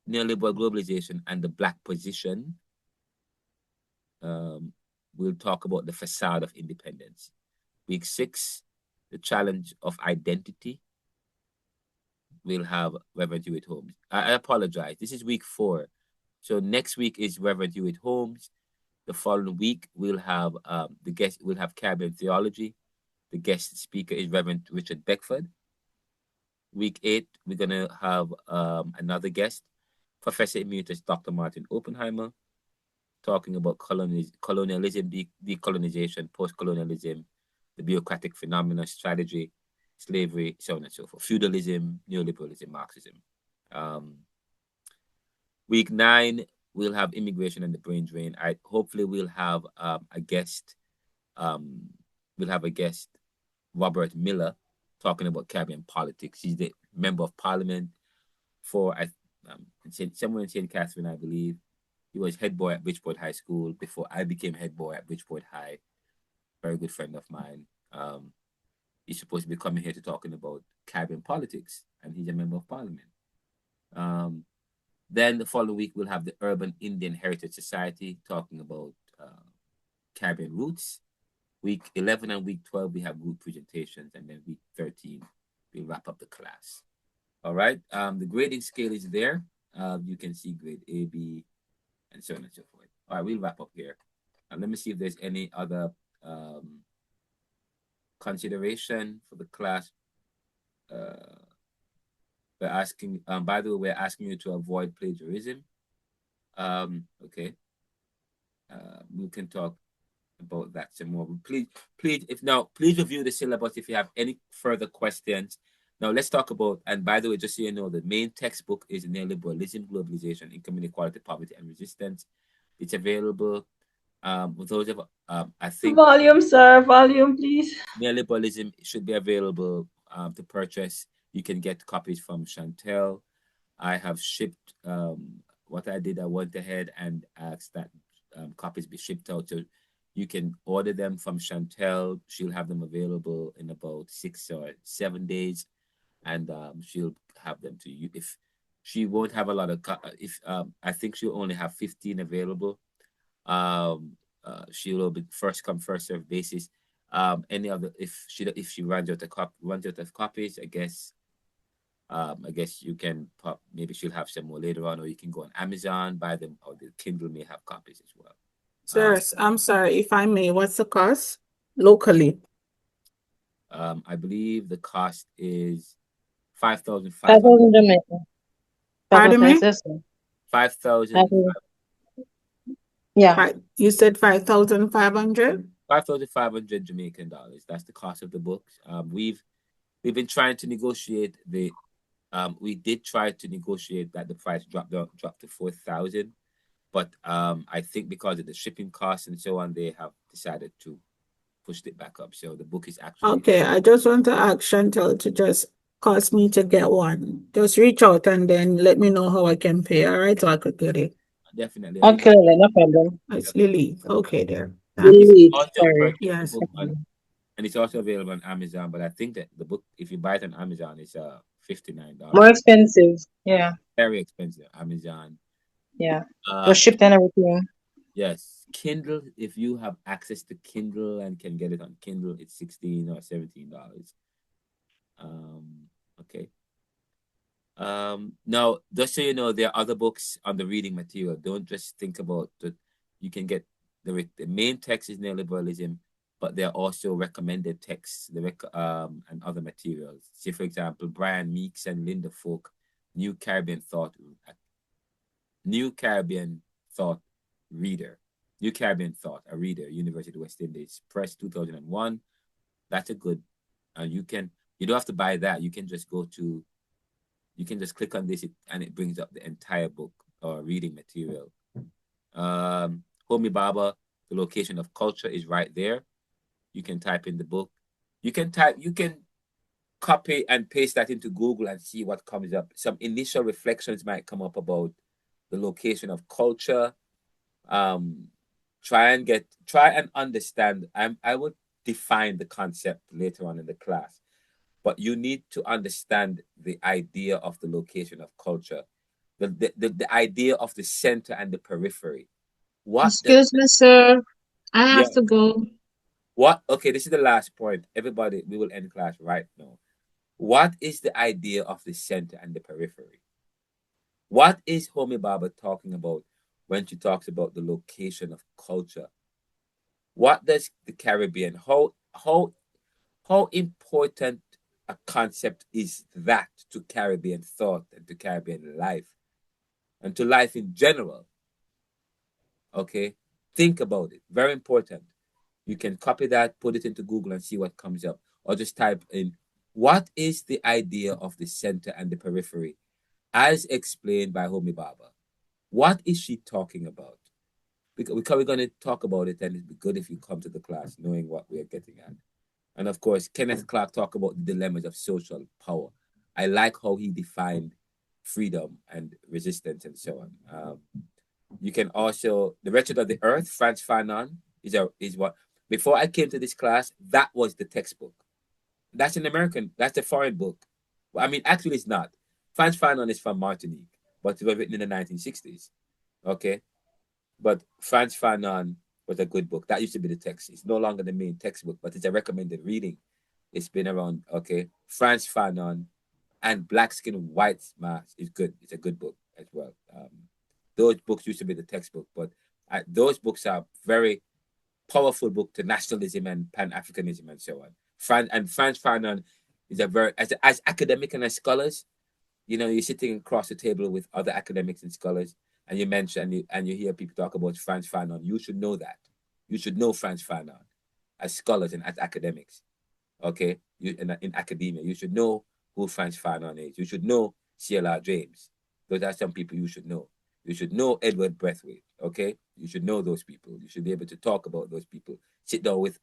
neoliberal globalization and the Black position. We'll talk about the facade of independence. Week 6, the challenge of identity. We'll have Reverend Hewitt Holmes. I apologize. This is week 4. So next week is Reverend Hewitt Holmes. The following week, we'll have we'll have Caribbean theology. The guest speaker is Reverend Richard Beckford. Week 8, we're going to have another guest, Professor Emeritus Dr. Martin Oppenheimer, talking about colonialism, decolonization, post-colonialism, the bureaucratic phenomena, strategy, slavery, so on and so forth, feudalism, neoliberalism, Marxism. Week 9, we'll have immigration and the brain drain. Hopefully we'll have a guest. We'll have a guest, Robert Miller, talking about Caribbean politics. He's the member of parliament for somewhere in St. Catherine, I believe. He was head boy at Bridgeport High School before I became head boy at Bridgeport High. Very good friend of mine. He's supposed to be coming here to talking about Caribbean politics, and he's a member of parliament. Then the following week, we'll have the Urban Indian Heritage Society talking about Caribbean roots. Week 11 and week 12, we have group presentations, and then week 13, we'll wrap up the class. All right. The grading scale is there. You can see grade A, B, and so on and so forth. All right, we'll wrap up here. Let me see if there's any other consideration for the class. We're asking, by the way, we're asking you to avoid plagiarism. Okay. We can talk about that some more. Please review the syllabus if you have any further questions. Now let's talk about, and by the way, just so you know, the main textbook is Neoliberalism, Globalization, Income Inequality, Poverty, and Resistance. It's available With those of I think Volume, sir. Volume, please. Neoliberalism should be available to purchase. You can get copies from Chantel. I have shipped what I did. I went ahead and asked that copies be shipped out. So you can order them from Chantel. She'll have them available in about 6 or 7 days, and she'll have them to you. If she won't have a lot of, if I think she'll only have 15 available. She will be first come first serve basis. Any other if she runs out of copies, I guess you can pop. Maybe she'll have some more later on, or you can go on Amazon, buy them, or the Kindle may have copies as well. Sir, I'm sorry, if I may, what's the cost locally? I believe the cost is 5,500. 5,000 Jamaican. Pardon me? 5,000. Yeah. You said 5,500? 5,500 Jamaican dollars. That's the cost of the books. We've been trying to negotiate the. We did try to negotiate that the price dropped to 4,000, but I think because of the shipping costs and so on, they have decided to push it back up. So the book is actually Okay, I just want to ask Chantel to just cost me to get one. Just reach out and then let me know how I can pay, all right? So I could get it. definitely. Okay, no problem. It's Lily. Okay, there. Lily, Also sorry. purchase the Yes. book and it's also available on Amazon. But I think that the book, if you buy it on Amazon, it's $59. More expensive. Yeah. Very expensive. Amazon. Yeah. Was shipped and everything. Yes. Kindle, if you have access to Kindle and can get it on Kindle, it's $16 or $17. Okay. Now, just so you know, there are other books on the reading material. Don't just think about that. You can get the main text is neoliberalism, but there are also recommended texts, and other materials. Say, for example, Brian Meeks and Linda Folk, New Caribbean Thought Reader, a reader, University of West Indies Press, 2001. That's a good. You don't have to buy that. You can just click on this and it brings up the entire book or reading material. Homi Bhabha, The Location of Culture, is right there. You can type in the book. You can copy and paste that into Google and see what comes up. Some initial reflections might come up about the location of culture. Try and understand. I would define the concept later on in the class, but you need to understand the idea of the location of culture, the idea of the center and the periphery. Excuse me, sir. I have Yeah. to go. Okay, this is the last point. Everybody, we will end class right now. What is the idea of the center and the periphery? What is Homi Bhabha talking about when she talks about the location of culture? What does the Caribbean, how important a concept is that to Caribbean thought and to Caribbean life and to life in general? Okay, think about it. Very important. You can copy that, put it into Google and see what comes up, or just type in, what is the idea of the center and the periphery as explained by Homi Bhabha? What is she talking about? Because we're going to talk about it, and it'd be good if you come to the class knowing what we're getting at. And of course, Kenneth Clark talked about the dilemmas of social power. I like how he defined freedom and resistance and so on. You can also, The Wretched of the Earth, Frantz Fanon, is what, before I came to this class, that was the textbook. That's a foreign book. Well, I mean, actually it's not. Frantz Fanon is from Martinique, but it was written in the 1960s. Okay? But Frantz Fanon was a good book. That used to be the text. It's no longer the main textbook, but it's a recommended reading. It's been around, okay? Frantz Fanon and Black Skin, White Mask is good. It's a good book as well. Those books used to be the textbook, but those books are very powerful book to nationalism and Pan-Africanism and so on. Frantz Fanon is a very, as academic and as scholars, you know, you're sitting across the table with other academics and scholars, and you mention and you hear people talk about Frantz Fanon. You should know that. You should know Frantz Fanon as scholars and as academics. Okay, in academia, you should know who Frantz Fanon is. You should know C.L.R. James. Those are some people you should know. You should know Edward Breathwaite, okay? You should know those people. You should be able to talk about those people. Sit down with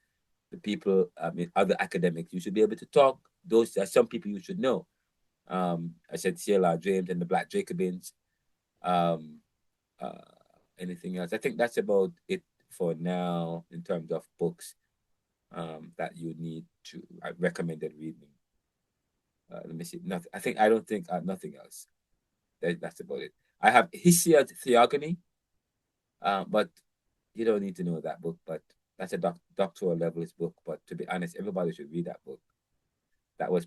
the people, other academics. You should be able to talk. Those are some people you should know. I said C.L.R. James and the Black Jacobins. Anything else? I think that's about it for now in terms of books that you need to recommended reading. Let me see. Nothing. I don't think nothing else. That's about it. I have Hesiod Theogony, but you don't need to know that book. But that's a doctoral levelist book. But to be honest, everybody should read that book. That was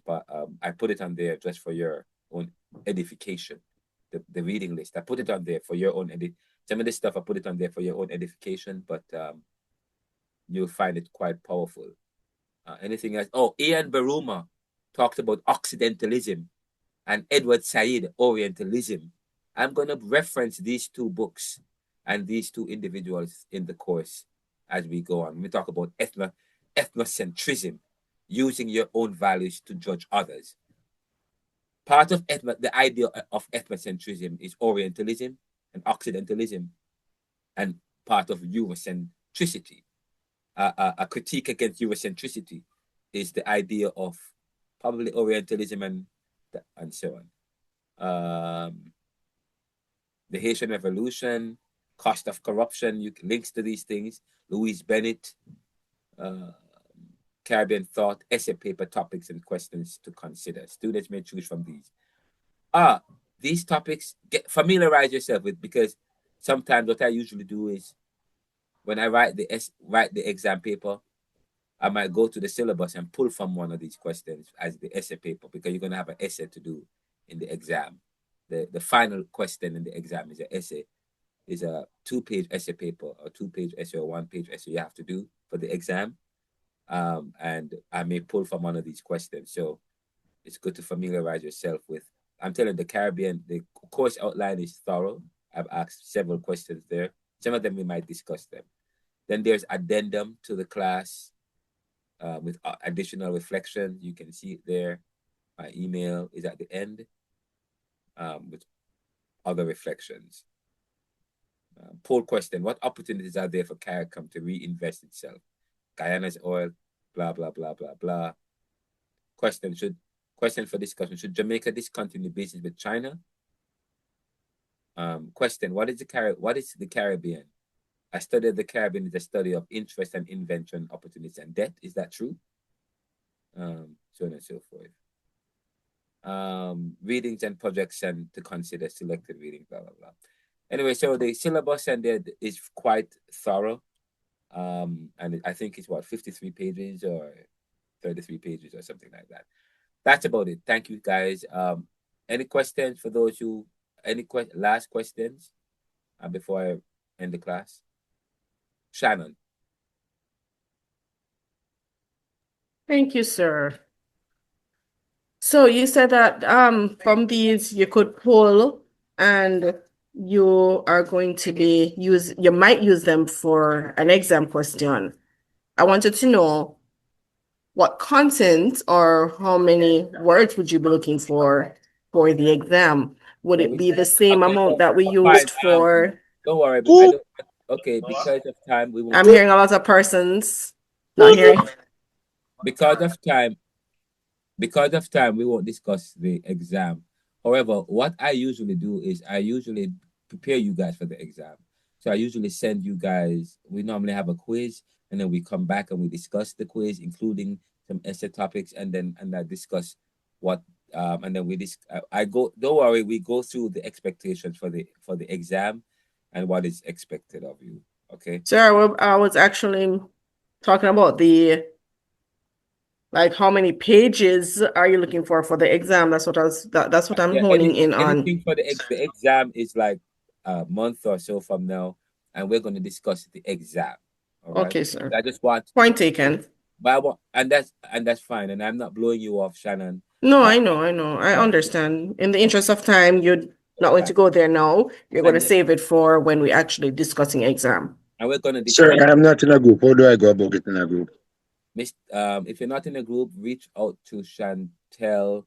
I put it on there just for your own edification. The reading list. I put it on there for your own some of this stuff I put it on there for your own edification, but you'll find it quite powerful. Anything else? Oh, Ian Baruma talked about Occidentalism and Edward Said, Orientalism. I'm going to reference these two books and these two individuals in the course as we go on. We talk about ethnocentrism, using your own values to judge others. Part of the idea of ethnocentrism is Orientalism and Occidentalism, and part of Eurocentricity. A critique against Eurocentricity is the idea of probably Orientalism and so on. The Haitian Revolution, Cost of Corruption, links to these things. Louise Bennett, Caribbean Thought, essay paper topics and questions to consider. Students may choose from these. These topics, familiarize yourself with, because sometimes what I usually do is when I write the exam paper, I might go to the syllabus and pull from one of these questions as the essay paper, because you're going to have an essay to do in the exam. The final question in the exam is an essay, is a 2-page essay paper or 2-page essay or 1-page essay you have to do for the exam. And I may pull from one of these questions. So it's good to familiarize yourself with. I'm telling the Caribbean, the course outline is thorough. I've asked several questions there. Some of them we might discuss them. Then there's addendum to the class with additional reflection. You can see it there. My email is at the end with other reflections. Poll question: what opportunities are there for CARICOM to reinvest itself? Guyana's oil, blah, blah, blah, blah, blah. Question for discussion: should Jamaica discontinue business with China? Question: what is the Caribbean? I studied the Caribbean is a study of interest and invention, opportunities, and debt. Is that true? So on and so forth. Readings and projects and to consider selected reading, blah, blah, blah. Anyway, so the syllabus and there is quite thorough. And I think it's 53 pages or 33 pages or something like that. That's about it. Thank you, guys. Any questions for those who, last questions before I end the class? Shannon. Thank you, sir. So you said that from these you could pull and you are going to you might use them for an exam question. I wanted to know what content or how many words would you be looking for the exam? Would it be the same amount that we used for? Don't worry. Because of time, we won't. I'm hearing a lot of persons not hearing. Because of time, we won't discuss the exam. However, what I usually do is I usually prepare you guys for the exam. So I usually send you guys, we normally have a quiz, and then we come back and we discuss the quiz, including some essay topics, and I discuss what, and then don't worry, we go through the expectations for the exam and what is expected of you. Okay. Sir, I was actually talking about how many pages are you looking for the exam? That's what I'm honing in on. Anything for the exam is like a month or so from now, and we're going to discuss the exam. All right? Okay, sir. I just want point taken. But that's fine, and I'm not blowing you off, Shannon. No, I know. I understand. In the interest of time, you're not going to go there now. You're going to save it for when we're actually discussing exam. And we're going to discuss. Sir, I'm not in a group. How do I go about getting in a group? If you're not in a group, reach out to Chantel.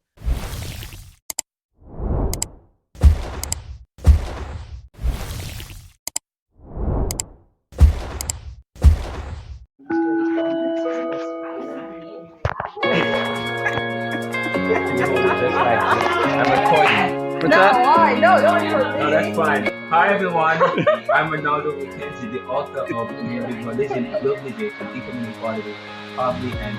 actually hold it just like this. I'm recording. What's No, up? why? No, don't do No, it. that's fine. Hi, everyone. I'm Ronaldo McKenzie, the author of Individualism, Globalization, Economic Equality, Poverty, and